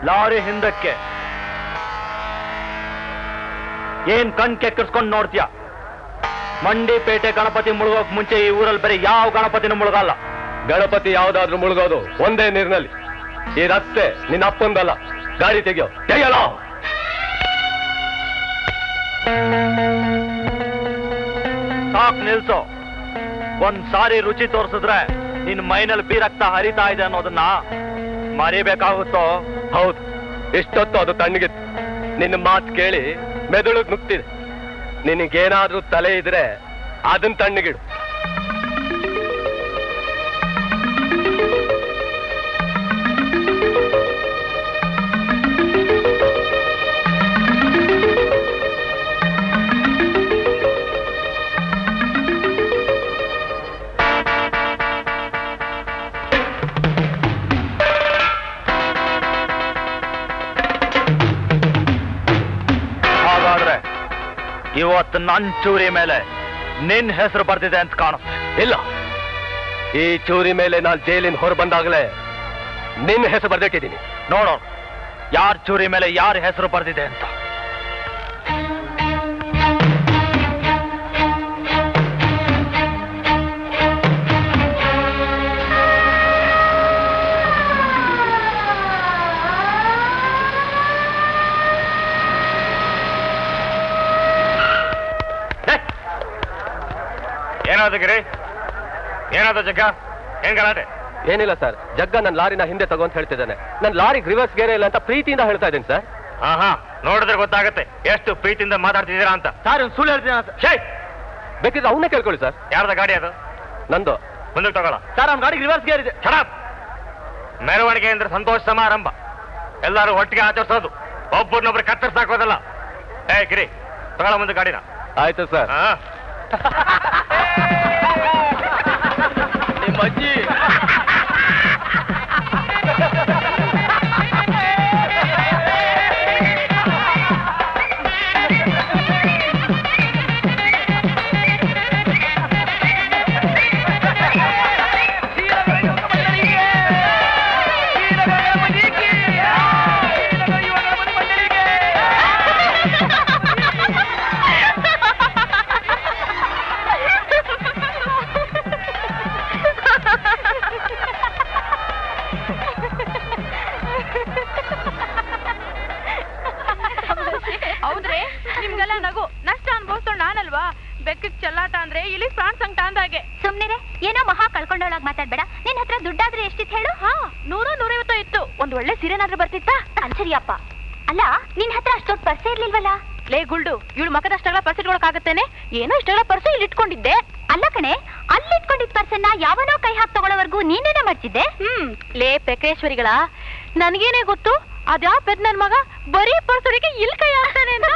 Lorry ಹಿಂದಕ್ಕೆ. ಏನ್ ಕಣ್ ಕೆಕ್ಕರ್ಸ್ಕೊಂಡು ನೋಡ್ತೀಯ? ಮಂಡಿಪೇಟೆ ಗಣಪತಿ ಮುಳುಗೋಕ್ ಮುಂಚೆ ಈ ಊರಲ್ಲಿ ಬರೀ ಯಾವ ಗಣಪತಿನೂ ಮುಳುಗಲ್ಲ. ಗಣಪತಿ ಯಾವ್ದಾದ್ರೂ ಮುಳುಗೋದು ಒಂದೇ ನೀರಿನಲ್ಲಿ. ಈ ರಸ್ತೆ ನಿನ್ನ ಅಪ್ಪಂದಲ್ಲ. ಗಾಡಿ ತೆಗಿಯಲ್ಲ. ಸಾಕ್ ನಿಲ್ಸೋ. ಒಂದ್ ಸಾರಿ ರುಚಿ ತೋರಿಸಿದ್ರೆ ನಿನ್ ಮೈನಲ್ಲಿ ಬೀರಕ್ತ ಹರಿತಾ ಇದೆ ಅನ್ನೋದನ್ನ ಮರಿಬೇಕಾಗುತ್ತೋ? ಹೌದು, ಇಷ್ಟೊತ್ತು ಅದು ತಣ್ಣಗಿತ್ತು. ನಿನ್ನ ಮಾತು ಕೇಳಿ ಮೆದುಳಿಗೆ ನುಗ್ತಿದೆ. ನಿನಗೇನಾದ್ರೂ ತಲೆ ಇದ್ರೆ ಅದನ್ನ ತಣ್ಣಗಿಡು. ಇವತ್ತು ನನ್ ಚೂರಿ ಮೇಲೆ ನಿನ್ ಹೆಸರು ಬರ್ತಿದೆ ಅಂತ ಕಾಣುತ್ತೆ. ಇಲ್ಲ, ಈ ಚೂರಿ ಮೇಲೆ ನಾನು ಜೈಲಿನ ಹೊರ ಬಂದಾಗಲೇ ನಿನ್ನ ಹೆಸರು ಬರ್ದಿಟ್ಟಿದ್ದೀನಿ. ನೋಡೋ ಯಾರ ಚೂರಿ ಮೇಲೆ ಯಾರ ಹೆಸರು ಬರ್ದಿದೆ ಅಂತ. ಏನಾದ ಜಗ್ಗ? ಏನ್ ಗಲಾಟೆ? ಏನಿಲ್ಲ ಸರ್, ಜಗ್ಗ ನನ್ನ ಲಾರಿನ ಹಿಂದೆ ತಗೋ ಅಂತ ಹೇಳ್ತಿದ್ದಾನೆ. ನನ್ನ ಲಾರಿ ರಿವರ್ಸ್ ಗೇರ್ ಇಲ್ಲ ಅಂತ ಪ್ರೀತಿಯಿಂದ ಹೇಳ್ತಾ ಇದ್ದೀನಿ ಸರ್. ಹಾ, ನೋಡಿದ್ರೆ ಗೊತ್ತಾಗತ್ತೆ ಎಷ್ಟು ಪ್ರೀತಿಯಿಂದ ಮಾತಾಡ್ತಿದ್ದೀರಾ ಅಂತ. ಸರ್ ಸುಳ್ಳು ಹೇಳ್ತೀನಿ ಅಂತ. ಬೇಕಿದ್ರೆ ಅವನ್ನೇ ಕೇಳ್ಕೊಳ್ಳಿ ಸರ್. ಯಾರ್ದ ಗಾಡಿ ಅದು? ನಂದು. ಮುಂದಕ್ಕೆ ತಗೊಳ ಸರ್. ಅವ್ನ ಗಾಡಿ ರಿವರ್ಸ್ ಗೇರ್ ಇದೆ. ಮೆರವಣಿಗೆ ಅಂದ್ರೆ ಸಂತೋಷ ಸಮಾರಂಭ, ಎಲ್ಲರೂ ಒಟ್ಟಿಗೆ ಆಚರಿಸೋದು, ಒಬ್ಬರನ್ನೊಬ್ರು ಕತ್ತರಿಸಾಕೋದಲ್ಲ. ಗಿರಿ ತಗೊಳ ಮುಂದೆ ಗಾಡಿನ. ಆಯ್ತು ಸರ್. ನಿಮ್ಮ ಅಜ್ಜಿ ಹೌದ್ರಿ, ನಿಮ್ಗೆಲ್ಲ ನಗು ನಷ್ಟ ಅನ್ಭವಿಸ್ಕೊಂಡು ನಾನಲ್ವಾ? ಬೆಕ್ಕಕ್ ಚೆಲ್ಲಾಟ ಅಂದ್ರೆ ಇಲ್ಲಿ ಫ್ರಾನ್ಸ್ ಅಂಗಟ ಅಂದಾಗೆ. ಸುಮ್ನಿರೆ, ಏನೋ ಮಹಾ ಕಳ್ಕೊಂಡೊಳಗ್ ಮಾತಾಡ್ಬೇಡ. ನಿನ್ ಹತ್ರ ದುಡ್ಡಾದ್ರೆ ಎಷ್ಟಿತ್ತು ಹೇಳು? 100-150 ಇತ್ತು. ಒಂದ್ ಒಳ್ಳೆ ಸೀರೆನಾದ್ರೂ ಬರ್ತಿತ್ತ? ಅನ್ಸರಿಯಪ್ಪ. ಅಲ್ಲ, ನಿನ್ ಹತ್ರ ಅಷ್ಟೊಂದು ಪರ್ಸೆ ಇರ್ಲಿಲ್ವಲ್ಲ? ಲೇ ಗುಲ್ಡು, ಇವಳು ಮಕದಷ್ಟೆಲ್ಲ ಪರ್ಸ್ ಇಟ್ಕೊಳಕಾಗತ್ತೇನೆ? ಏನೋ ಇಷ್ಟೆಲ್ಲ ಪರ್ಸು ಇಲ್ಲಿ ಇಟ್ಕೊಂಡಿದ್ದೆ. ಅಲ್ಲ ಕಣೆ, ಅಲ್ಲಿ ಇಟ್ಕೊಂಡಿದ್ ಪರ್ಸನ್ನ ಯಾವನೋ ಕೈ ಹಾಕಿ ತಗೊಳ್ಳೋವರೆಗೂ ನೀನೇನ ಮಾಡ್ತಿದ್ದೆ? ಲೇ ಪೆಕ್ರೇಶ್ವರಿಗಳ, ನನ್ಗೇನೆ ಗೊತ್ತು ಅದ್ಯಾ ಪೆದ್ ನನ್ ಮಗ ಬರೀ ಪರ್ಸುಡಿಗೆ ಇಲ್ಲಿ ಕೈ ಹಾಕ್ತಾನೆ ಅಂತ.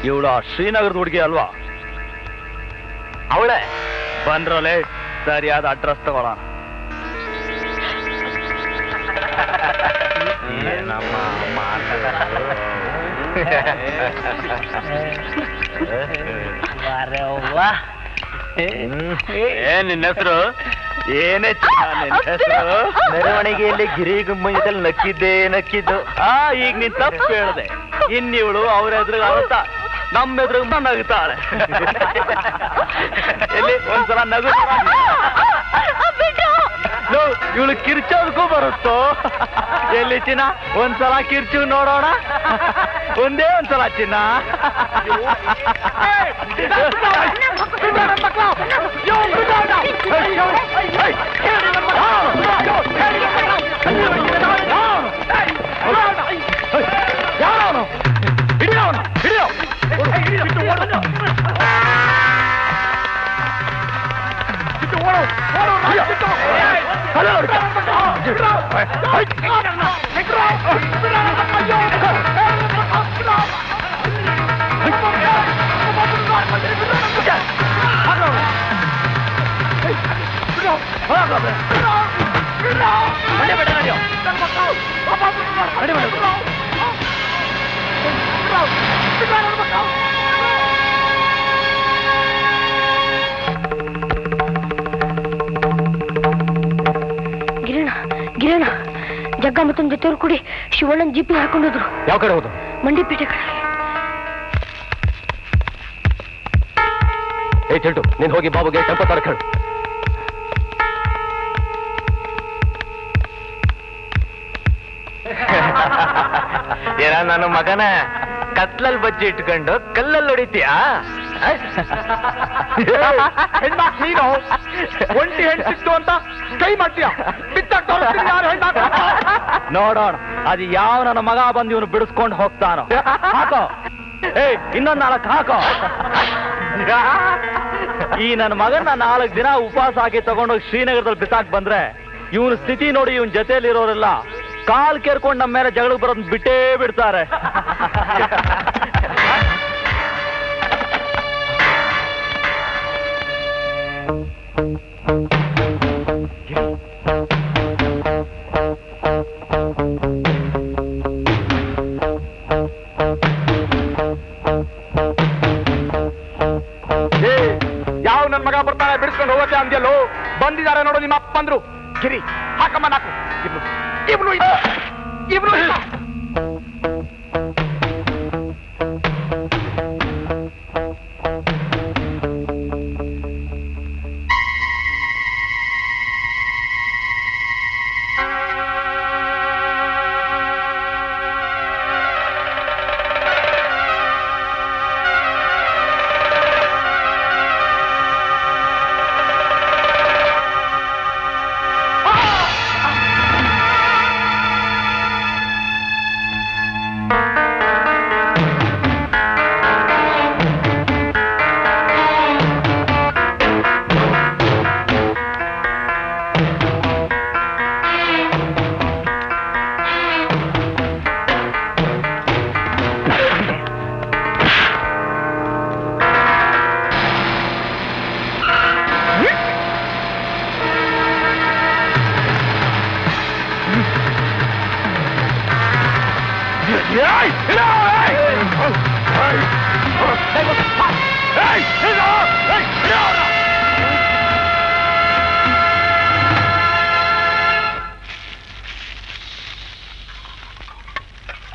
ಇವಳು ಆ ಶ್ರೀನಗರದ ಹುಡುಗಿ ಅಲ್ವಾ? ಅವಳೆ ಬಂದ್ರಲ್ಲೇ ಸರಿಯಾದ ಅಡ್ರೆಸ್ ತಗೊಳ್ಳೋಣ. ಏನಮ್ಮ ಏನ್ ನಿನ್ನ ಹೆಸರು? ಏನೇ ನಿನ್ನ ಹೆಸರು? ಮೆರವಣಿಗೆಯಲ್ಲಿ ಗಿರಿಗುಮ್ಮದಲ್ಲಿ ನಕ್ಕಿದ್ದು. ಈಗ ನೀನ್ ತಪ್ಪು ಹೇಳಿದೆ. ಇನ್ನಿವಳು ಅವ್ರ ಎದುರು ಅರ್ಥ, ನಮ್ಮ ಎದುರು ನಗುತ್ತಾಳೆ. ಎಲ್ಲಿ ಒಂದ್ಸಲ ನಗು. ಇವಳು ಕಿರ್ಚೋದಕ್ಕೂ ಬರುತ್ತೋ? ಎಲ್ಲಿ ಚಿನ್ನ, ಒಂದ್ಸಲ ಕಿರ್ಚು ನೋಡೋಣ. ಒಂದೇ ಒಂದ್ಸಲ ಚಿನ್ನ. ಯಾರವನು? ಹಿಡಿಯೋನು, ಹಿಡಿಯೋ. ಗಿರಣ ಗಿರಣ ಜಗ್ಗ ಮತ್ತೊಂದು ಜೊತೆಯವ್ರು ಕೂಡಿ ಶಿವಣ್ಣನ ಜೀಪಿ ಹಾಕೊಂಡೋದ್ರು. ಯಾವ ಕಡೆ ಹೋದ್ರು? ಮಂಡಿಪೇಟೆ ಕಡೆ. ಏ ಚೆಲ್ಟು, ನೀನ್ ಹೋಗಿ ಬಾಬುಗೆ ಟೆಂಪೋ ತರಕ ಹೇಳು. ಏನ ನನ್ನ ಮಗನ ಕತ್ಲಲ್ಲಿ ಬಜ್ಜಿ ಇಟ್ಕೊಂಡು ಕಲ್ಲಲ್ಲಿ ಹೊಡಿತೀಯಾ? ನೀನು ಒಂಟಿ ಹೆಣ್ಣು ಸಿಕ್ತು ಅಂತ ಕೈ ಮಾಡ್ತೀಯ? ನೋಡೋಣ ಅದು ಯಾವ ನನ್ನ ಮಗ ಬಂದು ಇವನು ಬಿಡಿಸ್ಕೊಂಡು ಹೋಗ್ತಾನೋ. ಹಾಕೋ, ಏಯ್ ಇನ್ನೊಂದು 4 ಹಾಕೋ. ಈ ನನ್ನ ಮಗನ 4 ದಿನ ಉಪವಾಸ ಹಾಕಿ ತಗೊಂಡೋಗಿ ಶ್ರೀನಗರದಲ್ಲಿ ಬಿಸಾಕ್ ಬಂದ್ರೆ ಇವನ ಸ್ಥಿತಿ ನೋಡಿ ಇವನ್ ಜೊತೆಯಲ್ಲಿರೋರೆಲ್ಲ ಕಾಲ್ ಕೇರ್ಕೊಂಡು ನಮ್ಮ ಮೇಲೆ ಜಗಳಕ್ಕೆ ಬರೋದ್ ಬಿಟ್ಟೇ ಬಿಡ್ತಾರೆ. ಯಾವ ನನ್ ಮಗ ಬರ್ತಾನೆ ಬಿಡಿಸ್ಕೊಂಡು ಹೋಗತ್ತೆ ಅಂದ್ಯಲ್ಲೋ? ಬಂದಿದ್ದಾರೆ ನೋಡು ನಿಮ್ಮ ಅಪ್ಪಂದ್ರು. ಗಿರಿ ಹಾಕಮ್ಮ 4. ಇಬ್ರು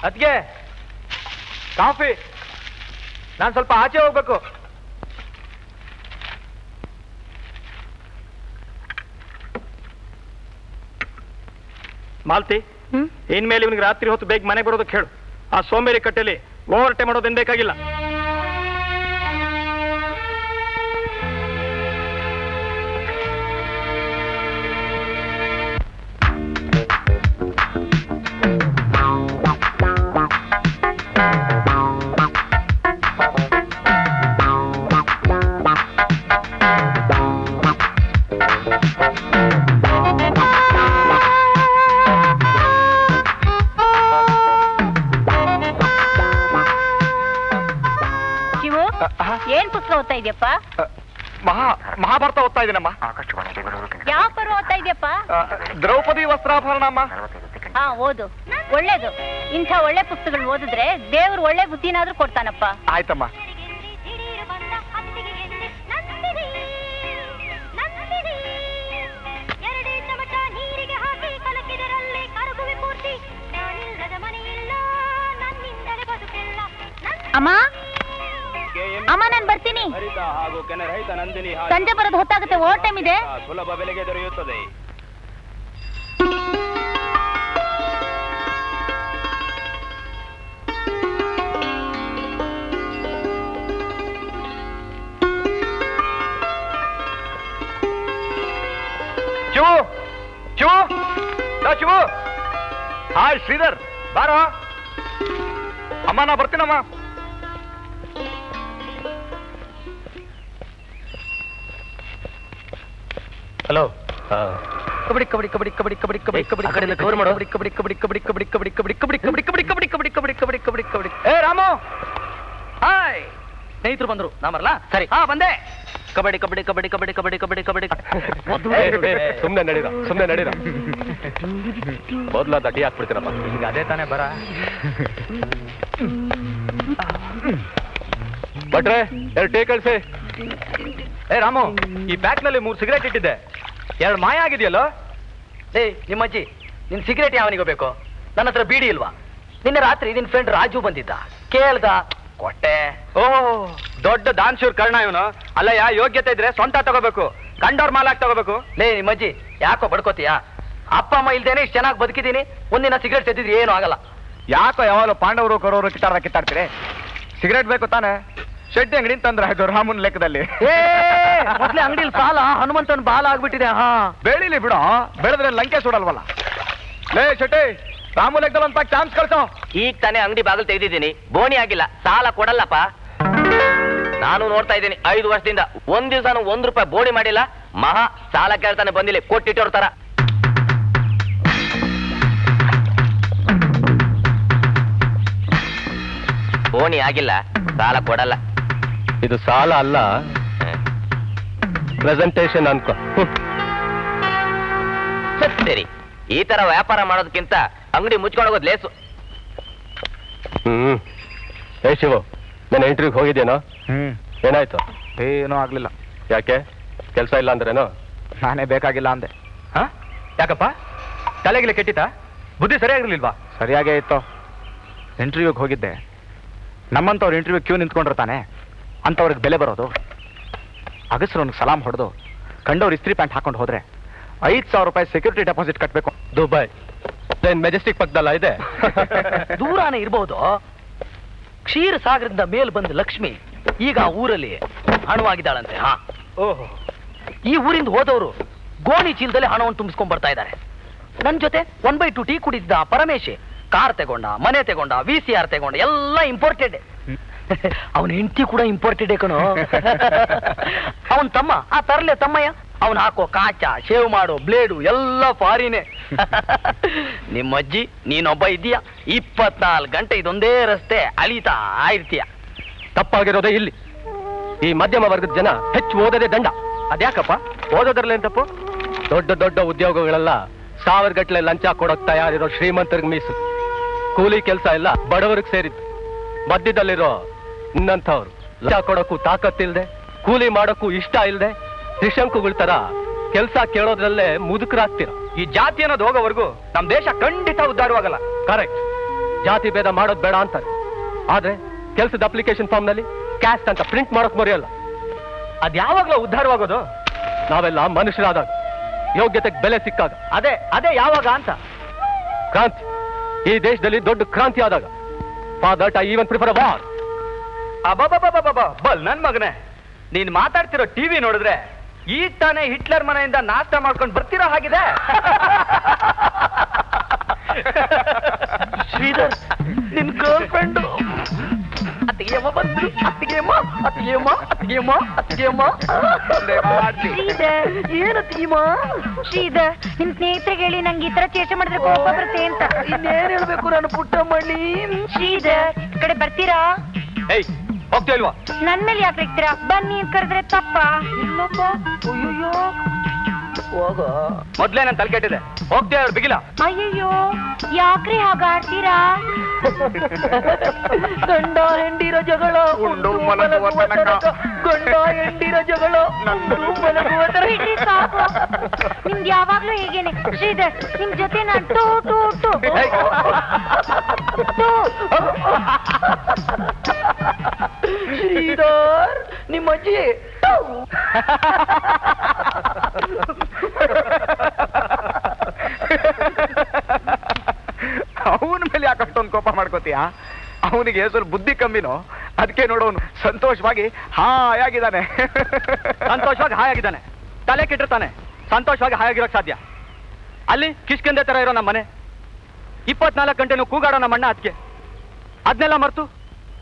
ಅದ್ಗೆ ಕಾಫಿ. ನಾನು ಸ್ವಲ್ಪ ಆಚೆ ಹೋಗ್ಬೇಕು. ಮಾಲ್ತಿ, ಇನ್ಮೇಲೆ ಇವನಿಗೆ ರಾತ್ರಿ ಹೊತ್ತು ಬೇಗ ಮನೆಗೆ ಬರೋದಕ್ಕೆ ಹೇಳು. ಆ ಸೋಂಬೇರಿ ಕಟ್ಟೆಲಿ ಓವರ್ ಟೈಮ್ ಮಾಡೋದೇನು ಬೇಕಾಗಿಲ್ಲ. ಏನ್ ಪುಸ್ತಕ ಓದ್ತಾ ಇದೆಯಪ್ಪ? ಮಹಾಭಾರತ ಓದ್ತಾ ಇದ್ದೀನಮ್ಮ. ಯಾವ ಪರ್ವ ಓದ್ತಾ ಇದೆಯಪ್ಪ? ದ್ರೌಪದಿ ವಸ್ತ್ರಾಭರಣ ಅಮ್ಮ. ಹಾ, ಓದು, ಒಳ್ಳೇದು. ಇಂಥ ಒಳ್ಳೆ ಪುಸ್ತಕಗಳು ಓದಿದ್ರೆ ದೇವ್ರು ಒಳ್ಳೆ ಬುದ್ಧಿನಾದ್ರೂ ಕೊಡ್ತಾನಪ್ಪ. ಆಯ್ತಮ್ಮ. ಅಮ್ಮ ಅಮ್ಮ, ನಾನು ಬರ್ತೀನಿ. ಸಂಜೆ ಬರೋದು ಹೊತ್ತಾಗುತ್ತೆ, ಓವರ್ ಟೈಮ್ ಇದೆ. ಸುಲಭ ಬೆಲೆಗೆ ದೊರೆಯುತ್ತದೆ. ಶಿವು, ಹಾಯ್ ಶ್ರೀಧರ್, ಬಾರೋ. ಅಮ್ಮ ನಾ ಬರ್ತೀನಮ್ಮ. ಹಲೋ. ಕಬಡ್ಡಿ ಕಬಡ್ಡಿ ಕಬಡ್ಡಿ ಕಬಡ್ಡಿ ಕಬಡ್ಡಿ ಕಬಡ್ಡಿ ಕಬಡ್ಡಿ ಕಬಡ್ಡಿ ಕವರ್ ಮಾಡೋ. ಕಬಡ್ಡಿ ಕಬಡ್ಡಿ ಕಬಡ್ಡಿ ಕಬಡ್ಡಿ ಕಬಡ್ಡಿ ಕಬಡ್ಡಿ ಕಬಡ್ಡಿ ಕಬಡ್ಡಿ ಕಬಡ್ಡಿ ಕಬಡ್ಡಿ ಕಬಡ್ಡಿ ಕಬಡ್ಡಿ ಕಬಡ್ಡಿ ಕಬಡ್ಡಿ ಕಬಡ್ಡಿ. ಏ ರಾಮು, ಹಾಯ್. ಸ್ನೇಹಿತರು ಬಂದ್ರು, ನಾ ಬರಲ್ಲ? ಸರಿ, ಹಾ ಬಂದೆ. ಕಬಡ್ಡಿ ಕಬಡ್ಡಿ ಕಬಡ್ಡಿ ಕಬಡ್ಡಿ ಕಬಡ್ಡಿ ಕಬಡ್ಡಿ ಕಬಡ್ಡಿ. ಸುಮ್ಮನೆ ನಡೀರ. ಮೊದಲಾದ ಅಡ್ಡಿ ಹಾಕ್ಬಿಡ್ತೀನಪ್ಪ. ಈಗ ಅದೇ ತಾನೇ ಬರ. ಭಟ್ರೆ 2 ಟೀ ಕಳಿಸಿ. ಏ ರಾಮು, ಈ ಪ್ಯಾಕ್ ನಲ್ಲಿ 3 ಸಿಗರೇಟ್ ಇಟ್ಟಿದ್ದೆ, 2 ಮಾಯ ಆಗಿದೆಯಲ್ಲೋ. ನಿಮ್ಮಜ್ಜಿ, ನಿನ್ ಸಿಗರೇಟ್ ಯಾವನಿಗೂ ಬೇಕು? ನನ್ನ ಹತ್ರ ಬೀಡಿ ಇಲ್ವಾ? ನಿನ್ನೆ ರಾತ್ರಿ ನಿನ್ ಫ್ರೆಂಡ್ ರಾಜು ಬಂದಿದ್ದ, ಕೇಳ್ದ, ಕೊಟ್ಟೆ. ಓಹ್, ದೊಡ್ಡ ದಾನ್ಶೂರ್ ಕರ್ಣ ಇವನು. ಅಲ್ಲಯ್ಯ, ಯೋಗ್ಯತೆ ಇದ್ರೆ ಸ್ವಂತ ತಗೋಬೇಕು, ಕಂಡೋರ್ ಮಾಲಾಕ್ ತಗೋಬೇಕು. ನಿಮ್ಮಜ್ಜಿ, ಯಾಕೋ ಬಡ್ಕೋತೀಯಾ? ಅಪ್ಪ ಅಮ್ಮ ಇಲ್ದೇನೆ ಇಷ್ಟು ಚೆನ್ನಾಗಿ ಬದುಕಿದೀನಿ, ಒಂದಿನ ಸಿಗರೇಟ್ ತೆಗೆದಿದ್ರೆ ಏನು ಆಗಲ್ಲ. ಯಾಕೋ ಯಾವಾಗಲೂ ಪಾಂಡವರು ಕರೋರು ಕಿತ್ತಾಡ್ತೀರಿ? ಸಿಗರೇಟ್ ಬೇಕು ತಾನೆ? ಶೆಟ್ಟಿ ಅಂಗಡಿ ತಂದ್ರೆ ಆಯ್ತು ರಾಮನ್ ಲೆಕ್ಕದಲ್ಲಿ. ಮೊದ್ಲೇ ಅಂಗಡಿಲಿ ಸಾಲ ಹನುಮಂತನ ಬಾಲ ಆಗ್ಬಿಟ್ಟಿದೆ. ಹಾ, ಬೆಳಿಲಿ ಬಿಡು, ಬೆಳೆದ್ರೆ ಲಂಕೆ ಸುಡಲ್ವಲ್ಲ. ಲೇ ಶೆಟ್ಟಿ, ರಾಮು ಲೆಕ್ಕದಲ್ಲಿ ಒಂದು ಚಾನ್ಸ್ ಕಳ್ಸೋ. ಈಗ ತಾನೇ ಅಂಗಡಿ ಬಾಗಿಲು ತೆಗೆದಿದ್ದೀನಿ, ಬೋಣಿ ಆಗಿಲ್ಲ, ಸಾಲ ಕೊಡಲ್ಲಪ್ಪ. ನಾನು ನೋಡ್ತಾ ಇದ್ದೀನಿ 5 ವರ್ಷದಿಂದ ಒಂದ್ ದಿವಸ 1 ರೂಪಾಯಿ ಬೋಣಿ ಮಾಡಿಲ್ಲ. ಮಹಾ ಸಾಲ ಕೇಳ್ತಾನೆ ಬಂದಿಲ್ಲ, ಕೊಟ್ಟಿಟ್ಟೋರ್ ತರ. ಬೋಣಿ ಆಗಿಲ್ಲ, ಸಾಲ ಕೊಡಲ್ಲ. ಇದು ಸಾಲ ಅಲ್ಲ, ಪ್ರೆಸೆಂಟೇಶನ್ ಅನ್ಕೋ. ಸರಿ, ಈ ತರ ವ್ಯಾಪಾರ ಮಾಡೋದಕ್ಕಿಂತ ಅಂಗಡಿ ಮುಚ್ಕೊಂಡು ಹೋಗೋದು ಲೇಸು. ಏ ಶಿವು, ನಾನು ಇಂಟರ್ವ್ಯೂಗೆ ಹೋಗಿದ್ದೇನೋ? ಏನಾಯ್ತು? ಏನೂ ಆಗ್ಲಿಲ್ಲ. ಯಾಕೆ? ಕೆಲಸ ಇಲ್ಲ ಅಂದ್ರೇನೋ? ನಾನೇ ಬೇಕಾಗಿಲ್ಲ ಅಂದೆ. ಹಾ, ಯಾಕಪ್ಪ? ತಲೆಗಿಲೆ ಕೆಟ್ಟಿತಾ? ಬುದ್ಧಿ ಸರಿಯಾಗಿರ್ಲಿಲ್ವಾ? ಸರಿಯಾಗೇ ಇತ್ತು. ಇಂಟರ್ವ್ಯೂಗೆ ಹೋಗಿದ್ದೆ, ನಮ್ಮಂತವ್ರು ಇಂಟರ್ವ್ಯೂ ಕ್ಯೂ ನಿಂತ್ಕೊಂಡಿರ್ತಾನೆ, ಅಂಥವ್ರಿಗೆ ಬೆಲೆ ಬರೋದು. ಅಗಸ್ರವ್ನಿಗೆ ಸಲಾಮ್ ಹೊಡೆದು ಕಂಡವ್ರು ಇಸ್ತ್ರಿ ಪ್ಯಾಂಟ್ ಹಾಕೊಂಡು ಹೋದ್ರೆ 5,000 ರೂಪಾಯಿ ಸೆಕ್ಯೂರಿಟಿ ಡೆಪಾಸಿಟ್ ಕಟ್ಟಬೇಕು. ದುಬೈ ಮೆಜೆಸ್ಟಿಕ್ ಪಕ್ಕದಲ್ಲ ಇದೆ. ದೂರಾನೇ ಇರಬಹುದು. ಕ್ಷೀರ ಸಾಗರದಿಂದ ಮೇಲ್ ಬಂದ ಲಕ್ಷ್ಮಿ ಈಗ ಊರಲ್ಲಿ ಹಣವಾಗಿದ್ದಾಳಂತೆ. ಹಾ, ಓಹೋ. ಈ ಊರಿಂದ ಹೋದವರು ಗೋಣಿ ಚೀಲದಲ್ಲಿ ಹಣವನ್ನು ತುಂಬಿಸ್ಕೊಂಡ್ ಬರ್ತಾ ಇದ್ದಾರೆ. ನನ್ ಜೊತೆ 1/2 ಟೀ ಕುಡಿಸಿದ ಪರಮೇಶಿ ಕಾರ್ ತಗೊಂಡ, ಮನೆ ತಗೊಂಡ, VCR ತಗೊಂಡ, ಎಲ್ಲ ಇಂಪೋರ್ಟೆಡ್. ಅವನ ಹೆಂಡತಿ ಕೂಡ ಇಂಪೋರ್ಟೆಡ್ ಕಣೋ. ಅವನ್ ತಮ್ಮ ಆ ತರಲೆ ತಮ್ಮಯ್ಯ, ಅವನ್ ಹಾಕೋ ಕಾಚ, ಶೇವ್ ಮಾಡೋ ಬ್ಲೇಡು ಎಲ್ಲ ಫಾರಿನೇ. ನಿಮ್ಮಜ್ಜಿ ನೀನೊಬ್ಬ ಇದೀಯ, 24 ಗಂಟೆ ಇದೊಂದೇ ರಸ್ತೆ ಅಲಿತಾ ಇರ್ತೀಯ. ತಪ್ಪಾಗಿರೋದೇ ಇಲ್ಲಿ. ಈ ಮಧ್ಯಮ ವರ್ಗದ ಜನ ಹೆಚ್ಚು ಓದೋದೇ ದಂಡ. ಅದ್ಯಾಕಪ್ಪ? ಓದೋದ್ರಲ್ಲೇನ್ ತಪ್ಪು? ದೊಡ್ಡ ದೊಡ್ಡ ಉದ್ಯೋಗಗಳೆಲ್ಲ 1000 ಗಟ್ಟಲೆ ಲಂಚ ಕೊಡೋಕ್ ತಯಾರಿರೋ ಶ್ರೀಮಂತರಿಗೆ ಮೀಸಲು. ಕೂಲಿ ಕೆಲಸ ಎಲ್ಲ ಬಡವರಿಗೆ ಸೇರಿದ್ದು. ಮಧ್ಯದಲ್ಲಿರೋ ಇನ್ನಂಥವ್ರು ಲಂಚ ಕೊಡೋಕ್ಕೂ ತಾಕತ್ತಿಲ್ದೆ, ಕೂಲಿ ಮಾಡೋಕ್ಕೂ ಇಷ್ಟ ಇಲ್ದೆ, ತ್ರಿಶಂಕುಗಳ ತರ ಕೆಲಸ ಕೇಳೋದ್ರಲ್ಲೇ ಮುದುಕರಾಗ್ತೀರ. ಈ ಜಾತಿ ಅನ್ನೋದು ಹೋಗೋವರೆಗೂ ನಮ್ ದೇಶ ಖಂಡಿತ ಉದ್ಧಾರವಾಗಲ್ಲ. ಕರೆಕ್ಟ್, ಜಾತಿ ಭೇದ ಮಾಡೋದ್ ಬೇಡ ಅಂತಾರೆ, ಆದ್ರೆ ಕೆಲಸದ ಅಪ್ಲಿಕೇಶನ್ ಫಾರ್ಮ್ ನಲ್ಲಿ ಕ್ಯಾಸ್ಟ್ ಅಂತ ಪ್ರಿಂಟ್ ಮಾಡೋಕ್ ಮರೆಯಲ್ಲ. ಅದ್ಯಾವಾಗ್ಲೂ ಉದ್ಧಾರವಾಗೋದು? ನಾವೆಲ್ಲ ಮನುಷ್ಯರಾದಾಗ, ಯೋಗ್ಯತೆಗೆ ಬೆಲೆ ಸಿಕ್ಕಾಗ. ಅದೇ ಯಾವಾಗ ಅಂತ? ಕ್ರಾಂತಿ, ಈ ದೇಶದಲ್ಲಿ ದೊಡ್ಡ ಕ್ರಾಂತಿ ಆದಾಗ. For that I even prefer a war. ಬಲ್ ನನ್ ಮಗನೇ, ನೀನ್ ಮಾತಾಡ್ತಿರೋ ಟಿವಿ ನೋಡಿದ್ರೆ ಈ ತಾನೇ ಹಿಟ್ಲರ್ ಮನೆಯಿಂದ ನಾಷ್ಟ ಮಾಡ್ಕೊಂಡು ಬರ್ತಿರೋ ಹಾಗಿದೆ. ಶ್ರೀಧರ್, ನಿನ್ ಗರ್ಲ್ ಫ್ರೆಂಡ್ ಅತ್ತಿಗೆಯಮ್ಮ ಬಂದ್ರು. ಅತ್ತಿಗೆಯಮ್ಮ ಅತ್ತಿಗೆಯಮ್ಮ ಅತ್ತಿಗೆಯಮ್ಮ ಅತ್ತಿಗೆಯಮ್ಮ. ಶ್ರೀಧರ್, ಏನು ಅತ್ತಿಗೆಯಮ್ಮ? ಶ್ರೀಧರ್, ನಿಮ್ ಸ್ನೇಹಿತರಿಗೆ ಹೇಳಿ ನಂಗೆ ಈ ತರ ಚೇಷ್ಟೆ ಮಾಡಿದ್ರೆ ಕೋಪ ಬರುತ್ತೆ ಅಂತ. ಇನ್ನೇನ್ ಹೇಳ್ಬೇಕು ನಾನು ಪುಟ್ಟಮ್ಮಣ್ಣಿ? ಶ್ರೀಧರ್, ಈ ಕಡೆ ಬರ್ತೀರಾ? ಏಯ್, ಹೋಗ್ತಾ ಇಲ್ವಾ? ನನ್ ಮೇಲೆ ಯಾಕೆ ಇರ್ತೀರಾ? ಬನ್ನಿ ಕರೆದ್ರೆ ತಪ್ಪ. ಇಲ್ಲಪ್ಪ. ಅಯ್ಯೋ, ಹೋಗೋ. ಮೊದ್ಲೇ ನಾನು ತಲೆ ಕೆಟ್ಟಿದೆ, ಹೋಗ್ತೇ ಅವ್ರು ಬಿಗಿಲ್ಲ. ಅಯ್ಯಯ್ಯೋ, ಯಾಕ್ರಿ ಹಾಗಾಡ್ತೀರಾ? ಗಂಡ ಹೆಂಡಿರೋ ಜಗಳ, ಗಂಡ ಹೆಂಡಿರೋ ಜಗಳ. ಬಿಡ್ರಿ ಸಾಕು. ನಿಮ್ದು ಯಾವಾಗ್ಲೂ ಹೇಗೇನೆ. ಶ್ರೀಧರ್, ನಿಮ್ ಜೊತೆ ನಾನು ಟೂ ಟೂ ಟೂ ಟೂ. ಶ್ರೀಧರ್, ನಿಮ್ಮ ಅಜ್ಜಿ ಅವನ ಮೇಲೆ ಯಾಕೆ ಅಷ್ಟೊಂದು ಕೋಪ ಮಾಡ್ಕೋತೀಯ? ಅವನಿಗೆ ಸ್ವಲ್ಪ ಬುದ್ಧಿ ಕಮ್ಮಿನೋ, ಅದಕ್ಕೆ ನೋಡೋನು ಸಂತೋಷವಾಗಿ ಹಾಯಾಗಿದ್ದಾನೆ. ಸಂತೋಷವಾಗಿ ಹಾಯಾಗಿದ್ದಾನೆ, ತಲೆ ಕೆಟ್ಟಿರ್ತಾನೆ. ಸಂತೋಷವಾಗಿ ಹಾಯಾಗಿರೋಕ್ ಸಾಧ್ಯ? ಅಲ್ಲಿ ಕಿಷ್ಕಂದೆ ತರ ಇರೋ ನಮ್ಮ ಮನೆ, 24 ಗಂಟೆನೂ ಕೂಗಾಡೋ ನಮ್ಮ ಅಣ್ಣ. ಅದಕ್ಕೆ ಅದನ್ನೆಲ್ಲ ಮರ್ತು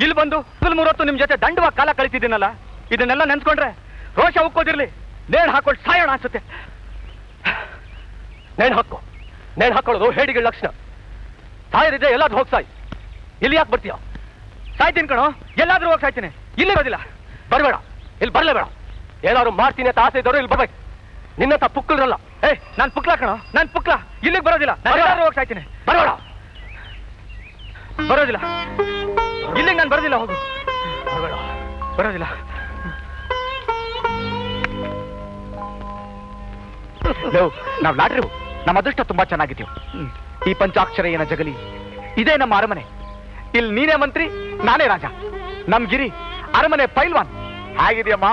ಇಲ್ಲಿ ಬಂದು 30 ನಿಮ್ ಜೊತೆ ದಂಡವಾಗಿ ಕಾಲ ಕಳಿತಿದ್ದೀನಲ್ಲ, ಇದನ್ನೆಲ್ಲ ನೆನ್ಸ್ಕೊಂಡ್ರೆ ರೋಷ ಉಕ್ಕೋದಿರ್ಲಿ, ನೇಣು ಹಾಕೊಂಡು ಸಾಯೋಣ ಅನ್ಸುತ್ತೆ. ನೇಣು ಹಾಕೊಳ್ಳೋದು ಹೇಡಿಗಳ ಲಕ್ಷಣ. ಸಾಯದಿದ್ರೆ ಎಲ್ಲಾದ್ರೂ ಹೋಗಿ ಸಾಯ್. ಇಲ್ಲಿ ಯಾಕೆ ಬರ್ತೀಯ? ಸಾಯ್ತೀನಿ ಕಣೋ, ಎಲ್ಲಾದ್ರೂ ಹೋಗಿ ಸಾಯ್ತೀನಿ. ಇಲ್ಲಿ ಬರೋದಿಲ್ಲ. ಬರಬೇಡ, ಇಲ್ಲಿ ಬರಲೇಬೇಡ. ಏನಾದ್ರು ಮಾಡ್ತೀನಿ ಅಂತ ಆಸೆ ಇದ್ದವರು ಇಲ್ಲಿ ಬರ್ಬೇಕು. ನಿನ್ನಂತ ಪುಕ್ಕಲ್ರಲ್ಲ. ನಾನು ಪುಕ್ಲ ಕಣೋ, ನಾನು ಪುಕ್ಲ. ಇಲ್ಲಿಗೆ ಬರೋದಿಲ್ಲ. ಎಲ್ಲಾದ್ರೂ ಹೋಗಿ ಸಾಯ್ತೀನಿ. ಬರಬೇಡ, ಬರೋದಿಲ್ಲ. ಇಲ್ಲಿಗೆ ನಾನು ಬರೋದಿಲ್ಲ. ಹೋಗು. ಬರೋದಿಲ್ಲ. ನಾವು ಲಾಟ್ರಿ ನಮ್ಮ ಅದೃಷ್ಟ ತುಂಬಾ ಚೆನ್ನಾಗಿದ್ದೀವಿ. ಈ ಪಂಚಾಕ್ಷರಯ್ಯನ ಜಗಲಿ ಇದೇ ನಮ್ಮ ಅರಮನೆ. ಇಲ್ಲಿ ನೀನೇ ಮಂತ್ರಿ, ನಾನೇ ರಾಜ. ನಮ್ ಗಿರಿ ಅರಮನೆ ಪೈಲ್ವಾನ್. ಹೇಗಿದೆಯಮ್ಮ?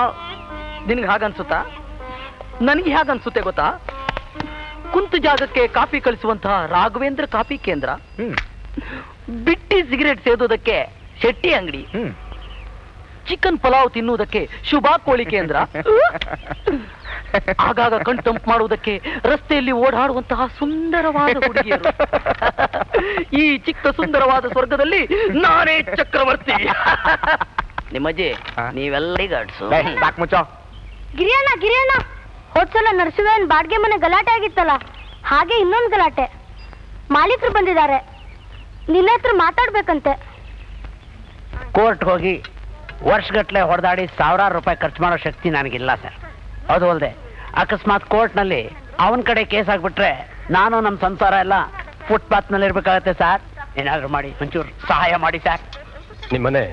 ನಿನ್ಗೆ ಹಾಗನ್ಸುತ್ತಾ? ನನಗೆ ಹೇಗನ್ಸುತ್ತೆ ಗೊತ್ತಾ? ಕುಂತು ಜಾಗಕ್ಕೆ ಕಾಫಿ ಕಳಿಸುವಂತಹ ರಾಘವೇಂದ್ರ ಕಾಫಿ ಕೇಂದ್ರ, ಬಿಟ್ಟಿ ಸಿಗರೇಟ್ ಸೇದೋದಕ್ಕೆ ಶೆಟ್ಟಿ ಅಂಗಡಿ, ಚಿಕನ್ ಪಲಾವ್ ತಿನ್ನುವುದಕ್ಕೆ ಶುಭಾ ಕೋಳಿ ಕೇಂದ್ರ, ಆಗಾಗ ಕಣ್ತಂಪು ಮಾಡುವುದಕ್ಕೆ ರಸ್ತೆಯಲ್ಲಿ ಓಡಾಡುವಂತಹ ಸುಂದರವಾದ ಹುಡುಗಿಯರು. ಈ ಚಿಕ್ಕ ಸುಂದರವಾದ ಸ್ವರ್ಗದಲ್ಲಿ ನಾನೇ ಚಕ್ರವರ್ತಿ. ನಿಮ್ಮಜ್ಜಿ ನೀವೆಲ್ಲ ಮುಚ್ಚೋ. ಗಿರಿಯಣ್ಣ ಹೋದ್ಸಲ ನರಸಿಂಹನ್ ಬಾಡ್ಗೆ ಮನೆ ಗಲಾಟೆ ಆಗಿತ್ತಲ್ಲ, ಹಾಗೆ ಇನ್ನೊಂದು ಗಲಾಟೆ. ಮಾಲೀಕರು ಬಂದಿದ್ದಾರೆ, ನಿನ್ನ ಹತ್ರ ಮಾತಾಡ್ಬೇಕಂತೆ. ಕೋರ್ಟ್ ಹೋಗಿ ವರ್ಷಗಟ್ಲೆ ಹೊಡೆದಾಡಿ ಸಾವಿರಾರು ರೂಪಾಯಿ ಖರ್ಚು ಮಾಡೋ ಶಕ್ತಿ ನನಗಿಲ್ಲ ಸರ್. ಅದು ಅಲ್ಲದೆ ಅಕಸ್ಮಾತ್ ಕೋರ್ಟ್ನಲ್ಲಿ ಅವನ ಕಡೆ ಕೇಸ್ ಆಗ್ಬಿಟ್ರೆ ನಾನು ನಮ್ಮ ಸಂಸಾರ ಎಲ್ಲ ಫುಟ್ಪಾತ್ ನಲ್ಲಿ ಇರ್ಬೇಕಾಗತ್ತೆ ಸರ್. ಏನಾದ್ರು ಮಾಡಿ ಒಂಚೂರು ಸಹಾಯ ಮಾಡಿ ಸರ್. ನಿಮ್ಮನೆ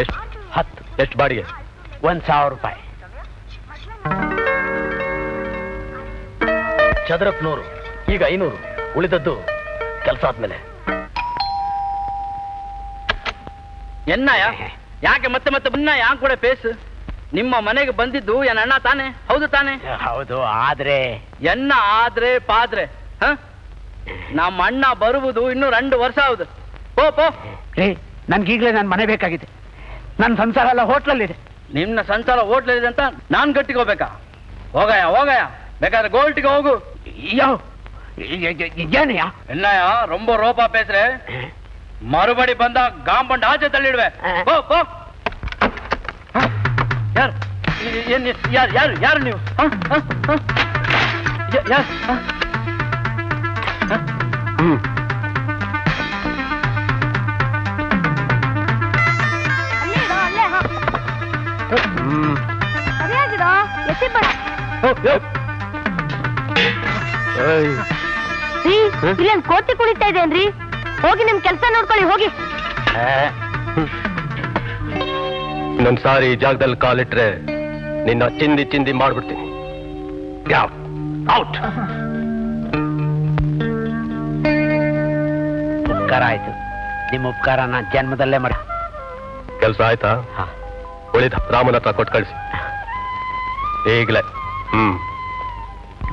ಎಷ್ಟು? 10. ಎಷ್ಟು ಬಾಡಿಗೆ? 1,000 ರೂಪಾಯಿ. ಚದರಕ್ಕೆ 100, ಈಗ 500. ಉಳಿದದ್ದು ಕೆಲಸ ಆದ್ಮೇಲೆ. ಎನ್ನಯ ಯಾಕೆ ಮತ್ತೆ ಮತ್ತೆ ಬನ್ನ ಯಾಕೆ ಕೂಡ ಪೇಸ್? ನಿಮ್ಮ ಮನೆಗೆ ಬಂದಿದ್ದು ಎನ್ನ ಅಣ್ಣ ತಾನೆ? ಹೌದು ತಾನೆ? ಹೌದು. ಆದ್ರೆ ಎನ್ನ ಆದ್ರೆ ಪಾದ್ರೆ ನಮ್ಮ ಅಣ್ಣ ಬರುವುದು ಇನ್ನೂ 2 ವರ್ಷ ಹೌದು. ಪೋ ನನ್ಗೀಗ್ಲೇ ನನ್ನ ಮನೆ ಬೇಕಾಗಿದೆ. ನನ್ನ ಸಂಸಾರ ಎಲ್ಲ ಹೋಟ್ಲಲ್ಲಿದೆ. ನಿನ್ನ ಸಂಸಾರ ಹೋಟ್ಲಲ್ಲಿದೆ ಅಂತ ನಾನ್ ಗಟ್ಟಿಗೋಬೇಕಾ? ಹೋಗಯ್ಯ ಬೇಕಾದ್ರೆ ಗೋಲ್ಟಿಗೆ ಹೋಗು. ಏನಯ್ಯ ಎನ್ನಯ್ಯ ರೊಂಬ ರೋಪ ಪೇಸ್ರೆ, ಮರುಬಡಿ ಬಂದ ಗಾಂಬಂಡ್ ಆಚೆ ತಳ್ಳಿಡ್ವೆ. ಯಾರು ನೀವು? ಇಲ್ಲೇನ್ ಕೋತಿ ಕುಣಿತಾ ಇದೇನ್ರಿ? ಹೋಗಿ ನಿಮ್ ಕೆಲಸ ನೋಡ್ಕೊಳ್ಳಿ ಹೋಗಿ. ಇನ್ನೊಂದ್ ಸಾರಿ ಈ ಜಾಗದಲ್ಲಿ ಕಾಲಿಟ್ರೆ ನಿನ್ನ ಚಿಂದಿ ಮಾಡ್ಬಿಡ್ತೀನಿ. ಔಟ್. ಉಪಕಾರ ಆಯ್ತು. ನಿಮ್ಮ ಉಪಕಾರ ನಾನು ಜನ್ಮದಲ್ಲೇ ಮಾಡ. ಕೆಲಸ ಆಯ್ತಾ? ಉಳಿದ ರಾಮನ ಹತ್ರ ಕೊಟ್ಟು ಕಳಿಸಿ ಈಗಲೇ.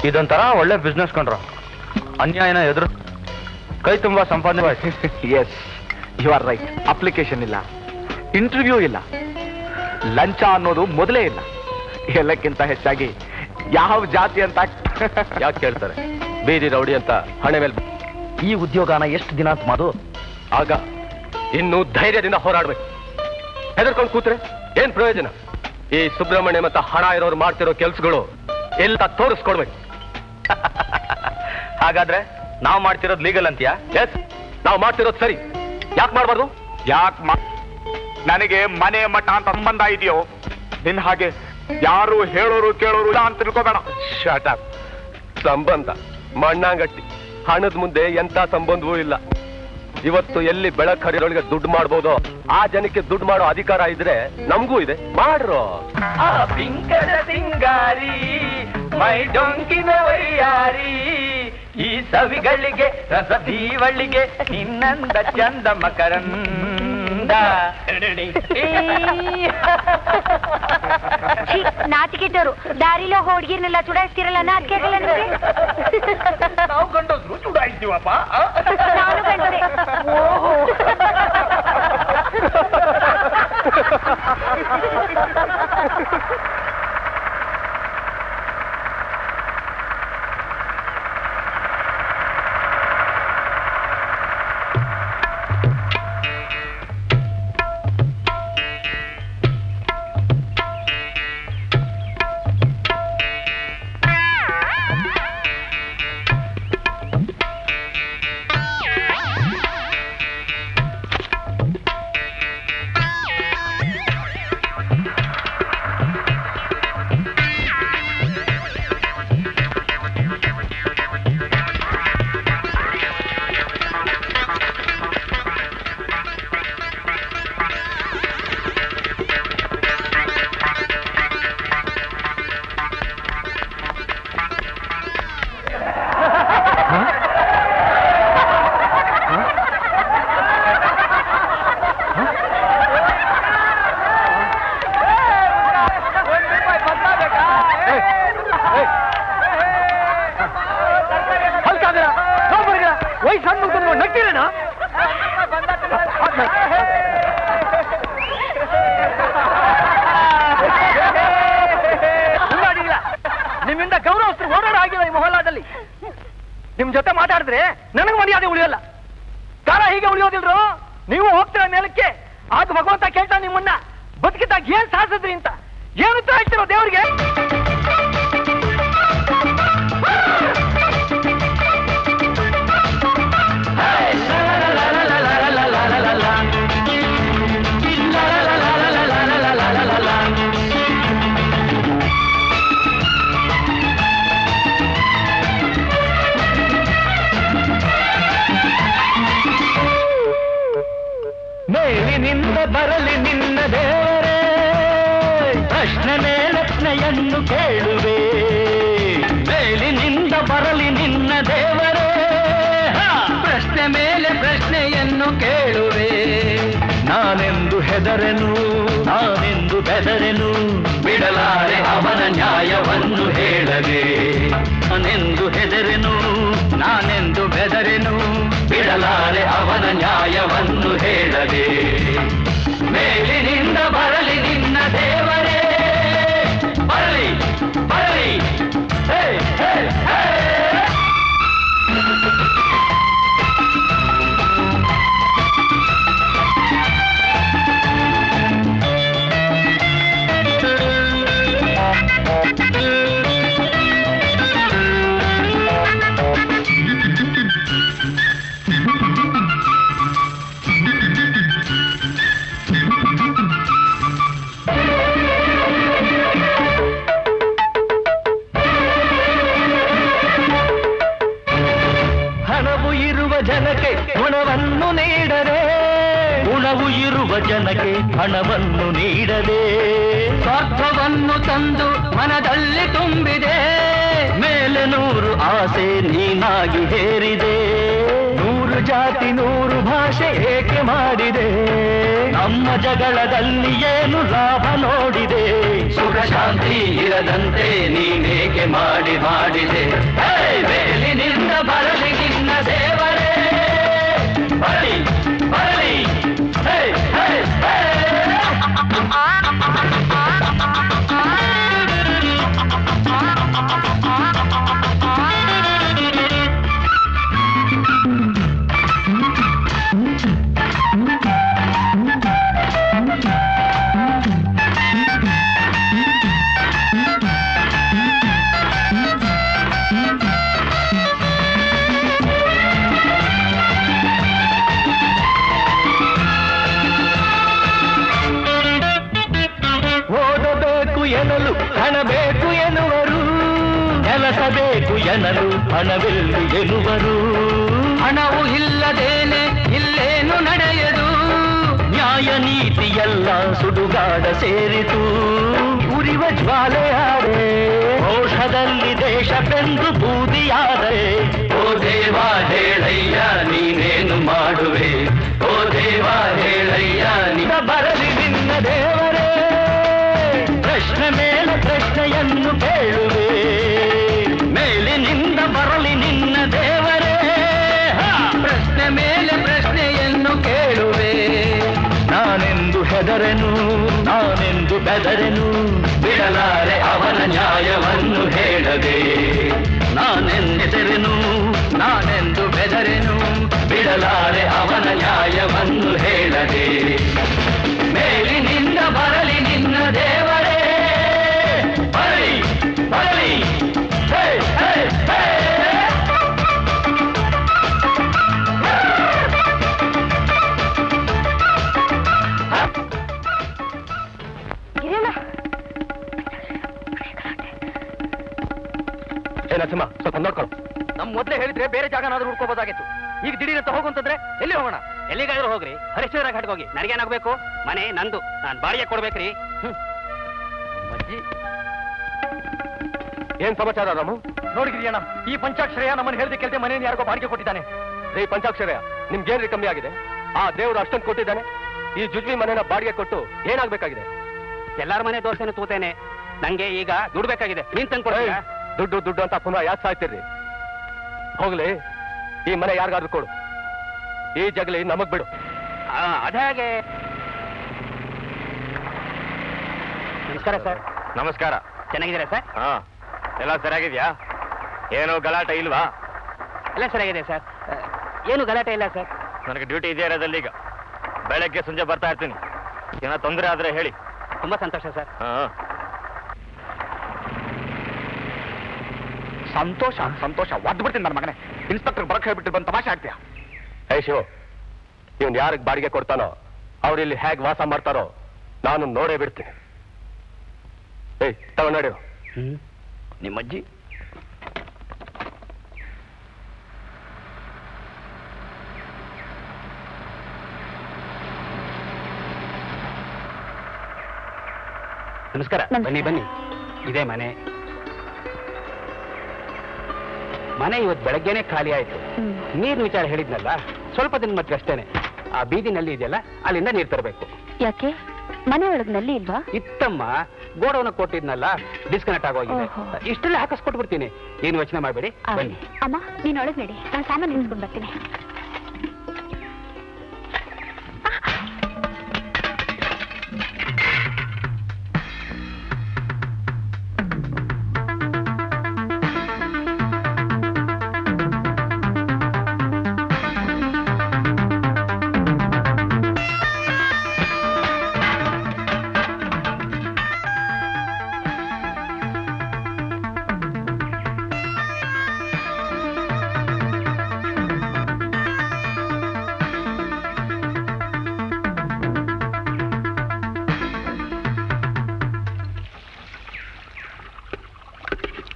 ಇದೊಂಥರ ಒಳ್ಳೆ ಬಿಸ್ನೆಸ್ ಕಂಡ್ರ. ಅನ್ಯಾಯನ ಎದುರು ಕೈ ತುಂಬಾ ಸಂಪಾದನೆ. Yes, you are right. Application ಇಲ್ಲ, ಇಂಟರ್ವ್ಯೂ ಇಲ್ಲ, ಲಂಚ ಅನ್ನೋದು ಮೊದಲೇ ಇಲ್ಲ. ಎಲ್ಲಕ್ಕಿಂತ ಹೆಚ್ಚಾಗಿ ಯಾವ ಜಾತಿ ಅಂತ ಯಾಕೆ ಕೇಳ್ತಾರೆ? ಬೀದಿ ರೌಡಿ ಅಂತ ಹಣೆ ಮೇಲೆ. ಈ ಉದ್ಯೋಗನ ಎಷ್ಟು ದಿನ ಅಂತ ಮಾಡು. ಆಗ ಇನ್ನು ಧೈರ್ಯದಿಂದ ಹೋರಾಡ್ಬೇಕು. ಹೆದರ್ಕೊಂಡು ಕೂತ್ರೆ ಏನ್ ಪ್ರಯೋಜನ? ಈ ಸುಬ್ರಹ್ಮಣ್ಯ ಮತ್ತು ಹಣ ಇರೋರು ಮಾಡ್ತಿರೋ ಕೆಲ್ಸಗಳು ಎಲ್ಲ ತೋರಿಸ್ಕೊಡ್ಬೇಕು. ಹಾಗಾದ್ರೆ ನಾವು ಮಾಡ್ತಿರೋದು ಲೀಗಲ್ ಅಂತೀಯಾ? ಎಸ್, ನಾವು ಮಾಡ್ತಿರೋದು ಸರಿ. ಯಾಕೆ ಮಾಡ್ಬಾರ್ದು? ನನಗೆ ಮನೆ ಮಠ ಅಂತ ಸಂಬಂಧ ಇದೆಯೋ? ನಿನ್ ಹಾಗೆ ಯಾರು ಹೇಳೋರು ಕೇಳೋರು ಇಲ್ಲ ಅಂತ ತಿಳ್ಕೋಬೇಡ. Shot up. ಸಂಬಂಧ ಮಣ್ಣಾಂಗಟ್ಟಿ. ಹಣದ ಮುಂದೆ ಎಂತ ಸಂಬಂಧವೂ ಇಲ್ಲ. ಇವತ್ತು ಎಲ್ಲಿ ಬೆಳಕ್ ಹರಿರೊಳಗೆ ದುಡ್ಡು ಮಾಡ್ಬೋದು, ಆ ಜನಕ್ಕೆ ದುಡ್ಡು ಮಾಡೋ ಅಧಿಕಾರ ಇದ್ರೆ ನಮಗೂ ಇದೆ. ಮಾಡ್ರು. ಸಿಂಗಾರಿ ಮೈ ಡೊಂಕಿನ ವೈಯಾರಿ, ಈ ಸವಿಗಳಿಗೆ ರಸದೀವಳಿಗೆ ನಿನ್ನಂದ ಚಂದ ಮಕರಂದ. ನಾಚಿಕೆಟ್ಟರು ದಾರಿಲೋ ಹುಡುಗಿರ್ನೆಲ್ಲ ಚುಡಾಯಿಸ್ತಿರಲ್ಲ, ನಾಚಿಕೆ ಆಗಲ್ಲ ನಿಮಗೆ? ನಾವು ಗಂಡಸ್ರು ಚುಡಾಯಿಸ್ತೀವಪ್ಪ. ನಾನು ಗಂಡಸೆ. ಅಂದ್ರೆ ನನಗೆ ಮರ್ಯಾದೆ ಉಳಿಯೋಲ್ಲ. ಕಾಲ ಹೀಗೆ ಉಳಿಯೋದಿಲ್ರು. ನೀವು ಹೋಗ್ತೀರ ಮೇಲಕ್ಕೆ, ಆಗ ಭಗವಂತ ಕೇಳ್ತಾ ನಿಮ್ಮನ್ನ ಬದುಕಿದ್ದಾಗ ಏನ್ ಸಾಧಿಸಿದ್ರಿ ಅಂತ. ಏನು ಉತ್ತರ ಹೇಳ್ತಿರೋ ದೇವ್ರಿಗೆ? ಮೇಲಿನಿಂದ ಬರಲಿ ನಿನ್ನ ದೇವರೇ, ಪ್ರಶ್ನೆ ಮೇಲಪ್ನೆಯನ್ನು ಕೇಳುವೆ. ಮೇಲಿನಿಂದ ಬರಲಿ ನಿನ್ನ ದೇವರೇ, ಪ್ರಶ್ನೆ ಮೇಲೆ ಪ್ರಶ್ನೆಯನ್ನು ಕೇಳುವೆ. ನಾನೆಂದು ಹೆದರೆನು, ನಾನೆಂದು ಬೆದರೆನು, ಬಿಡಲಾರೆ ಅವನ ನ್ಯಾಯವನ್ನು ಹೇಳದೆ. ನಾನೆಂದು ಹೆದರೆನು, ನಾನೆಂದು ಬೆದರೆನು, ಬಿಡಲಾರೆ ಅವನ ನ್ಯಾಯವನ್ನು ಹೇಳದೆ. ಮೇಲಿನಿಂದ ಬರಲಿ ನಿನ್ನ ದೇವರೇ, ಬರಲಿ ಬರಲಿ. ಹೇ ಹೇ ಹೇ. ಜನಕ್ಕೆ ಗುಣವನ್ನು ನೀಡದೆ, ಗುಣವು ಇರುವ ಜನಕ್ಕೆ ಹಣವನ್ನು ನೀಡದೆ, ಸ್ವಾರ್ಥವನ್ನು ತಂದು ಮನದಲ್ಲಿ ತುಂಬಿದೆ. ಮೇಲೆ 100 ಆಸೆ ನೀನಾಗಿ ಹೇರಿದೆ. 100 ಜಾತಿ 100 ಭಾಷೆ ಏಕೆ ಮಾಡಿದೆ? ನಮ್ಮ ಜಗಳದಲ್ಲಿ ಏನು ಲಾಭ ನೋಡಿದೆ? ಸುಖ ಶಾಂತಿ ಇರದಂತೆ ನೀನೇಕೆ ಮಾಡಿದೆ? ಮೇಲಿನಿಂದ ಬರಲಿ ನಿನ್ನ ದೇವರೇ, ಬರಲಿ ಬರಲಿ. ಹೇ ಹೇ ಹೇ. ಎನ್ನಲು ಹಣ ಬೇಕು ಎನ್ನುವರು, ಕೆಲಸ ಬೇಕು ಎನ್ನಲು ಹಣವೆಲ್ಲಿ ಎನ್ನುವರು. ಹಣವು ಇಲ್ಲದೇನೆ ಇಲ್ಲೇನು ನಡೆಯದು. ನ್ಯಾಯ ನೀತಿಯೆಲ್ಲ ಸುಡುಗಾಡ ಸೇರಿತು. ಉರಿವ ಜ್ವಾಲೆಯಾದೆ, ರೋಷದಲ್ಲಿ ದೇಶ ಬೆಂದು ಬೂದಿಯಾದೆ. ಓ ದೇವ ಹೇಳಯ್ಯ ನೀನೇನು ಮಾಡುವೆ? ಓ ದೇವ ಹೇಳಯ್ಯ ನಿನ್ನ ಬರಲಿ ನಿನ್ನ ದೇವರೇ, ಪ್ರಶ್ನೆ ಮೇಲೆ ಪ್ರಶ್ನೆಯನ್ನು ಕೇಳುವೆ. ಮೇಲಿನಿಂದ ಬರಲಿ ನಿನ್ನ ದೇವರೇ, ಪ್ರಶ್ನೆ ಮೇಲೆ ಪ್ರಶ್ನೆಯನ್ನು ಕೇಳುವೆ. ನಾನೆಂದು ಹೆದರೆನು, ನಾನೆಂದು ಬೆದರೆನು, ಬಿಡಲಾರೆ ಅವನ ನ್ಯಾಯವನ್ನು ಹೇಳದೆ. ನಾನೆಂದೆದರೆನು, ನಾನೆಂದು ಬೆದರೆನು, ಬಿಡಲಾರೆ ಅವನ ನ್ಯಾಯವನ್ನು ಹೇಳದೆ. ಮೇಲಿನಿಂದ ಬರಲಿ ನಿನ್ನ ದೇವರೇ, ಬರಲಿ ಬರಲಿ. ಹೇ ಹೇ ಹೇ. ನರಸಿಂಹ ಸ್ವಲ್ಪ ನೋಡ್ಕೊಳ್ಳು. ನಮ್ ಮೊದ್ಲೇ ಹೇಳಿದ್ರೆ ಬೇರೆ ಜಾಗನಾದ್ರೂ ಹುಡ್ಕೋಬೋದಾಗಿತ್ತು. ಈಗ ದಿಢೀರಂತ ಹೋಗುಂತಂದ್ರೆ ಎಲ್ಲಿ ಹೋಗೋಣ? ಎಲ್ಲಿಗಾದ್ರೂ ಹೋಗ್ರಿ, ಹರಿಶ್ಚಂದ್ರ ಘಾಟ್ಗೆ ಹೋಗಿ. ನನಗೇನಾಗಬೇಕು? ಮನೆ ನಂದು, ನಾನು ಬಾಡಿಗೆ ಕೊಡ್ಬೇಕ್ರಿ. ಅಜ್ಜಿ ಏನ್ ಸಮಾಚಾರ ರಾಮು? ನೋಡಿದ್ರಿಯಣ್ಣ, ಈ ಪಂಚಾಕ್ಷರಯ ನಮ್ಮನ್ನು ಹೇಳ್ದೆ ಕೇಳ್ದೆ ಮನೆಯನ್ನು ಯಾರಿಗೋ ಬಾಡಿಗೆ ಕೊಟ್ಟಿದ್ದಾನೆ. ರೀ ಪಂಚಾಕ್ಷರಯ, ನಿಮ್ಗೇನ್ರಿ ಕಮ್ಮಿ ಆಗಿದೆ? ಆ ದೇವ್ರು ಅಷ್ಟೊಂದು ಕೊಟ್ಟಿದ್ದಾನೆ. ಈ ಜುಜ್ವಿ ಮನೆನ ಬಾಡಿಗೆ ಕೊಟ್ಟು ಏನಾಗ್ಬೇಕಾಗಿದೆ? ಎಲ್ಲಾರ ಮನೆ ದೋಸೆನೂ ತೂತೇನೆ. ನಂಗೆ ಈಗ ದುಡ್ಡು ಬೇಕಾಗಿದೆ. ನೀನ್ ತಂದ್ಕೊಡ್ತೀಯ? ದುಡ್ಡು ದುಡ್ಡು ಅಂತ ಪುನಃ ಯಾಕೆ ಸಾಯ್ತಿರ್ರಿ? ಹೋಗ್ಲಿ, ಈ ಮನೆ ಯಾರಿಗಾದ್ರೂ ಕೊಡು. ಈ ಜಗಲಿ ನಮಗ್ ಬಿಡು. ಅದಾಗೆ. ನಮಸ್ಕಾರ ಸರ್. ನಮಸ್ಕಾರ. ಚೆನ್ನಾಗಿದ್ದೀರಾ ಸರ್? ಹಾ, ಎಲ್ಲ ಸರಿಯಾಗಿದ್ಯಾ? ಏನೋ ಗಲಾಟೆ ಇಲ್ವಾ? ಎಲ್ಲ ಸರಿಯಾಗಿದೆ ಸರ್, ಏನು ಗಲಾಟೆ ಇಲ್ಲ ಸರ್. ನನಗೆ ಡ್ಯೂಟಿ ಇದೆ ಇರೋದಲ್ಲಿ ಈಗ. ಬೆಳಗ್ಗೆ ಸಂಜೆ ಬರ್ತಾ ಇರ್ತೀನಿ. ಏನೋ ತೊಂದರೆ ಆದ್ರೆ ಹೇಳಿ. ತುಂಬಾ ಸಂತೋಷ ಸರ್. ಸಂತೋಷ ಸಂತೋಷ ಒದ್ದು ಬಿಡ್ತೀನಿ ನನ್ನ ಮಗನೇ. ಇನ್ಸ್ಪೆಕ್ಟರ್ ಬರಕ್ ಹೇಳ್ಬಿಟ್ಟು ಬಂದು ತಮಾಷೆ ಆಗ್ತೀಯ. ಹೇ ಶಿವ, ಇವನ್ ಯಾರಿಗೆ ಬಾಡಿಗೆ ಕೊಡ್ತಾನೋ ಅವ್ರಿಲ್ಲಿ ಹೇಗೆ ವಾಸ ಮಾಡ್ತಾರೋ ನಾನು ನೋಡೇ ಬಿಡ್ತೀನಿ. ಏಯ್ ತಗೊಂಡು ನಿಮ್ಮಜ್ಜಿ ನಮಸ್ಕಾರ. ಬನ್ನಿ ಬನ್ನಿ, ಇದೇ ಮನೆ. ಮನೆ ಇವತ್ತು ಬೆಳಗ್ಗೆನೆ ಖಾಲಿ ಆಯ್ತು. ನೀರಿನ ವಿಚಾರ ಹೇಳಿದ್ನಲ್ಲ, ಸ್ವಲ್ಪ ದಿನ ಮತ್ತೆ ಅಷ್ಟೇನೆ. ಆ ಬೀದಿನಲ್ಲಿ ಇದೆಯಲ್ಲ, ಅಲ್ಲಿಂದ ನೀರು ತರಬೇಕು. ಯಾಕೆ ಮನೆ ಒಳಗ್ನಲ್ಲಿ ಇಲ್ವಾ? ಇತ್ತಮ್ಮ, ಗೋಡೌನ್ ಕೊಟ್ಟಿದ್ನಲ್ಲ, ಡಿಸ್ಕನೆಕ್ಟ್ ಆಗೋಗಿದೆ. ಇಷ್ಟೆಲ್ಲ ಹಾಕಿಸ್ಕೊಟ್ಬಿಡ್ತೀನಿ, ಏನು ಯೋಚನೆ ಮಾಡಬೇಡಿ. ಬನ್ನಿ ಅಮ್ಮ, ನೀನ್ ಒಳಗ್ ನಡಿ, ನಾನು ಸಾಮಾನು ನಿಲ್ಸ್ಕೊಂಡ್ ಬರ್ತೀನಿ.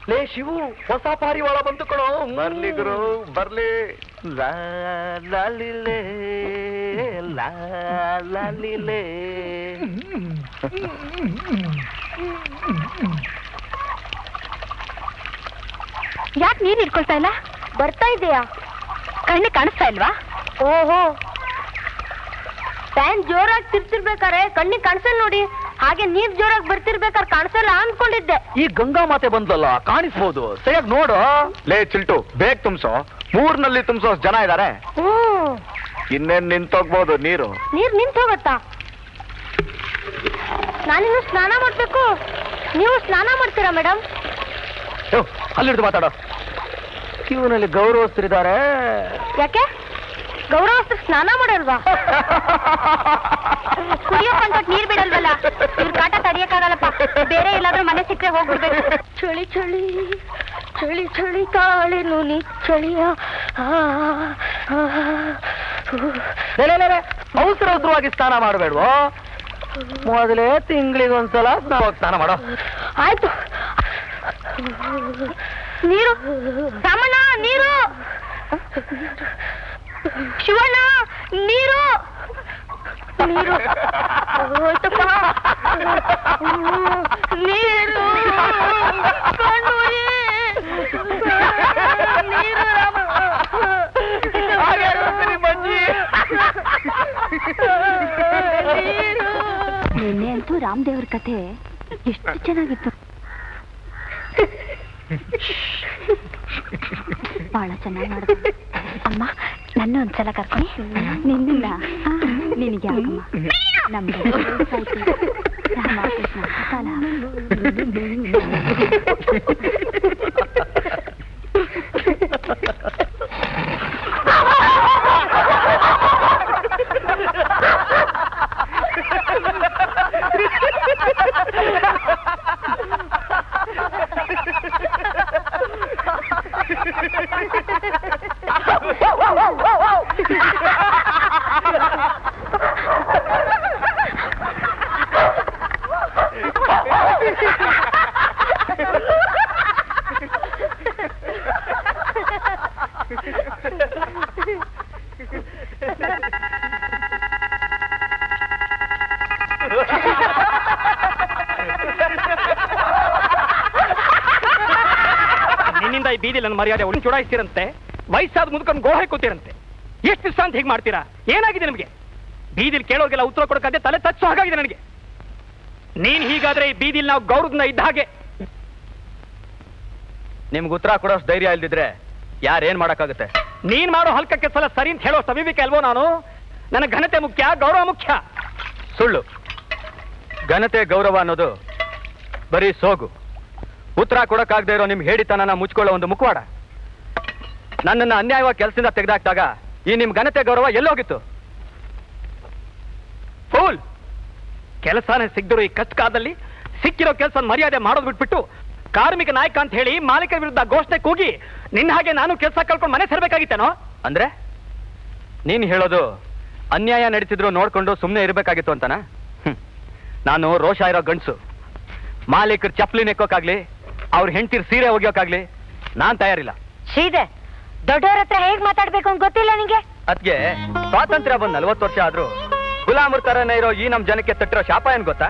ಲೇ ಶಿವು, ಹೊಸ ಪಾರಿವಾಳ ಬಂತು ಕಣೋ. ಬರ್ಲಿ ಗುರು ಬರ್ಲಿ. ಲಾಲಿಲೇ ಲಾಲಿಲೇ. ಯಾಕೆ ನೀರ್ ಇಟ್ಕೊಳ್ತಾ ಇಲ್ಲ? ಬರ್ತಾ ಇದೆಯಾ? ಕಣ್ಣಿ ಕಾಣಿಸ್ತಾ ಇಲ್ವಾ? ಓಹೋ, ಫ್ಯಾನ್ ಜೋರಾಗಿ ತಿರ್ತಿರ್ಬೇಕಾರೆ ಕಣ್ಣಿಗೆ ಕಾಣಿಸಲ್ಲ ನೋಡಿ. ಹಾಗೆ ನೀರ್ ಜೋರಾಗಿ ಬರ್ತಿರ್ಬೇಕಾದ್ರೆ ಕಾಣಿಸಲ್ಲ ಅನ್ಕೊಂಡಿದ್ದೆ. ಈ ಗಂಗಾ ಮಾತೆ ಬಂದ್ಲಲ್ಲ, ಕಾಣಿಸ್ಬೋದು. ಸರಿಯಾಗಿ ನೋಡು. ಲೇ ಚಿಲ್ಟು, ಬೇಗ ತುಂಬಿಸೋ. ಮೂರ್ನಲ್ಲಿ ತುಂಬಿಸೋ ಜನ ಇದಾರೆ. ಇನ್ನೇನ್ ನಿಂತೋಗ್ಬೋದು ನೀರು. ನೀರ್ ನಿಂತು ಹೋಗತ್ತಾ? ನಾನಿನ್ನು ಸ್ನಾನ ಮಾಡ್ಬೇಕು. ನೀವು ಸ್ನಾನ ಮಾಡ್ತೀರಾ ಮೇಡಮ್? ಅಲ್ಲಿಡ್ದು ಮಾತಾಡೋ. ಕ್ಯೂನಲ್ಲಿ ಗೌರವಸ್ಥರಿದ್ದಾರೆ. ಯಾಕೆ ಗೌರವಸ್ಥರು ಸ್ನಾನ ಮಾಡಲ್ವಾ? ಕುಡಿಯೋ ಕಂಟೋಟ್ ನೀರ್ ಬಿಡಲ್ವಲ್ಲ, ಇವ್ರ ಕಾಟ ತಡಿಯಕ್ಕಾಗಲ್ಲಪ್ಪ. ಬೇರೆ ಎಲ್ಲಾದ್ರೂ ಮನೆ ಸಿಕ್ಕರೆ ಹೋಗ್ಬಿಡ್ಬೇಕು. ಚಳಿ ಚಳಿ ಚಳಿ ಚಳಿ ಕಾಳೆನು ನೀ ಚಳಿಯ. ಅವಸರವಾಗಿ ಸ್ನಾನ ಮಾಡಬೇಡ್ವೋ. ಮೊದಲೇ ತಿಂಗಳಿಗೊಂದ್ಸಲ ಸ್ನಾನ ಮಾಡೋ. ಆಯ್ತು. ನೀರು ರಾಮಣ್ಣ, ನೀರು. ಶಿವಣ್ಣ, ನೀರು ನೀರು. ಹೋಯ್ತಪ್ಪ ನೀರು. ನಿನ್ನೆ ಅಂತೂ ರಾಮದೇವ್ರ ಕಥೆ ಎಷ್ಟು ಚೆನ್ನಾಗಿತ್ತು. ಬಹಳ ಚೆನ್ನಾಗಿ ಮಾಡಿದ್ರು ಅಮ್ಮ. ನನ್ನ ಒಂದ್ಸಲ ಕರ್ಕೊಂಡು ನಿನ್ನ ನಿನಗೆ ಆಗಮ್ಮ. ನಮ್ಗೆ ರಾಮಕೃಷ್ಣ ಕಾಲ. ನಿನ್ನಿಂದ ಈ ಬೀದಿ ನನ್ನ ಮರ್ಯಾದೆ ಉಳಿಸಿ ಚುಡಾಯಿಸ್ತಿರಂತೆ. ವಯಸ್ಸಾದ ಮುದ್ಕೊಂಡು ಗೋಳ ಹಾಕೋತಿರಂತೆ. ಎಷ್ಟು ದಿವಸ ಅಂತ ಹೀಗೆ ಮಾಡ್ತೀರಾ? ಏನಾಗಿದೆ ನಿಮಗೆ? ಬೀದಿಲಿ ಕೇಳೋರ್ಗೆಲ್ಲ ಉತ್ತರ ಕೊಡೋಕೆ ತಲೆ ತಚ್ಚು ಹಾಗಾಗಿದೆ ನನಗೆ. ನೀನ್ ಹೀಗಾದ್ರೆ ಈ ಬೀದಿಲಿ ನಾವು ಗೌರವದಿಂದ ಇದ್ದ ಹಾಗೆ. ನಿಮ್ಗೆ ಉತ್ತರ ಕೊಡೋಷ್ಟು ಧೈರ್ಯ ಇಲ್ದಿದ್ರೆ ಯಾರೇನ್ ಮಾಡಕ್ಕಾಗುತ್ತೆ? ನೀನ್ ಮಾಡೋ ಹಲ್ಕಕ್ಕೆ ಸಲ ಸರಿ ಅಂತ ಹೇಳೋ ಸವಿವಿಕೆ ಅಲ್ವೋ ನಾನು? ನನ್ನ ಘನತೆ ಮುಖ್ಯ, ಗೌರವ ಮುಖ್ಯ. ಸುಳ್ಳು. ಘನತೆ ಗೌರವ ಅನ್ನೋದು ಬರೀ ಸೋಗು. ಉತ್ತರ ಕೊಡಕ್ಕಾಗದೆ ಇರೋ ನಿಮ್ ಹೇಳಿತನನ ಮುಚ್ಕೊಳ್ಳೋ ಒಂದು ಮುಖವಾಡ. ನನ್ನನ್ನು ಅನ್ಯಾಯವಾಗಿ ಕೆಲಸದಿಂದ ತೆಗೆದಾಕ್ದಾಗ ಈ ನಿಮ್ ಘನತೆ ಗೌರವ ಎಲ್ಲೋಗಿತ್ತು? ಫೂಲ್! ಕೆಲಸನೇ ಸಿಗದಿರೋ ಈ ಕಷ್ಟ ಕಾಲದಲ್ಲಿ ಸಿಕ್ಕಿರೋ ಕೆಲಸ ಮರ್ಯಾದೆ ಮಾಡೋದು ಬಿಟ್ಬಿಟ್ಟು ಕಾರ್ಮಿಕ ನಾಯಕ ಅಂತ ಹೇಳಿ ಮಾಲೀಕರ ವಿರುದ್ಧ ಘೋಷಣೆ ಕೂಗಿ ನಿನ್ನ ಹಾಗೆ ನಾನು ಕೆಲಸ ಕಳ್ಕೊಂಡು ಮನೆ ಸೇರ್ಬೇಕಾಗಿತ್ತೇನೋ? ಅಂದ್ರೆ ನೀನ್ ಹೇಳೋದು ಅನ್ಯಾಯ ನಡೀತಿದ್ರು ನೋಡ್ಕೊಂಡು ಸುಮ್ಮನೆ ಇರಬೇಕಾಗಿತ್ತು ಅಂತನ? ನಾನು ರೋಷ ಇರೋ ಗಂಡ್ಸು. ಮಾಲೀಕರು ಚಪ್ಪಲಿ ನೆಕ್ಕೋಕಾಗ್ಲಿ ಅವ್ರ ಹೆಂಡತಿರ್ ಸೀರೆ ಒಗ್ಯೋಕಾಗ್ಲಿ ನಾನ್ ತಯಾರಿಲ್ಲ. ಶ್ರೀಧೆ, ದೊಡ್ಡವ್ರ ಹತ್ರ ಹೇಗ್ ಮಾತಾಡ್ಬೇಕು ಅಂತ ಗೊತ್ತಿಲ್ಲ ನಿಂಗೆ? ಅದ್ಗೆ ಸ್ವಾತಂತ್ರ್ಯ ಬಂದ್ 40 ವರ್ಷ ಆದ್ರೂ ಗುಲಾಮರ ತರನೇ ಇರೋ ಈ ನಮ್ ಜನಕ್ಕೆ ತಟ್ಟಿರೋ ಶಾಪ ಏನ್ ಗೊತ್ತಾ?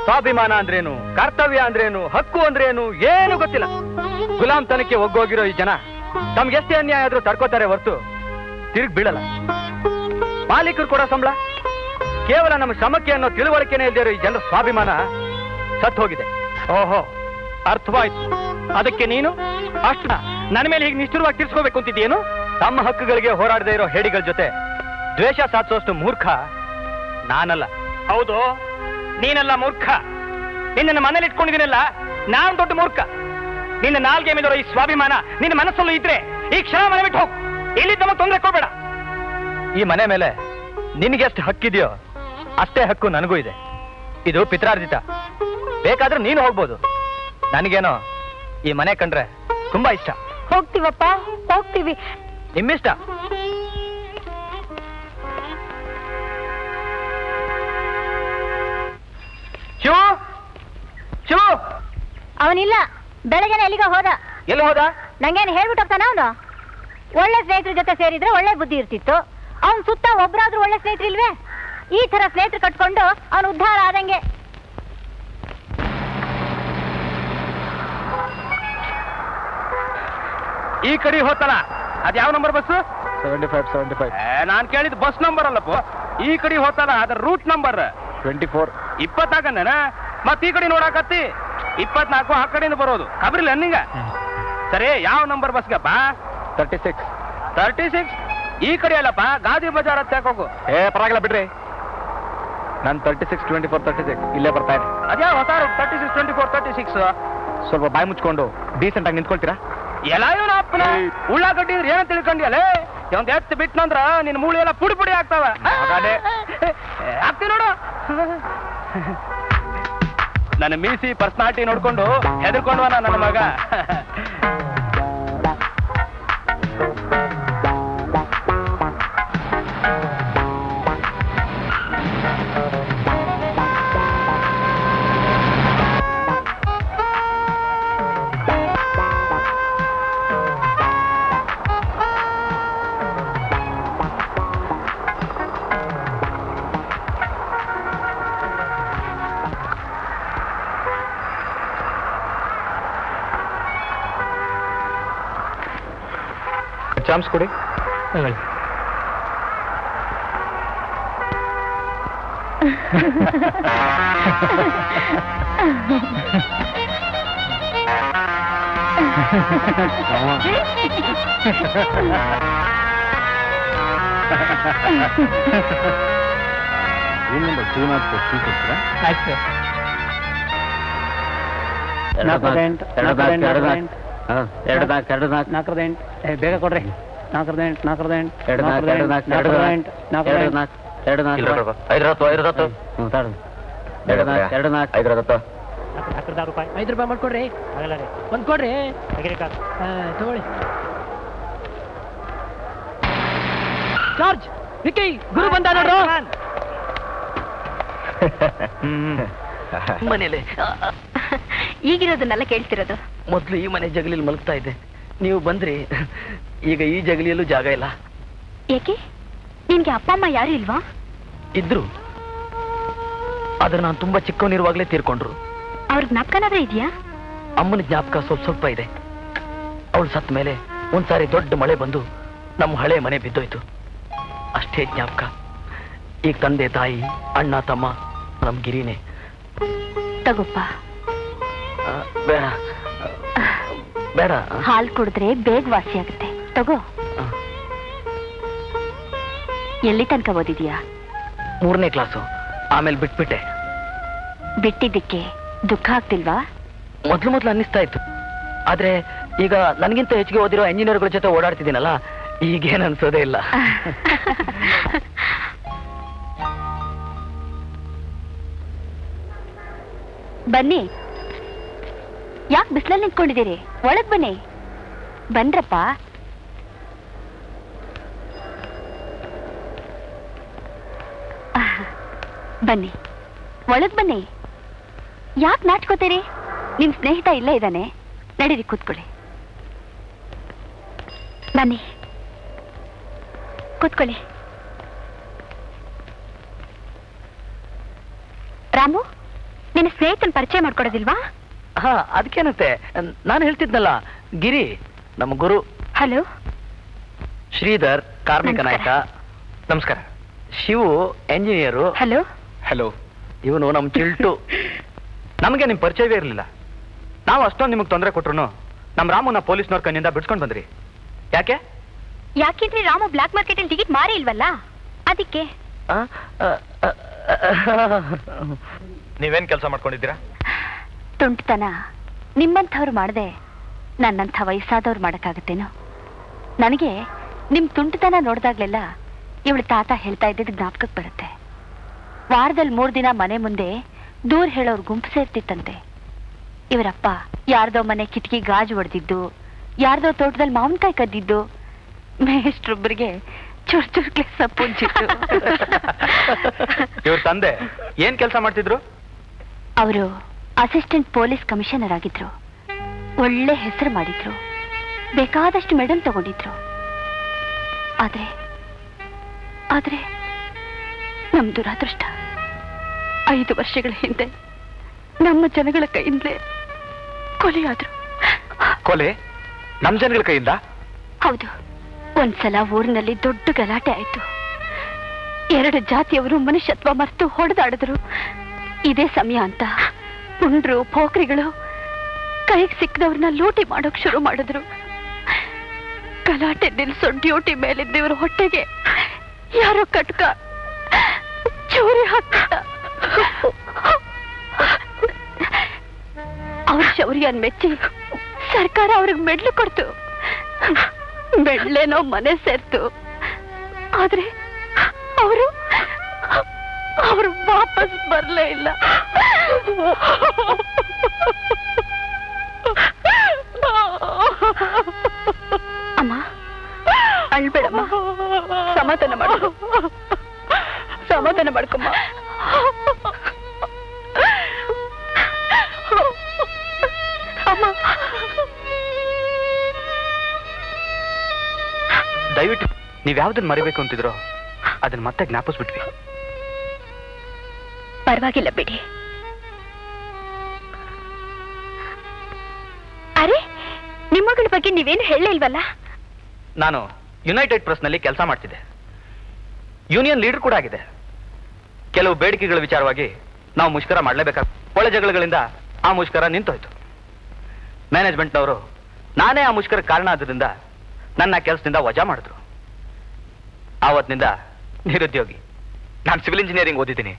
ಸ್ವಾಭಿಮಾನ ಅಂದ್ರೇನು, ಕರ್ತವ್ಯ ಅಂದ್ರೇನು, ಹಕ್ಕು ಅಂದ್ರೇನು ಏನು ಗೊತ್ತಿಲ್ಲ. ಗುಲಾಮ್ ತನಕ್ಕೆ ಒಗ್ಗೋಗಿರೋ ಈ ಜನ ತಮ್ಗೆಷ್ಟೇ ಅನ್ಯಾಯ ಆದ್ರೂ ತಡ್ಕೋತಾರೆ ಹೊರ್ತು ತಿರುಗಿ ಬೀಳಲ್ಲ. ಮಾಲೀಕರು ಕೊಡೋ ಸಂಬಳ ಕೇವಲ ನಮ್ಮ ಶ್ರಮಕ್ಕೆ ಅನ್ನೋ ತಿಳುವಳಿಕೆನೇ ಇಲ್ದಿರೋ ಈ ಜನರ ಸ್ವಾಭಿಮಾನ ಸತ್ತು ಹೋಗಿದೆ. ಓಹೋ, ಅರ್ಥವಾಯ್ತು. ಅದಕ್ಕೆ ನೀನು ಅಷ್ಟ ನನ್ನ ಮೇಲೆ ಹೀಗೆ ನಿಷ್ಠುರವಾಗಿ ತೀರ್ಸ್ಕೋಬೇಕು ಅಂತಿದ್ಯೇನು? ತಮ್ಮ ಹಕ್ಕುಗಳಿಗೆ ಹೋರಾಡದೆ ಇರೋ ಹೇಡಿಗಳ ಜೊತೆ ದ್ವೇಷ ಸಾಧಿಸೋಷ್ಟು ಮೂರ್ಖ ನಾನಲ್ಲ. ಹೌದು, ನೀನಲ್ಲ ಮೂರ್ಖ. ನಿನ್ನ ಮನೇಲಿ ಇಟ್ಕೊಂಡಿದ್ದೀನಲ್ಲ, ನಾನ್ ದೊಡ್ಡ ಮೂರ್ಖ. ನಿನ್ನ ನಾಲ್ಗೆ ಮೇಲಿರೋ ಈ ಸ್ವಾಭಿಮಾನ ನಿನ್ನ ಮನಸ್ಸಲ್ಲೂ ಇದ್ರೆ ಈ ಕ್ಷಣ ಮನೆ ಬಿಟ್ಟು ಹೋಗು. ಇಲ್ಲಿ ತಮ್ಮ ತೊಂದರೆ ಕೊಡ್ಬೇಡ. ಈ ಮನೆ ಮೇಲೆ ನಿನಗೆ ಎಷ್ಟು ಹಕ್ಕಿದೆಯೋ ಅಷ್ಟೇ ಹಕ್ಕು ನನಗೂ ಇದೆ. ಇದು ಪಿತ್ರಾರ್ಜಿತ. ಬೇಕಾದ್ರೆ ನೀನು ಹೋಗ್ಬೋದು. ನನಗೇನೋ ಈ ಮನೆ ಕಂಡ್ರೆ ತುಂಬಾ ಇಷ್ಟ. ಹೋಗ್ತೀವಪ್ಪ, ಹೋಗ್ತೀವಿ. ನಿಮ್ಮಿಷ್ಟ. ಶಿವ, ಶಿವ ಅವನಿಲ್ಲ. ಬೆಳಗ್ಗೆನೆ ಎಲ್ಲಿಗ ಹೋದ? ಎಲ್ಲಿ ಹೋದ? ನಂಗೇನು ಹೇಳ್ಬಿಟ್ಟು ಹೋಗ್ತಾನ ಅವನು? ಒಳ್ಳೆ ಸ್ನೇಹಿತರ ಜೊತೆ ಸೇರಿದ್ರೆ ಒಳ್ಳೆ ಬುದ್ಧಿ ಇರ್ತಿತ್ತು. ಅವನ್ ಸುತ್ತ ಒಬ್ರಾದ್ರೂ ಒಳ್ಳೆ ಸ್ನೇಹಿತರು ಇಲ್ವೇ? ಈ ತರ ಸ್ನೇಹಿತರು ಕಟ್ಕೊಂಡು ಅವನು ಉದ್ಧಾರ ಆದಂಗೆ. ಈ ಕಡೆ ಹೋತಲ್ಲ, ಅದ್ ಯಾವ ನಂಬರ್ ಬಸ್? 75. ನಾನ್ ಕೇಳಿದ್ ಬಸ್ ನಂಬರ್ ಅಲ್ಲಪ್ಪ. ಈ ಕಡೆ ಹೋತಲ್ಲ ಅದ್ರ ರೂಟ್ ನಂಬರ್ 24. 24 ಮತ್ ಈ ಕಡೆ ನೋಡಾಕತ್ತಿ 24 ಆ ಕಡೆಯಿಂದ ಬರೋದು. ಖಬರಿಲ್ಲ ನಿಂಗ? ಸರಿ, ಯಾವ ನಂಬರ್ ಬಸ್ಗಪ್ಪ? 36. ಈ ಕಡೆ ಅಲ್ಲಪ್ಪ, ಗಾದಿ ಬಜಾರ್ ಹತ್ತ ಹೋಗು. ಪರವಾಗಿಲ್ಲ ಬಿಡ್ರಿ. ನಾನು 36, 24, 36 ಇಲ್ಲೇ ಬರ್ತಾ ಇದೆ. ಅದ್ಯಾ ಹೊಸ 36, 24, 36. ಸ್ವಲ್ಪ ಬಾಯಿ ಮುಚ್ಕೊಂಡು ಡೀಸೆಂಟ್ ಆಗಿ ನಿಂತ್ಕೊಳ್ತೀರಾ? ಎಲ್ಲ ಇವನ ಅಪ್ಪನ ಉಳ್ಳಾಗಡ್ಡಿ ಅಂದ್ರೆ ಏನ ತಿಳ್ಕೊಂಡಿಯಲ್ಲ? ಒಂದ್ ಎತ್ತು ಬಿಟ್ನಂದ್ರ ನಿನ್ ಮೂಳೆ ಎಲ್ಲ ಪುಡಿ ಪುಡಿ ಆಗ್ತಾವ. ಆಗ್ತಿ ನೋಡು. ನನ್ನ ಮೀಸಿ ಪರ್ಸನಾಲಿಟಿ ನೋಡ್ಕೊಂಡು ಹೆದರ್ಕೊಂಡ್ವನ ನನ್ನ ಮಗ. ಚಾಮ್ಸ್ ಕೊಡಿ. ಬೇಗ ಕೊಡ್ರಿ. 4 ರೂಪಾಯಿ ಮಾಡ್ಕೊಡ್ರಿ. ಒಂದ್ ಕೊಡ್ರಿ ತಗೊಳ್ಳಿ. ಚಾರ್ಜ್ ವಿಕ್ಕಿ ಗುರು ಬಂದ ನೋಡ್ರು. ಮನೇಲಿ ಈಗಿರೋದನ್ನೆಲ್ಲ ಕೇಳ್ತಿರೋದು. ಮೊದ್ಲು ಈ ಮನೆ ಜಗಲಿಯಲ್ಲಿ ಮಲಗ್ತಾ ಇದ್ದೆ, ನೀವು ಬಂದ್ರಿ. ಈಗ ಈ ಜಗಲಿಯಲ್ಲೂ ಜಾಗ ಇಲ್ಲ. ಯಾಕೆ? ನಿನ್ಗೆ ಅಪ್ಪ ಅಮ್ಮ ಯಾರು ಇಲ್ವಾ? ಇದ್ರು, ಆದ್ರೆ ನಾನು ತುಂಬಾ ಚಿಕ್ಕವನಿರುವಾಗ್ಲೇ ತೀರ್ಕೊಂಡ್ರು. ಅವ್ರ ಜ್ಞಾಪಕನಾದ್ರೂ ಇದೆಯಾ? ಅಮ್ಮನ ಜ್ಞಾಪಕ ಸ್ವಲ್ಪ ಇದೆ. ಅವಳು ಸತ್ತ ಮೇಲೆ ಒಂದ್ಸಾರಿ ದೊಡ್ಡ ಮಳೆ ಬಂದು ನಮ್ಮ ಹಳೆ ಮನೆ ಬಿದ್ದೋಯ್ತು. ಅಷ್ಟೇ ಜ್ಞಾಪಕ. ಈಗ ತಂದೆ ತಾಯಿ ಅಣ್ಣ ತಮ್ಮ ನಮ್ ಗಿರಿನೇ. ತಗೋಪ್ಪ. ಬೇಡ ಬೇಡ, ಹಾಲು ಕುಡಿದ್ರೆ ಬೇಗ ವಾಸಿ ಆಗುತ್ತೆ. ತಗೋ. ಎಲ್ಲಿ ತನಕ ಓದಿದ್ಯಾ? 3ನೇ ಕ್ಲಾಸು. ಆಮೇಲೆ ಬಿಟ್ಬಿಟ್ಟೆ. ಬಿಟ್ಟಿದ್ದಕ್ಕೆ ದುಃಖ ಆಗ್ತಿಲ್ವಾ? ಮೊದ್ಲು ಅನ್ನಿಸ್ತಾ ಇತ್ತು, ಆದ್ರೆ ಈಗ ನನಗಿಂತ ಹೆಚ್ಚಿಗೆ ಓದಿರೋ ಇಂಜಿನಿಯರ್ಗಳ ಜೊತೆ ಓಡಾಡ್ತಿದ್ದೀನಲ್ಲ, ಈಗೇನು ಅನ್ಸೋದೇ ಇಲ್ಲ. ಬನ್ನಿ. ಯಾಕೆ ಬಿಸಿಲಲ್ಲಿ ನಿಂತ್ಕೊಂಡಿದ್ದೀರಿ? ಒಳಗ್ ಬನ್ನಿ. ಬನ್ರಪ್ಪ. ಬನ್ನಿ, ಒಳಗ್ ಬನ್ನಿ. ಯಾಕೆ ನಾಚ್ಕೋತೀರಿ? ನಿಮ್ ಸ್ನೇಹಿತ ಇಲ್ಲೇ ಇದ್ದಾನೆ, ನಡೀರಿ ಕೂತ್ಕೊಳ್ಳಿ. ಬನ್ನಿ ಕೂತ್ಕೊಳ್ಳಿ. ರಾಮು, ನಿನ್ನ ಸ್ನೇಹಿತನ ಪರಿಚಯ ಮಾಡ್ಕೊಡೋದಿಲ್ವಾ? ಹಾ, ಅದಕ್ಕೇನಂತೆ, ನಾನು ಹೇಳ್ತಿದ್ನಲ್ಲ, ಗಿರಿ ನಮ್ಮ ಗುರು. ಹಲೋ. ಶ್ರೀಧರ್ ಕಾರ್ಮಿಕ ನಾಯಕ. ನಮಸ್ಕಾರ. ಶಿವು ಎಂಜಿನಿಯರು. ಹಲೋ. ಹಲೋ. ಇವನು ನಮ್ ಚಿಲ್ಟು. ನಮಗೆ ನಿಮ್ ಪರಿಚಯವೇ ಇರಲಿಲ್ಲ. ನಾವು ಅಷ್ಟೊಂದು ನಿಮಗೆ ತೊಂದರೆ ಕೊಟ್ರು ನಮ್ ರಾಮುನ ಪೊಲೀಸ್ನವ್ರ ಕಣ್ಣಿಂದ ಬಿಡ್ಸ್ಕೊಂಡ್ ಬಂದ್ರಿ. ಯಾಕೆ? ಯಾಕೆಂದ್ರೆ ರಾಮು ಬ್ಲಾಕ್ ಮಾರ್ಕೆಟ್ ಅಲ್ಲಿ ಟಿಕೆಟ್ ಮಾರಿ ಇಲ್ವಲ್ಲ, ಅದಕ್ಕೆ. ನೀವೇನ್ ಕೆಲಸ ಮಾಡ್ಕೊಂಡಿದ್ದೀರಾ? ತುಂಟತನ ನಿಮ್ಮಂಥವ್ರು ಮಾಡದೆ ನನ್ನಂಥ ವಯಸ್ಸಾದವ್ರು ಮಾಡಕ್ಕಾಗತ್ತೇನೋ? ನನಗೆ ನಿಮ್ ತುಂಟತನ ನೋಡ್ದಾಗ್ಲೆಲ್ಲ ಇವಳ ತಾತ ಹೇಳ್ತಾ ಇದ್ದಿದ್ದು ಜ್ಞಾಪಕಕ್ಕೆ ಬರುತ್ತೆ. ವಾರದಲ್ಲಿ 3 ದಿನ ಮನೆ ಮುಂದೆ ದೂರ ಹೇಳೋರ್ ಗುಂಪು ಸೇರ್ತಿತ್ತಂತೆ. ಇವರಪ್ಪ ಯಾರ್ದೋ ಮನೆ ಕಿಟಕಿ ಗಾಜು ಹೊಡೆದಿದ್ದು, ಯಾರ್ದೋ ತೋಟದಲ್ಲಿ ಮಾವಿನಕಾಯಿ ಕದ್ದಿದ್ದು, ಮೇಷ್ಟ್ರೊಬ್ಬರಿಗೆ ಚುರ್ಚುರ್ಕ್ಲೆ ಸಪ್ಪುಂಚಿತ್ತು. ಇವ್ರ ತಂದೆ ಏನ್ ಕೆಲಸ ಮಾಡ್ತಿದ್ರು? ಅವರು ಅಸಿಸ್ಟೆಂಟ್ ಪೊಲೀಸ್ ಕಮಿಷನರ್ ಆಗಿದ್ರು. ಒಳ್ಳೆ ಹೆಸರು ಮಾಡಿದ್ರು, ಬೇಕಾದಷ್ಟು ಮೆಡಲ್ ತಗೊಂಡಿದ್ರು. ಆದ್ರೆ ಆದ್ರೆ ನಮ್ ದುರಾದೃಷ್ಟ 5 ವರ್ಷಗಳ ಹಿಂದೆ ನಮ್ಮ ಜನಗಳ ಕೈಯಿಂದಲೇ ಕೊಲೆಯಾದ್ರು. ಕೊಲೆ ನಮ್ ಜನಗಳ ಕೈಯಿಂದ? ಹೌದು. ಒಂದ್ಸಲ ಊರಿನಲ್ಲಿ ದೊಡ್ಡ ಗಲಾಟೆ ಆಯ್ತು. 2 ಜಾತಿಯವರು ಮನುಷ್ಯತ್ವ ಮರೆತು ಹೊಡೆದಾಡಿದ್ರು. ಇದೇ ಸಮಯ ಅಂತ ಪುಂಡ್ರು ಪೋಖ್ರಿಗಳು ಕೈಗೆ ಸಿಕ್ಕದವ್ರನ್ನ ಲೂಟಿ ಮಾಡೋಕ್ ಶುರು ಮಾಡಿದ್ರು. ಗಲಾಟೆ ನಿಲ್ಸೋ ಡ್ಯೂಟಿ ಮೇಲಿದ್ದ ಇವ್ರ ಹೊಟ್ಟೆಗೆ ಯಾರೋ ಕಟ್ಕ ಚೂರಿ ಹಾಕ್ಬಿಟ್ಟ. ಅವ್ರ ಶೌರ್ಯನ್ ಮೆಚ್ಚಿ ಸರ್ಕಾರ ಅವ್ರಿಗೆ ಮೆಡ್ಲು ಕೊಡ್ತು. ಬೆಳ್ಳೆನೋ ಮನೆ ಸೇರ್ತು. ಆದ್ರೆ ಅವರು ವಾಪಸ್ ಬರ್ಲೇ ಇಲ್ಲ. ಅಮ್ಮ, ಅಳ್ಬೇಡಮ್ಮ, ಸಮಾಧಾನ ಮಾಡ್ಕೊ, ಸಮಾಧಾನ ಮಾಡ್ಕೊಮ್ಮ. ಅಮ್ಮ, ದಯವಿಟ್ಟು ನೀವ್ ಯಾವ್ದನ್ನ ಮರಿಬೇಕು ಅಂತಿದ್ರೋ ಅದನ್ನ ಮತ್ತೆ ಜ್ಞಾಪಿಸ್ಬಿಟ್ವಿ. ಪರವಾಗಿಲ್ಲ ಬಿಡಿ. ಅರೆ, ನಿಮ್ಮಗಳ ಬಗ್ಗೆ ನೀವೇನು ಹೇಳಲೇ ಇಲ್ವಲ್ಲ? ನಾನು ಯುನೈಟೆಡ್ ಪ್ರೆಸ್ ನಲ್ಲಿ ಕೆಲಸ ಮಾಡ್ತಿದ್ದೆ. ಯೂನಿಯನ್ ಲೀಡರ್ ಕೂಡ ಆಗಿದೆ. ಕೆಲವು ಬೇಡಿಕೆಗಳ ವಿಚಾರವಾಗಿ ನಾವು ಮುಷ್ಕರ ಮಾಡಲೇಬೇಕಾದ ಒಳ ಜಗಳಗಳಿಂದ ಆ ಮುಷ್ಕರ ನಿಂತೋಯ್ತು. ಮ್ಯಾನೇಜ್ಮೆಂಟ್ನವರು ನಾನೇ ಆ ಮುಷ್ಕರ ಕಾರಣ ಆದ್ರಿಂದ ನನ್ನ ಕೆಲಸದಿಂದ ವಜಾ ಮಾಡಿದ್ರು. ಆವತ್ತಿನಿಂದ ನಿರುದ್ಯೋಗಿ. ನಾನು ಸಿವಿಲ್ ಇಂಜಿನಿಯರಿಂಗ್ ಓದಿದ್ದೀನಿ.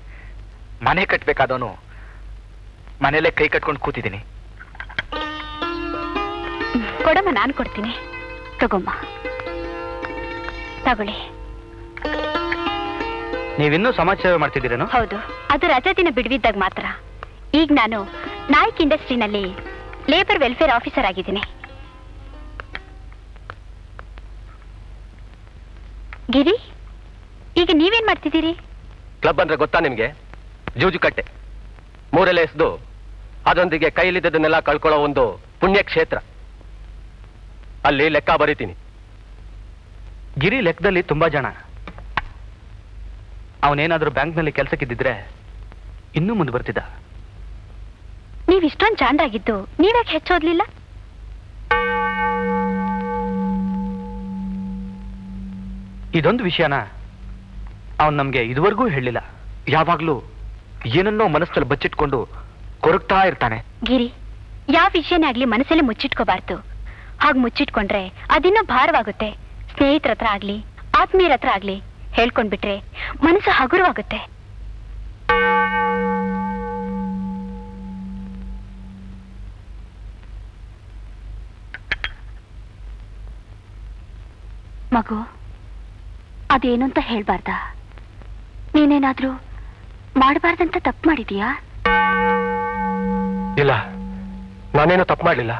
ಮನೆ ಕಟ್ಟಬೇಕಾದವನು ಮನೆಯಲ್ಲೇ ಕೈ ಕಟ್ಕೊಂಡು ಕೂತಿದ್ದೀನಿ. ಕೊಡಮ್ಮ, ನಾನು ಕೊಡ್ತೀನಿ. ತಗೊಮ್ಮ, ತಗೊಳ್ಳಿ. ನೀವಿನ್ನೂ ಸಮಾಜ ಸೇವೆ ಮಾಡ್ತಿದ್ದೀರೇನು? ಹೌದು, ಅದು ರಜಾ ದಿನ ಬಿಡುವಿದ್ದಾಗ ಮಾತ್ರ. ಈಗ ನಾನು ನಾಯ್ಕ್ ಇಂಡಸ್ಟ್ರಿನಲ್ಲಿ ಲೇಬರ್ ವೆಲ್ಫೇರ್ ಆಫೀಸರ್ ಆಗಿದ್ದೀನಿ. ಗಿರಿ, ಈಗ ನೀವೇನ್ ಮಾಡ್ತಿದ್ದೀರಿ? ಕ್ಲಬ್ ಅಂದ್ರೆ ಗೊತ್ತಾ ನಿಮ್ಗೆ? ಜೂಜುಕಟ್ಟೆ 3 ಎಸೆದು ಅದರೊಂದಿಗೆ ಕೈಲಿದ್ದದನ್ನೆಲ್ಲ ಕಳ್ಕೊಳ್ಳೋ ಒಂದು ಪುಣ್ಯ ಕ್ಷೇತ್ರ. ಅಲ್ಲಿ ಲೆಕ್ಕ ಬರೀತೀನಿ. ಗಿರಿ ಲೆಕ್ಕದಲ್ಲಿ ತುಂಬಾ ಜನ. ಅವನೇನಾದ್ರೂ ಬ್ಯಾಂಕ್ನಲ್ಲಿ ಕೆಲಸಕ್ಕಿದ್ದಿದ್ರೆ ಇನ್ನೂ ಮುಂದೆ ಬರ್ತಿದ್ದ. ನೀವ್ ಇಷ್ಟೊಂದು ಚಾಂಡಾಗಿದ್ದು ನೀವ್ಯಾಕೆ ಹೆಚ್ಚೋದ್ಲಿಲ್ಲ? ಇದೊಂದು ವಿಷಯನ ಅವನ್ ನಮ್ಗೆ ಇದುವರೆಗೂ ಹೇಳಿಲ್ಲ. ಯಾವಾಗ್ಲೂ ಏನನ್ನೋ ಮನಸ್ಸಲ್ಲಿ ಬಚ್ಚಿಟ್ಕೊಂಡು ಕೊರಗ್ತಾ ಇರ್ತಾನೆ. ಗಿರಿ, ಯಾವ ವಿಷಯನೇ ಆಗ್ಲಿ ಮನಸ್ಸಲ್ಲಿ ಮುಚ್ಚಿಟ್ಕೋಬಾರ್ದು. ಹಾಗೆ ಮುಚ್ಚಿಟ್ಕೊಂಡ್ರೆ ಅದಿನ್ನೂ ಭಾರವಾಗುತ್ತೆ. ಸ್ನೇಹಿತರ ಹತ್ರ ಆಗ್ಲಿ ಆತ್ಮೀಯರ ಹತ್ರ ಆಗ್ಲಿ ಹೇಳ್ಕೊಂಡ್ಬಿಟ್ರೆ ಮನಸ್ಸು ಹಗುರವಾಗುತ್ತೆ. ಮಗು, ಅದೇನು ಅಂತ ಹೇಳ್ಬಾರ್ದ? ನೀನೇನಾದ್ರೂ ಮಾಡಬಾರ್ದಂತ ತಪ್ಪು ಮಾಡಿದೀಯಾ? ಇಲ್ಲ, ನಾನೇನು ತಪ್ಪು ಮಾಡಲಿಲ್ಲ.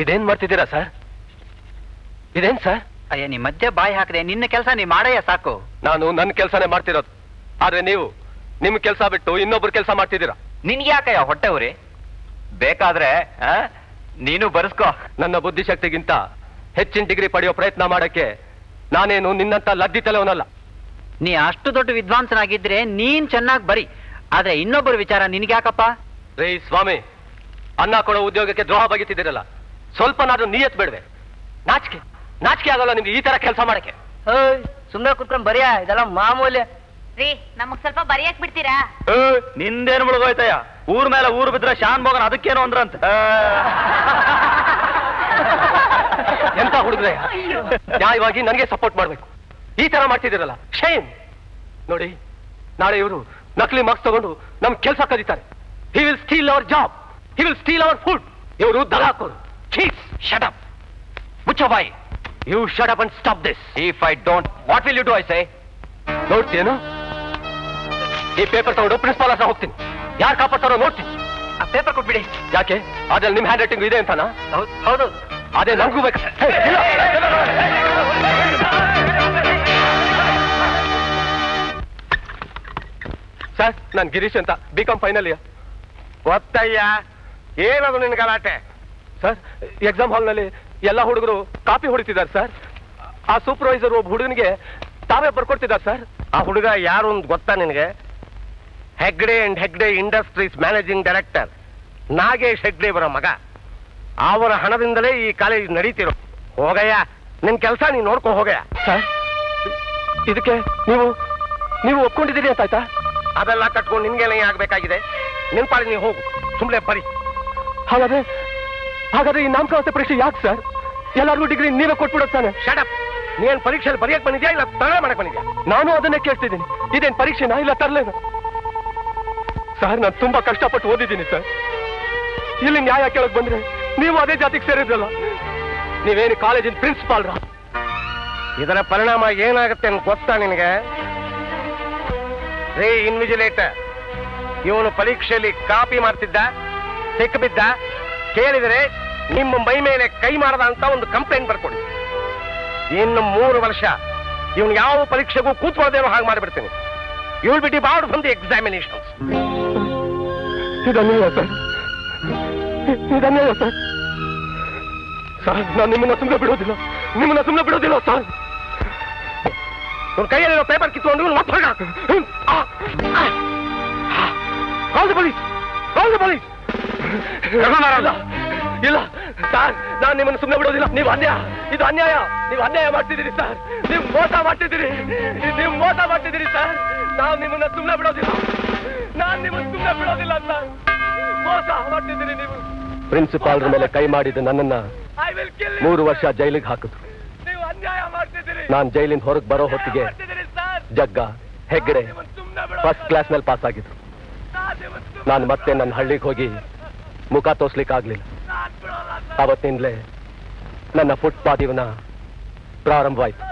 ಇದೇನ್ ಮಾಡ್ತಿದ್ದೀರಾ ಸರ್? ಇದೇನ್ ಸರ್? ಅಯ್ಯ, ನೀ ಮಧ್ಯೆ ಬಾಯಿ ಹಾಕದೆ ನಿನ್ನ ಕೆಲಸ ನೀ ಮಾಡಯ್ಯ ಸಾಕು. ನಾನು ನನ್ನ ಕೆಲಸನೇ ಮಾಡ್ತಿರೋದು, ಆದ್ರೆ ನೀವು ನಿಮ್ ಕೆಲಸ ಬಿಟ್ಟು ಇನ್ನೊಬ್ರು ಕೆಲಸ ಮಾಡ್ತಿದ್ದೀರಾ. ನಿನ್ಗೆ ಯಾಕಯ್ಯ ಹೊಟ್ಟೆ ಉರಿ? ಬೇಕಾದ್ರೆ ನೀನು ಬರ್ಸ್ಕೋ. ನನ್ನ ಬುದ್ಧಿಶಕ್ತಿಗಿಂತ ಹೆಚ್ಚಿನ ಡಿಗ್ರಿ ಪಡೆಯೋ ಪ್ರಯತ್ನ ಮಾಡಕ್ಕೆ ನಾನೇನು ನಿನ್ನಂತ ಲದ್ದಿ ತಲೆವನಲ್ಲ. ನೀ ಅಷ್ಟು ದೊಡ್ಡ ವಿದ್ವಾಂಸನಾಗಿದ್ರೆ ನೀನ್ ಚೆನ್ನಾಗಿ ಬರಿ, ಆದ್ರೆ ಇನ್ನೊಬ್ಬರ ವಿಚಾರ ನಿನ್ಗೆ ಯಾಕಪ್ಪ? ರೇ ಸ್ವಾಮಿ, ಅನ್ನ ಕೊಡೋ ಉದ್ಯೋಗಕ್ಕೆ ದ್ರೋಹ ಬಗೆತಿದ್ದೀರಲ್ಲ, ಸ್ವಲ್ಪನಾದ್ರೂ ನಿಯತ್ ಬೇಡವೆ? ನಾಚಿಕೆ ಆಗಲ್ಲ ನಿಮ್ಗೆ ಈ ತರ ಕೆಲಸ ಮಾಡಕ್ಕೆ? ಸುಮ್ಮನೆ ಕುತ್ಕೊಂಡ್ ಬರಿಯ, ಇದೆಲ್ಲ ಮಾಮೂಲಿ. ರೀ, ನಮಗ್ ಸ್ವಲ್ಪ ಬರಿಯಕ್ ಬಿಡ್ತೀರಾ? ನಿಂದೇನು ಮುಳುಗೋಯ್ತಯ್ಯ? ಊರ್ ಮೇಲೆ ಊರು ಬಿದ್ರೆ ಶಾನ್ ಭೋಗನ್ ಅದಕ್ಕೇನು ಅಂದ್ರಂತ. ಎಂತ ಹುಡುಗ್ರೆ, ನ್ಯಾಯವಾಗಿ ನನಗೆ ಸಪೋರ್ಟ್ ಮಾಡ್ಬೇಕು. ಈ ತರ ಮಾಡ್ತಿದ್ದೀರಲ್ಲ, ಶೇಮ್. ನೋಡಿ, ನಾಳೆ ಇವರು ನಕಲಿ ಮಾರ್ಕ್ಸ್ ತಗೊಂಡು ನಮ್ ಕೆಲಸ ಕದೀತಾರೆ. He will steal our job, he will steal our food. ಇವರು ದಲಾಕೋರು. Shut up. ಮುಚ್ಚೋ ಬಾಯಿ. You shut up and stop this. If I don't, what will you do, I say? ನೋಡ್ತೀಯೇನು? ಈ ಪೇಪರ್ ತಗೊಂಡು ಪ್ರಿನ್ಸಿಪಾಲ್ ಹತ್ರ ಹೋಗ್ತೀನಿ. ಯಾರು ಕಾಪಾಡ್ತಾರೋ ನೋಡ್ತೀನಿ. ಆ ಪೇಪರ್ ಕೊಟ್ಬಿಡಿ. ಯಾಕೆ? ಅದ್ರಲ್ಲಿ ನಿಮ್ ಹ್ಯಾಂಡ್ ರೈಟಿಂಗ್ ಇದೆ ಅಂತಾನ? ಹೌದು. ಅದೇ ನಂಗೂ ಬೇಕು. ಸರ್, ನಾನು ಗಿರೀಶ್ ಅಂತ, ಬಿಕಾಂ ಫೈನಲ್ ಇಯರ್. ಗೊತ್ತಯ್ಯ, ಏನದು ನಿನ್ ಗಲಾಟೆ? ಸರ್, ಎಕ್ಸಾಮ್ ಹಾಲ್ನಲ್ಲಿ ಎಲ್ಲ ಹುಡುಗರು ಕಾಪಿ ಹೊಡಿತಿದ್ದಾರೆ ಸರ್. ಆ ಸೂಪರ್ವೈಸರ್ ಒಬ್ಬ ಹುಡುಗನಿಗೆ ತಾವೇ ಬರ್ಕೊಡ್ತಿದ್ದಾರೆ ಸರ್. ಆ ಹುಡುಗ ಯಾರು ಅಂತ ಗೊತ್ತಾ ನಿನಗೆ? Hegde and Hegde industries managing director Nagesh Hegde ಅವರ ಮಗ. ಅವರ ಹಣದಿಂದಲೇ ಈ ಕಾಲೇಜ್ ನಡೀತಿರೋ. ಹೋಗಯ್ಯ, ನಿನ್ ಕೆಲಸ ನೀನ್ ನೋಡ್ಕೊ ಹೋಗಯ್ಯ. ಸರ್, ಇದಕ್ಕೆ ನೀವು ಒಪ್ಕೊಂಡಿದ್ದೀರಿ ಅಂತ ಆಯ್ತಾ? ಅದೆಲ್ಲ ಕಟ್ಕೊಂಡು ನಿನ್ಗೆಲ್ಲ ಆಗ್ಬೇಕಾಗಿದೆ. ನಿನ್ ಪಾಡಿ ನೀವು ಹೋಗು, ಸುಮ್ನೆ ಬರಿ. ಹಾಗಾದ್ರೆ ಈ ನಾಮಕಾವಸ್ಥೆ ಪರೀಕ್ಷೆ ಯಾಕೆ ಸರ್? ಎಲ್ಲರಿಗೂ ಡಿಗ್ರಿ ನೀವೇ ಕೊಟ್ಬಿಡುತ್ತಾನೆ. ಶಟಪ್. ನೀನ್ ಪರೀಕ್ಷೆಯಲ್ಲಿ ಬರೆಯಕ್ ಬಂದಿದ್ಯಾ ಇಲ್ಲ ತಲೆ ಮಾಡಕ್ ಬಂದಿದ್ಯಾ? ನಾನು ಅದನ್ನೇ ಕೇಳ್ತಿದ್ದೀನಿ. ಇದೇನ್ ಪರೀಕ್ಷೆನಾ ಇಲ್ಲ ತರಲೇನ? ಸರ್, ನಾನು ತುಂಬಾ ಕಷ್ಟಪಟ್ಟು ಓದಿದ್ದೀನಿ ಸರ್. ಇಲ್ಲಿ ನ್ಯಾಯ ಕೇಳಕ್ ಬಂದ್ರೆ ನೀವು ಅದೇ ಜಾತಿಗೆ ಸೇರಿದ್ರಲ್ಲ. ನೀವೇನು ಕಾಲೇಜಿನ ಪ್ರಿನ್ಸಿಪಾಲ್ರ? ಇದರ ಪರಿಣಾಮ ಏನಾಗುತ್ತೆ ಅಂತ ಗೊತ್ತಾ ನಿನಗೆ? ರೇ ಇನ್ವಿಜಿಲೇಟರ್, ಇವನು ಪರೀಕ್ಷೆಯಲ್ಲಿ ಕಾಪಿ ಮಾಡ್ತಿದ್ದ, ಸಿಕ್ಕಿಬಿದ್ದ, ಕೇಳಿದರೆ ನಿಮ್ಮ ಮೈ ಮೇಲೆ ಕೈ ಮಾಡದ ಅಂತ ಒಂದು ಕಂಪ್ಲೇಂಟ್ ಬರ್ಕೊಡಿ. ಇನ್ನು 3 ವರ್ಷ ಇವನು ಯಾವ ಪರೀಕ್ಷೆಗೂ ಕೂತ್ಕೊಳ್ಳೋದೇನೋ ಹಾಗೆ ಮಾಡಿಬಿಡ್ತೀನಿ. You will be debarred from the examinations. ಇದನ್ನೇ ಸರ್, ಸರ್, ನಾನು ನಿಮ್ಮನ್ನ ಸುಮ್ಮನೆ ಬಿಡೋದಿಲ್ಲ ಸರ್. ಇವನ ಕೈಯಲ್ಲಿರೋ ಪೇಪರ್ ಕಿತ್ಕೊಂಡು ಇವನು ಮತ್ತೆ ಹೊರಗಾಕು. Call the police. ಇಲ್ಲ ಸರ್, ನಾನು ನಿಮ್ಮನ್ನು ಸುಮ್ಮನೆ ಬಿಡೋದಿಲ್ಲ. ನೀವು ಅನ್ಯಾಯ ಮಾಡ್ತಿದ್ದೀರಿ ಸರ್. ನೀವು ಮೋಸ ಮಾಡ್ತಿದ್ದೀರಿ ಸರ್. ನಾವು ನಿಮ್ಮನ್ನ ಸುಮ್ಮನೆ ಬಿಡೋದಿಲ್ಲ ಸರ್. ಮೋಸ ಮಾಡ್ತಿದ್ದೀರಿ ನೀವು. ಪ್ರಿನ್ಸಿಪಾಲ್ರ ಮೇಲೆ ಕೈ ಮಾಡಿದ ನನ್ನನ್ನ 3 ವರ್ಷ ಜೈಲಿಗೆ ಹಾಕಿದ್ರು. ನೀವು ಅನ್ಯಾಯ ಮಾಡ್ತಿದ್ದೀರಿ. ನಾನು ಜೈಲಿಂದ ಹೊರಗೆ ಬರೋ ಹೊತ್ತಿಗೆ ಜಗ್ಗ ಹೆಗ್ಡೆ ಫಸ್ಟ್ ಕ್ಲಾಸ್ ನಲ್ಲಿ ಪಾಸ್ ಆಗಿದ್ರು. ನಾನು ಮತ್ತೆ ನನ್ನ ಹಳ್ಳಿಗೆ ಹೋಗಿ ಮುಖ ತೋರ್ಸ್ಲಿಕ್ಕಾಗ್ಲಿಲ್ಲ. ಅವತ್ತಿಂದಲೇ ನನ್ನ ಫುಟ್ಪಾತ್ ಜೀವನ ಪ್ರಾರಂಭವಾಯಿತು.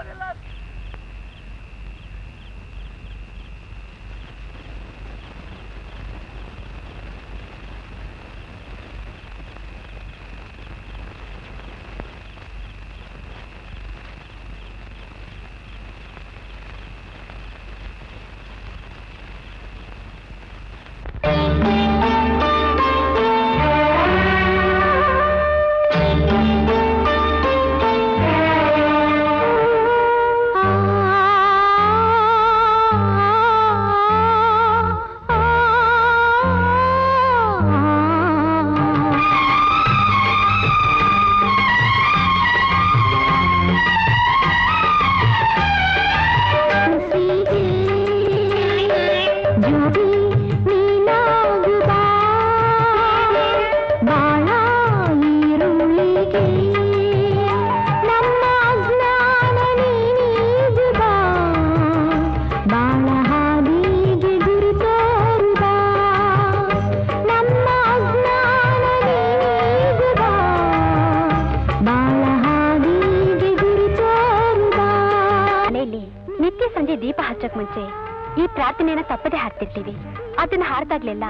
ಪ್ರಾರ್ಥನೆಯನ್ನ ತಪ್ಪದೆ ಹಾಡ್ತಿರ್ತೀವಿ. ಅದನ್ನ ಹಾಡ್ದಾಗ್ಲೆಲ್ಲ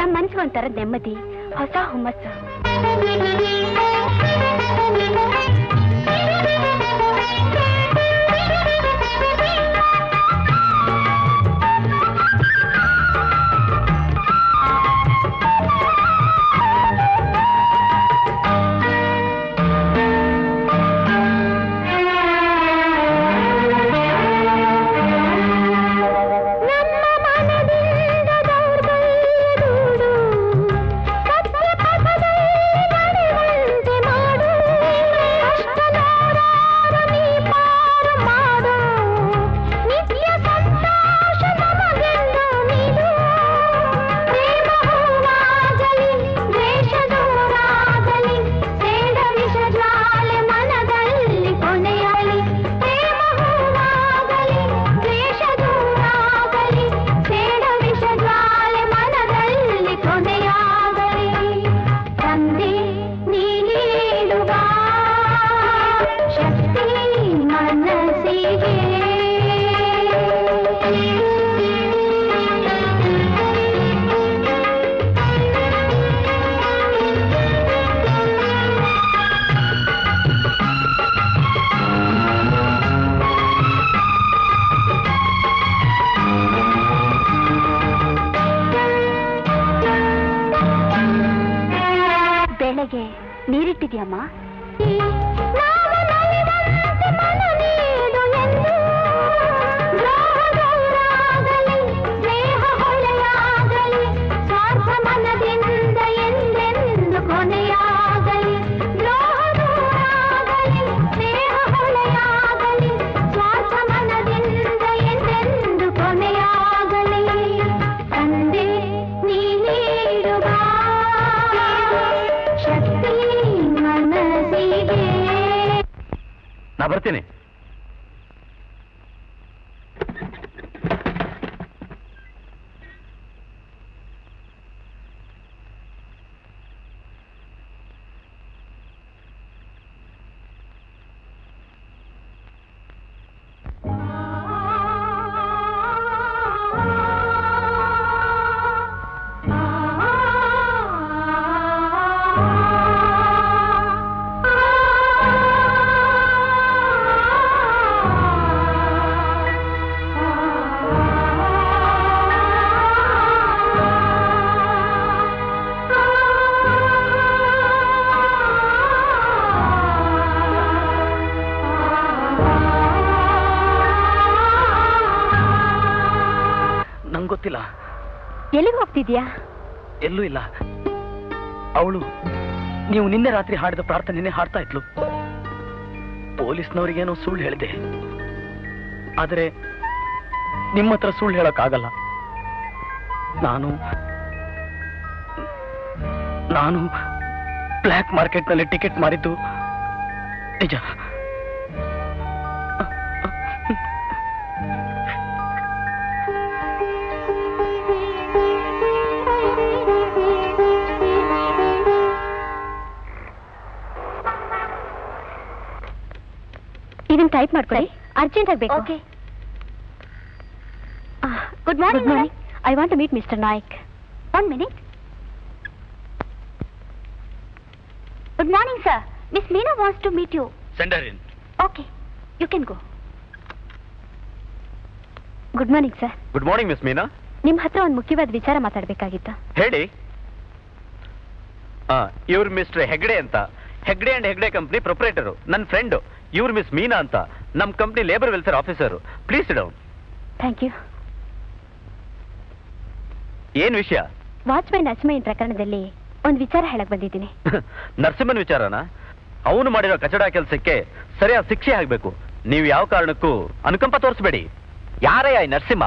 ನಮ್ಮ ಮನ್ಸಿಗೆ ಒಂಥರ ನೆಮ್ಮದಿ, ಹೊಸ ಹುಮ್ಮಸ್ಸು. ನೀರಿಟ್ಟಿದ್ಯಮ್ಮ? ನಾ ಬರ್ತೀನಿ. ಗೊತ್ತಿಲ್ಲ. ಎಲ್ಲಿಗೆ ಹೋಗ್ತಿದ್ಯಾ? ಎಲ್ಲೂ ಇಲ್ಲ. ಅವಳು ನೀವು ನಿನ್ನೆ ರಾತ್ರಿ ಹಾಡಿದ ಪ್ರಾರ್ಥನೆ ಹಾಡ್ತಾ ಇದ್ಲು. ಪೊಲೀಸ್ನವರಿಗೇನೋ ಸುಳ್ಳು ಹೇಳಿದೆ, ಆದರೆ ನಿಮ್ಮ ಹತ್ರ ಸುಳ್ಳು ಹೇಳಕ್ಕಾಗಲ್ಲ. ನಾನು ಬ್ಲ್ಯಾಕ್ ಮಾರ್ಕೆಟ್ನಲ್ಲಿ ಟಿಕೆಟ್ ಮಾರಿದ್ದು ನಿಜ. ಇದನ್ನ ಟೈಪ್ ಮಾಡ್ಕೊಳ್ಳಿ, ಅರ್ಜೆಂಟ್ ಆಗಬೇಕು. Okay. Good morning. I want to meet mister Naik. 1 minute. Good morning, sir. Miss Meena wants to meet you. Send her in. Okay, you can go. Good morning, sir. Good morning, Miss Meena. ನಿಮ್ಮ ಹತ್ರ ಒಂದು ಮುಖ್ಯವಾದ ವಿಚಾರ ಮಾತಾಡಬೇಕಾಗಿತ್ತು. ಹೇಳಿ. ಇವ್ರು mister Hegde ಅಂತ, Hegde and Hegde company proprietor, ನನ್ನ friend. ಇವ್ರು ಮಿಸ್ ಮೀನಾ ಅಂತ, ನಮ್ಮ company labour welfare officer. Please sit down. Thank you. ಏನ್ ವಿಷಯ? ವಾಚ್ಮ್ಯಾನ್ ನರಸಿಂಹಯ್ಯನ ಪ್ರಕರಣದಲ್ಲಿ ಒಂದು ವಿಚಾರ ಹೇಳಕ್ ಬಂದಿದ್ದೀನಿ. ನರಸಿಂಹನ್ ವಿಚಾರನ? ಅವನು ಮಾಡಿರೋ ಕಚಡ ಕೆಲಸಕ್ಕೆ ಸರಿಯಾದ ಶಿಕ್ಷೆ ಆಗ್ಬೇಕು. ನೀವು ಯಾವ ಕಾರಣಕ್ಕೂ ಅನುಕಂಪ ತೋರಿಸಬೇಡಿ. ಯಾರಯ್ಯ ಈ ನರಸಿಂಹ?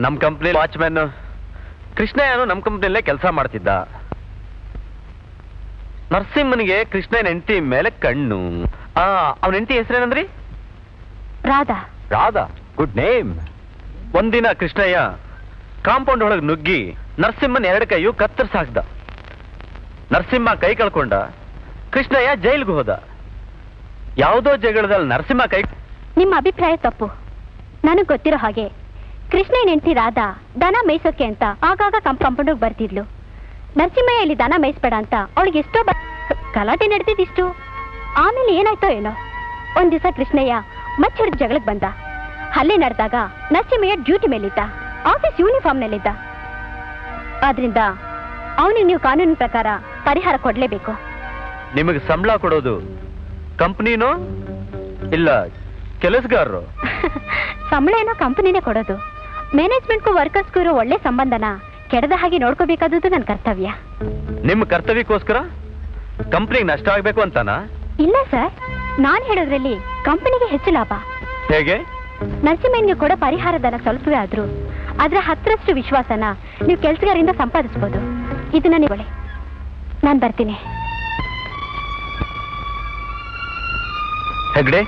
ನಮ್ಮ ಕಂಪ್ನಿ ವಾಚ್ಮ್ಯಾನ್ ಕೃಷ್ಣಯ್ಯನು ನಮ್ಮ ಕಂಪ್ನಿಯಲ್ಲೇ ಕೆಲಸ ಮಾಡ್ತಿದ್ದ. ನರಸಿಂಹನಿಗೆ ಕೃಷ್ಣಯ್ಯನ ಹೆಂಡತಿ ಮೇಲೆ ಕಣ್ಣು. ಅವನ ಹೆಂಡತಿ ಹೆಸರೇನಂದ್ರಿ? ರಾಧಾ. Radha, good name. ಒಂದಿನ ಕೃಷ್ಣಯ್ಯ ಕಾಂಪೌಂಡ್ ಒಳಗೆ ನುಗ್ಗಿ ನರಸಿಂಹನ್ 2 ಕೈಯು ಕತ್ತರಿಸಾಕ್ದ. ನರಸಿಂಹ ಕೈ ಕಳ್ಕೊಂಡ. ಕೃಷ್ಣಯ್ಯ ಜೈಲ್ಗೆ ಹೋದ. ಯಾವುದೋ ಜಗಳದಲ್ಲಿ ನರಸಿಂಹ ಕೈ. ನಿಮ್ಮ ಅಭಿಪ್ರಾಯ ತಪ್ಪು. ನನಗೆ ಗೊತ್ತಿರೋ ಹಾಗೆ ಕೃಷ್ಣನ್ ಹೆಂಡತಿ ರಾಧಾ ದನ ಮೇಯ್ಸೋಕೆ ಅಂತ ಆಗಾಗ ಕಂಪೌಂಡ್ ಬರ್ತಿದ್ಲು. ನರಸಿಂಹಯ್ಯ ಇಲ್ಲಿ ದನ ಮೇಯಿಸ್ಬೇಡ ಅಂತ ಅವಳಿಗೆ ಎಷ್ಟೋ ಗಲಾಟೆ ನಡೆದಿದ್ದಿಷ್ಟು. ಆಮೇಲೆ ಏನಾಯ್ತೋ ಏನೋ, ಒಂದ್ ದಿವಸ ಕೃಷ್ಣಯ್ಯ ಮಚ್ಚಿಡಿದ ಜಗಳಕ್ಕೆ ಬಂದ. ಹಲ್ಲೆ ನಡೆದಾಗ ನರಸಿಂಹಯ್ಯ ಡ್ಯೂಟಿ ಮೇಲಿದ್ದ, ಆಫೀಸ್ ಯೂನಿಫಾರ್ಮ್ನಲ್ಲಿದ್ದ. ಆದ್ರಿಂದ ಅವನಿಗೆ ನೀವು ಕಾನೂನಿನ ಪ್ರಕಾರ ಪರಿಹಾರ ಕೊಡ್ಲೇಬೇಕು. ನಿಮಗೆ ಸಂಬಳ ಕೊಡೋದು ಕಂಪ್ನಿನೋ ಇಲ್ಲ ಕೆಲಸಗಾರರು? ಸಂಬಳ ಏನೋ ಕಂಪನಿನೇ ಕೊಡೋದು. ಮ್ಯಾನೇಜ್ಮೆಂಟ್ಗೂ ವರ್ಕರ್ಸ್ಗೂ ಇರೋ ಒಳ್ಳೆ ಸಂಬಂಧನ ಕೆಡದ ಹಾಗೆ ನೋಡ್ಕೋಬೇಕಾದದ್ದು ನನ್ನ ಕರ್ತವ್ಯ. ನಿಮ್ಮ ಕರ್ತವ್ಯಕ್ಕೋಸ್ಕರ ಕಂಪ್ನಿಗೆ ನಷ್ಟ ಆಗ್ಬೇಕು ಅಂತಾನಾ? ಇಲ್ಲ ಸರ್, ನಾನ್ ಹೇಳೋದ್ರಲ್ಲಿ ಕಂಪನಿಗೆ ಹೆಚ್ಚು ಲಾಭ. ಹೇಗೆ? ನರಸಿಂಹಯ್ಯನಿಗೆ ಕೂಡ ಪರಿಹಾರಧನ ಸ್ವಲ್ಪವೇ ಆದ್ರೂ ಅದ್ರ 10ರಷ್ಟು ವಿಶ್ವಾಸನ ನೀವು ಕೆಲಸಗಾರರಿಂದ ಸಂಪಾದಿಸಬಹುದು. ಇದನ್ನ ನೀವಳೆ, ನಾನ್ ಬರ್ತೀನಿ. ಹೆಗ್ಡೆ,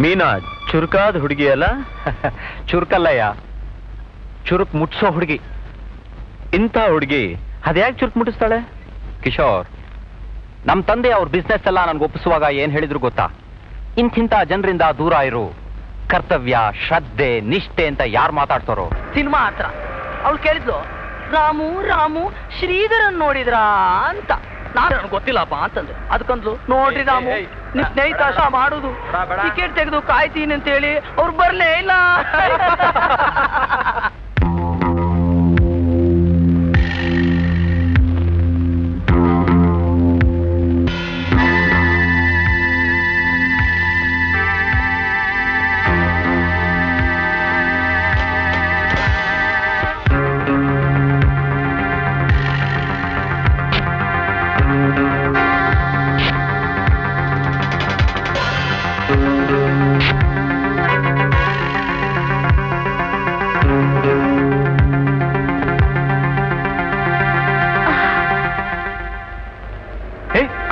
ಮೀನಾ ಚುರುಕಾದ ಹುಡುಗಿ ಅಲ್ಲ? ಚುರುಕಲ್ಲಯ್ಯ, ಚುರುಕ್ ಮುಟ್ಸೋ ಹುಡುಗಿ. ಇಂಥ ಹುಡುಗಿ ಅದ್ಯಾಕೆ ಚುರುಕ್ ಮುಟ್ಟಿಸ್ತಾಳೆ? ಕಿಶೋರ್, ನಮ್ಮ ತಂದೆ ಅವ್ರ ಬಿಸ್ನೆಸ್ ಎಲ್ಲ ನನ್ಗೆ ಒಪ್ಪಿಸುವಾಗ ಏನ್ ಹೇಳಿದ್ರು ಗೊತ್ತಾ? ಇಂಥಿಂಥ ಜನರಿಂದ ದೂರ ಇರು, ಕರ್ತವ್ಯ, ಶ್ರದ್ಧೆ, ನಿಷ್ಠೆ ಅಂತ ಯಾರು ಮಾತಾಡ್ತಾರೋ. ಸಿನಿಮಾ ಹತ್ರ ಅವಳು ಕೇಳಿದ್ಲು, ರಾಮು ರಾಮು ಶ್ರೀಧರನ್ ನೋಡಿದ್ರಾ ಅಂತ. ನಾನು ನನಗೆ ಗೊತ್ತಿಲ್ಲಪ್ಪ ಅಂತಂದ್ರೆ ಅದಕ್ಕಂದ್ಲು, ನೋಡ್ರಿ ರಾಮು ನಿಮ್ ಸ್ನೇಹಿತ ಮಾಡುದು ಟಿಕೆಟ್ ತೆಗೆದು ಕಾಯ್ತೀನಿ ಅಂತ ಹೇಳಿ ಅವ್ರು ಬರ್ಲೇ ಇಲ್ಲ.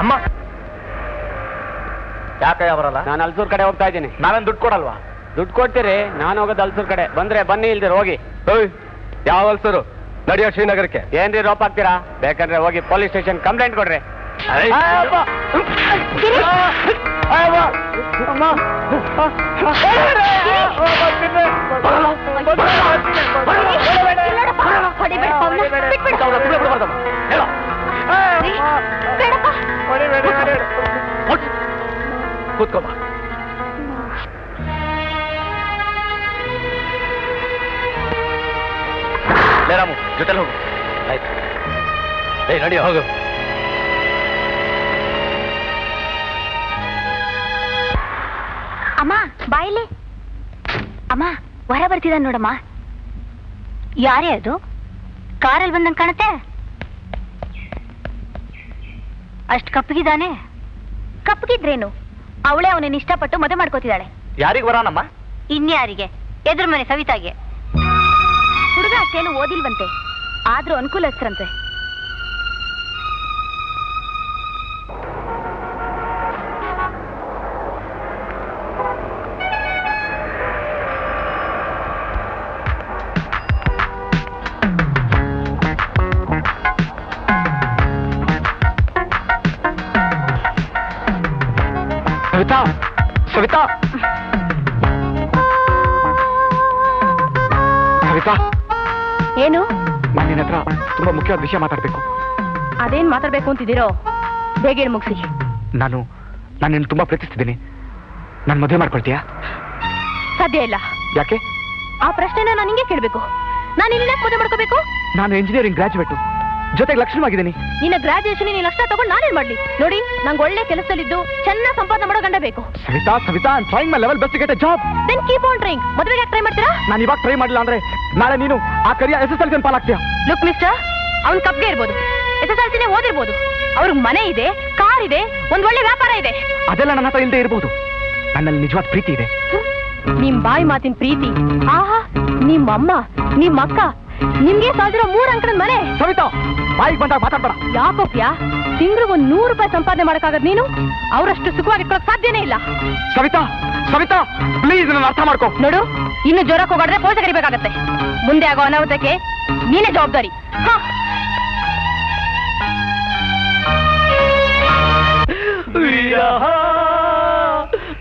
ಅಮ್ಮ ಯಾಕಯ್ಯ ಬರಲ್ಲ? ನಾನು ಅಲ್ಸೂರ್ ಕಡೆ ಹೋಗ್ತಾ ಇದ್ದೀನಿ. ನಾವೇನ್ ದುಡ್ಡು ಕೊಡಲ್ವಾ? ದುಡ್ಡು ಕೊಡ್ತೀರಿ, ನಾನು ಹೋಗೋದು ಅಲ್ಸೂರ್ ಕಡೆ. ಬಂದ್ರೆ ಬನ್ನಿ, ಇಲ್ದಿರ ಹೋಗಿ. ಯಾವ ಅಲ್ಸರು? ನಡೆಯೋ ಶ್ರೀನಗರಕ್ಕೆ. ಏನ್ರಿ ರೋಪ್ ಹಾಕ್ತೀರಾ? ಬೇಕಂದ್ರೆ ಹೋಗಿ ಪೊಲೀಸ್ ಸ್ಟೇಷನ್ ಕಂಪ್ಲೇಂಟ್ ಕೊಡ್ರಿ. ಕೂತ್ಕೋ ಬಾ. ರಾಮು ಜೊತೆಲಿ ಹೋಗು. ಆಯ್ತು, ಏಯ್ ನಡಿಯೋ ಹೋಗು. ಅಮ್ಮ ಬಾಯಿಲಿ. ಅಮ್ಮ ಹೊರ ಬರ್ತಿದ ನೋಡಮ್ಮ. ಯಾರೇ ಅದು? ಕಾರಲ್ಲಿ ಬಂದಂಗೆ ಕಾಣುತ್ತೆ. ಅಷ್ಟು ಕಪ್ಪಗಿದ್ದಾನೆ. ಕಪ್ಪಗಿದ್ರೇನು, ಅವಳೇ ಅವನನ್ನ ಇಷ್ಟಪಟ್ಟು ಮದುವೆ ಮಾಡ್ಕೋತಿದ್ದಾಳೆ. ಯಾರಿಗೆ ಬರೋಣಮ್ಮ? ಇನ್ಯಾರಿಗೆ? ಎದುರು ಮನೆ ಸವಿತಾಗೆ. ಹುಡುಗ ಅಷ್ಟೇನು ಓದಿಲ್ವಂತೆ, ಆದ್ರೂ ಅನುಕೂಲಸ್ಥರಂತೆ. ಸವಿತಾ, ಸವಿತಾ, ಸವಿತಾ, ಏನು? ನಾನು ನಿನ್ನ ಹತ್ರ ತುಂಬಾ ಮುಖ್ಯವಾದ ವಿಷಯ ಮಾತಾಡ್ಬೇಕು. ಅದೇನ್ ಮಾತಾಡ್ಬೇಕು ಅಂತಿದ್ದೀರೋ ಬೇಗ ಹೇಳಿ ಮುಗಿಸಿ. ನಾನು ನಿನ್ನ ತುಂಬಾ ಪ್ರೀತಿಸ್ತಿದ್ದೀನಿ. ನಾನು ಮದುವೆ ಮಾಡ್ಕೊಳ್ತೀಯಾ? ಸಾಧ್ಯ ಇಲ್ಲ. ಯಾಕೆ? ಆ ಪ್ರಶ್ನೆನ ನಾನು ಹಿಂಗೆ ಕೇಳ್ಬೇಕು. ನಾನು ಇಲ್ಲಿ ಮದುವೆ ಮಾಡ್ಕೋಬೇಕು? ನಾನು ಇಂಜಿನಿಯರಿಂಗ್ ಗ್ರಾಜುಯೇಟ್, ಜೊತೆಗೆ ಲಕ್ಷಣವಾಗಿದ್ದೀನಿ. ನಿನ್ನ ಗ್ರಾಜುಯೇಷನ್ ನೀನು ಲಕ್ಷ ತಗೊಂಡು ನಾನೇನ್ ಮಾಡ್ಲಿ? ನೋಡಿ, ನಂಗೆ ಒಳ್ಳೆ ಕೆಲಸದಲ್ಲಿದ್ದು ಚೆನ್ನಾಗಿ ಸಂಪಾದನೆ ಮಾಡೋ ಗಂಡ ಬೇಕು. Savita, Savita, I am trying my level best to get a job. Then keep on trying. ಮದುವೆಗೆ ಟ್ರೈ ಮಾಡ್ತೀರಾ? ನಾನು ಇವಾಗ ಟ್ರೈ ಮಾಡಿಲ್ಲ ಅಂದ್ರೆ ನಾಳೆ ನೀನು ಆ ಕರಿಯ SSLC ಪಾಲಾಗ್ತೀಯಾ? ಲುಕ್ ಮಿಸ್ಟರ್, ಅವ್ನ್ ಕಪ್ಗೆ ಇರ್ಬೋದು, SSLCನೇ ಓದಿರ್ಬೋದು, ಅವ್ರಿಗೆ ಮನೆ ಇದೆ, ಕಾರ್ ಇದೆ, ಒಂದ್ ಒಳ್ಳೆ ವ್ಯಾಪಾರ ಇದೆ. ಅದೆಲ್ಲ ನನ್ನ ಹತ್ರ ಇಲ್ಲದೆ ಇರ್ಬೋದು. ನನ್ನಲ್ಲಿ ನಿಜವಾದ ಪ್ರೀತಿ ಇದೆ. ನಿಮ್ ಬಾಯಿ ಮಾತಿನ ಪ್ರೀತಿ, ಆಹಾ, ನಿಮ್ಮಮ್ಮ, ನಿಮ್ಮಕ್ಕ, ನಿಮ್ಗೆ ಸಾಧಿರೋ 3 ಅಂಕಣದ ಮನೆ. ಸವಿತಾ, ಬಾಯಿಗೆ ಬಂದಾಗ ಮಾತಾಡ್ಬೇಡ. ಯಾಕೋಪ್ಯ, ತಿಂಗ್ಳಿಗೆ 100 ರೂಪಾಯಿ ಸಂಪಾದನೆ ಮಾಡಕ್ಕಾಗದ್ ನೀನು ಅವರಷ್ಟು ಸುಖವಾಗಿ ಇಟ್ಕೊಳಕ್ ಸಾಧ್ಯನೇ ಇಲ್ಲ. ಸವಿತಾ, ಸವಿತಾ, ಪ್ಲೀಸ್ ನನ್ನ ಅರ್ಥ ಮಾಡ್ಕೋ. ನೋಡು, ಇನ್ನು ಜ್ವರಕ್ಕೆ ಹೋಗಾಡ್ರೆ ಪೋಷ ಕರಿಬೇಕಾಗತ್ತೆ. ಮುಂದೆ ಆಗೋ ಅನಾಹುತಕ್ಕೆ ನೀನೇ ಜವಾಬ್ದಾರಿ. ವಿರಹ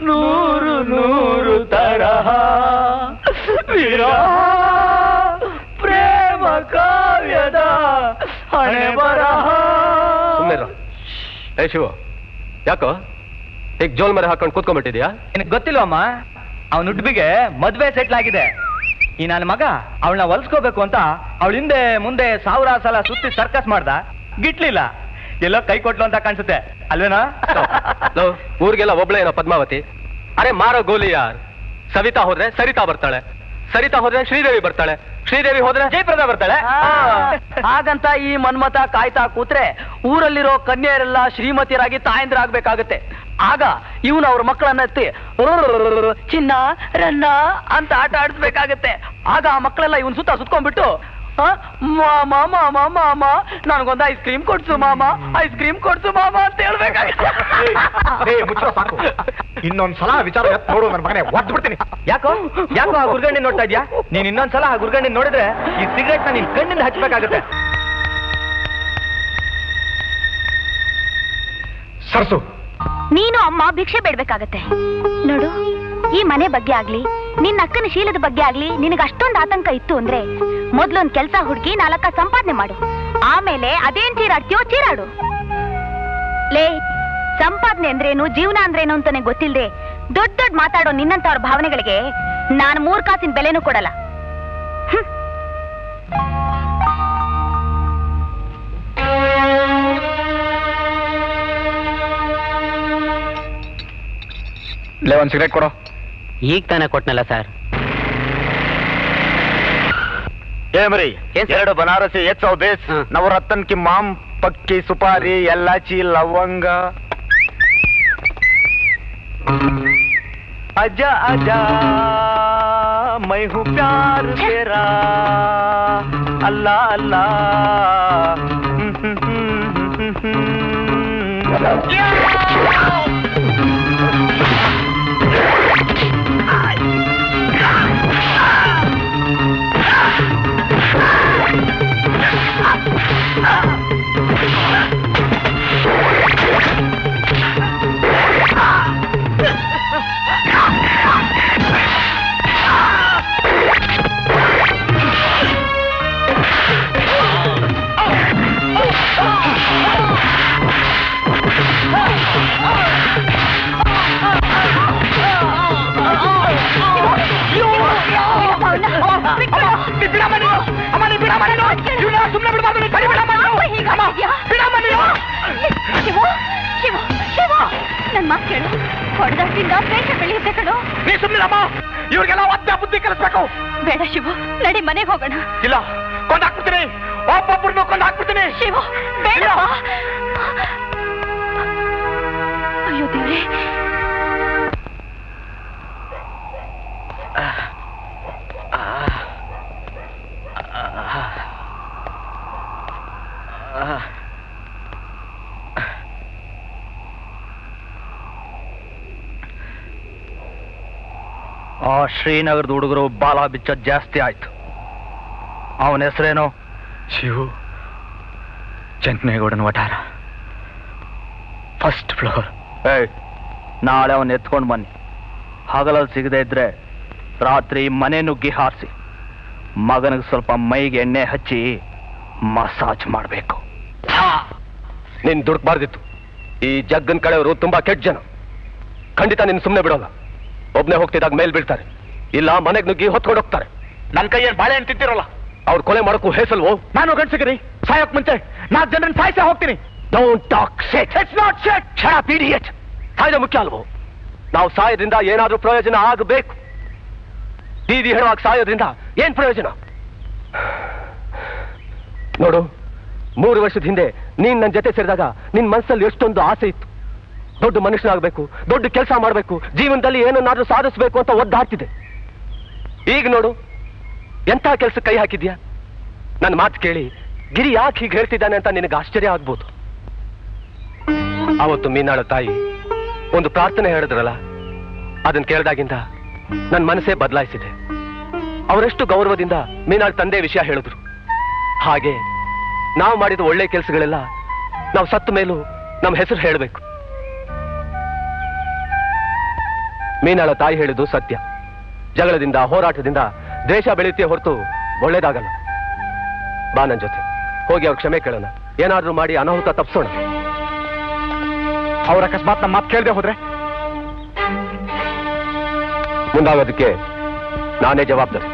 ನೂರು ನೂರು ತರಹ ವಿರಹ ಶಿವು, ಯಾಕೋ ಈಗ ಜೋಲ್ ಮರೆ ಹಾಕೊಂಡು ಕೂತ್ಕೊಂಡ್ಬಿಟ್ಟಿದ್ಯಾ? ನಿನಗೆ ಗೊತ್ತಿಲ್ವಮ್ಮ, ಅವನ ಹುಡ್ಬಿಗೆ ಮದ್ವೆ ಸೆಟ್ಲ್ ಆಗಿದೆ. ಈ ನನ್ನ ಮಗ ಅವಳನ್ನ ಹೊಲ್ಸ್ಕೋಬೇಕು ಅಂತ ಅವಳ ಹಿಂದೆ ಮುಂದೆ 1000 ಸಲ ಸುತ್ತಿ ಸರ್ಕಸ್ ಮಾಡ್ದ, ಗಿಟ್ಲಿಲ್ಲ. ಎಲ್ಲೋ ಕೈ ಕೊಟ್ಲು ಅಂತ ಕಾಣಿಸುತ್ತೆ ಅಲ್ವೇನಾ? ಊರಿಗೆಲ್ಲ ಒಬ್ಳೆ ಏನೋ ಪದ್ಮಾವತಿ. ಅರೆ ಮಾರೋ ಗೋಲಿ ಯಾರ್. ಸವಿತಾ ಹೋದ್ರೆ ಸರಿತಾ ಬರ್ತಾಳೆ, ಸರಿತಾ ಹೋದ್ರೆ ಶ್ರೀದೇವಿ ಬರ್ತಾಳೆ, ಶ್ರೀದೇವಿ ಹೋದ್ರೆ ಜಯಪ್ರದಾ ಬರ್ತಾಳೆ. ಹಾಗಂತ ಈ ಮನ್ಮತ ಕಾಯ್ತಾ ಕೂತ್ರೆ ಊರಲ್ಲಿರೋ ಕನ್ಯೆಯರೆಲ್ಲ ಶ್ರೀಮತಿಯರಾಗಿ ತಾಯಂದ್ರಾಗ್ಬೇಕಾಗತ್ತೆ. ಆಗ ಇವನು ಅವ್ರ ಮಕ್ಕಳನ್ನ ಎತ್ತಿ ಚಿನ್ನ ರನ್ನ ಅಂತ ಆಟ ಆಡಿಸ್ಬೇಕಾಗತ್ತೆ. ಆಗ ಆ ಮಕ್ಕಳೆಲ್ಲ ಇವನ್ ಸುತ್ಕೊಂಡ್ಬಿಟ್ಟು ಮಾಮ ಮಾಮ ಮಾಮ ನನಗೊಂದು ಐಸ್ ಕ್ರೀಮ್ ಕೊಡ್ಸು ಮಾಮ, ಐಸ್ ಕ್ರೀಮ್ ಕೊಡ್ಸು ಮಾಮ ಅಂತ ಹೇಳ್ಬೇಕಾಗತ್ತೆ. ಇನ್ನೊಂದ್ಸಲ ವಿಚಾರ ನೋಡು ನನ್ನ ಮಗನೇ, ಒದ್ದು ಬಿಡ್ತೀನಿ. ಯಾಕೋ ಆ ಗುರ್ಗಂಡಿ ನೋಡ್ತಾ ಇದ್ಯಾ? ನೀನ್ ಇನ್ನೊಂದ್ಸಲ ಆ ಗುರ್ಗಂಡಿ ನೋಡಿದ್ರೆ ಈ ಸಿಗರೇಟ್ ನ ನಿನ್ ಕಣ್ಣಿಂದ ಹಚ್ಬೇಕಾಗತ್ತೆ. ಸರ್ಸು, ನೀನು ಅಮ್ಮ ಭಿಕ್ಷೆ ಬೇಡ್ಬೇಕಾಗತ್ತೆ. ನೋಡು, ಈ ಮನೆ ಬಗ್ಗೆ ಆಗ್ಲಿ ನಿನ್ನ ಅಕ್ಕನ ಶೀಲದ ಬಗ್ಗೆ ಆಗ್ಲಿ ನಿನಗೆ ಅಷ್ಟೊಂದು ಆತಂಕ ಇತ್ತು ಅಂದ್ರೆ ಮೊದ್ಲೊಂದ್ ಕೆಲ್ಸ ಹುಡುಗಿ 4 ಸಂಪಾದನೆ ಮಾಡು, ಆಮೇಲೆ ಅದೇನ್ ಚೀರಾಡ್ತೀಯೋ ಚೀರಾಡು. ಲೇ, ಸಂಪಾದನೆ ಅಂದ್ರೇನು ಜೀವನ ಅಂದ್ರೇನು ಅಂತಾನೆ ಗೊತ್ತಿಲ್ದೆ ದೊಡ್ಡ ಮಾತಾಡೋ ನಿನ್ನಂತವ್ರ ಭಾವನೆಗಳಿಗೆ ನಾನು 3 ಕಾಸಿನ ಬೆಲೆನೂ ಕೊಡಲ್ಲ. ಒಂದ್ ಸಿಗರೇಟ್ ಕೊಡೋ. ಈಗ ತಾನೇ ಕೊಟ್ನಲ್ಲ ಸರ್. ಮರಿ 2 ಬನಾರಸಿ 100 ಬೇಸ್, ನವರತ್ನ ಕಿ ಮಾಮ್ ಪಕ್ಕಿ ಸುಪಾರಿ ಎಲ್ಲಾಚಿ ಲವಂಗ. आजा आजा मैं हूँ प्यार तेरा अल्लाह अल्लाह. ನನ್ ಮಾತು ಕೇಳು, ಹೊಡೆದಾಟಿಂದ ಬೇಗ ಬೆಳೆಯುತ್ತೆ ಕಣೋ. ನೀ ಸುಮ್ಮನಿರಮ್ಮ, ಇವ್ರಿಗೆಲ್ಲ ಒದ್ದೆ ಬುದ್ಧಿ ಕಲಿಸ್ಬೇಕು. ಬೇಡ ಶಿವು, ನಡಿ ಮನೆಗೆ ಹೋಗೋಣ. ಇಲ್ಲ, ಕೊಂದಾಕ್ಬಿಡ್ತೀನಿ, ಒಬ್ಬೊಬ್ಬರನ್ನು ಕೊಂದಾಕ್ಬಿಡ್ತೀನಿ. ಶಿವು ಬೇಡ. ಅಯ್ಯೋ ದೇವ್ರೆ. ಆ ಶ್ರೀನಗರದ ಹುಡುಗರು ಬಾಲ ಬಿಚ್ಚೋದು ಜಾಸ್ತಿ ಆಯ್ತು. ಅವನ ಹೆಸರೇನು? ಶಿವು, ಚಂಕನೇಗೌಡನ ವಠಾರ, 1st ಫ್ಲೋರ್. ನಾಳೆ ಅವನ್ ಎತ್ಕೊಂಡು ಬನ್ನಿ. ಹಗಲಲ್ಲಿ ಸಿಗದೆ ಇದ್ರೆ ರಾತ್ರಿ ಮನೆ ನುಗ್ಗಿ ಹಾರಿಸಿ ಮಗನಿಗೆ ಸ್ವಲ್ಪ ಮೈಗೆ ಎಣ್ಣೆ ಹಚ್ಚಿ ಮಸಾಜ್ ಮಾಡಬೇಕು. ನೀನ್ ದುಡ್ಕಬಾರ್ದಿತ್ತು. ಈ ಜಗ್ಗನ್ ಕಡೆಯವರು ತುಂಬಾ ಕೆಟ್ಟ ಜನ. ಖಂಡಿತ ನಿನ್ ಸುಮ್ಮನೆ ಬಿಡೋಲ್ಲ. ಒಬ್ನೇ ಹೋಗ್ತಿದ್ದಾಗ ಮೇಲ್ ಬೀಳ್ತಾರೆ, ಇಲ್ಲ ಮನೆಗೆ ನುಗ್ಗಿ ಹೊತ್ಕೊಂಡು ಹೋಗ್ತಾರೆ. ನನ್ನ ಕೈಯಲ್ಲಿ ಬಾಳೆಹಣ್ಣು ತಿಂತಿರೋಲ್ಲ. ಅವ್ರು ಕೊಲೆ ಮಾಡಕ್ಕೂ ಹೇಸಲ್ವೋ? ನಾನು ಗಂಡಸಿಗರಿ ಸಾಯಕ್ ಮುಂಚೆ 4 ಜನರನ್ನ ಸಾಯಿಸೇ ಹೋಗ್ತೀನಿ. Don't talk shit. It's not shit. Shut up idiot. ಸಾಯೋದು ಮುಖ್ಯ ಅಲ್ವೋ? ನಾವು ಸಾಯೋದ್ರಿಂದ ಏನಾದ್ರೂ ಪ್ರಯೋಜನ ಆಗಬೇಕು. ಬೀದಿ ಹೇಳುವಾಗ ಸಾಯೋದ್ರಿಂದ ಏನ್ ಪ್ರಯೋಜನ? ನೋಡು, 3 ವರ್ಷದ ಹಿಂದೆ ನೀನ್ ನನ್ನ ಜೊತೆ ಸೇರಿದಾಗ ನಿನ್ ಮನಸ್ಸಲ್ಲಿ ಎಷ್ಟೊಂದು ಆಸೆ ಇತ್ತು. ದೊಡ್ಡ ಮನುಷ್ಯನಾಗಬೇಕು, ದೊಡ್ಡ ಕೆಲಸ ಮಾಡಬೇಕು, ಜೀವನದಲ್ಲಿ ಏನನ್ನಾದ್ರೂ ಸಾಧಿಸಬೇಕು ಅಂತ ಒದ್ದಾಡ್ತಿದೆ. ಈಗ ನೋಡು, ಎಂಥ ಕೆಲಸ ಕೈ ಹಾಕಿದ್ಯಾ? ನನ್ನ ಮಾತು ಕೇಳಿ ಗಿರಿ ಯಾಕೆ ಹೀಗೆ ಹೇಳ್ತಿದ್ದಾನೆ ಅಂತ ನಿನಗೆ ಆಶ್ಚರ್ಯ ಆಗ್ಬೋದು. ಅವತ್ತು ಮೀನಾಳ ತಾಯಿ ಒಂದು ಪ್ರಾರ್ಥನೆ ಹೇಳಿದ್ರಲ್ಲ, ಅದನ್ನ ಕೇಳಿದಾಗಿಂದ ನನ್ನ ಮನಸ್ಸೇ ಬದಲಾಯಿಸಿದೆ. ಅವರೆಷ್ಟು ಗೌರವದಿಂದ ಮೀನಾಳ ತಂದೆ ವಿಷಯ ಹೇಳಿದ್ರು. ಹಾಗೆ ನಾವು ಮಾಡಿದ ಒಳ್ಳೆ ಕೆಲಸಗಳೆಲ್ಲ ನಾವು ಸತ್ತ ಮೇಲೂ ನಮ್ಮ ಹೆಸರು ಹೇಳಬೇಕು. ಮೀನಾಳ ತಾಯಿ ಹೇಳಿದ್ದು ಸತ್ಯ. ಜಗಳದಿಂದ ಹೋರಾಟದಿಂದ ದ್ವೇಷ ಬೆಳೆಯುತ್ತೆ ಹೊರತು ಒಳ್ಳೇದಾಗಲ್ಲ. ಬಾ ನನ್ನ ಜೊತೆ ಹೋಗಿ ಅವ್ರ ಕ್ಷಮೆ ಕೇಳೋಣ. ಏನಾದ್ರೂ ಮಾಡಿ ಅನಾಹುತ ತಪ್ಪಿಸೋಣ. ಅವ್ರ ಅಕಸ್ಮಾತ್ ನಮ್ಮ ಮಾತು ಕೇಳದೆ ಹೋದ್ರೆ ಮುಂದಾಗೋದಕ್ಕೆ ನಾನೇ ಜವಾಬ್ದಾರಿ.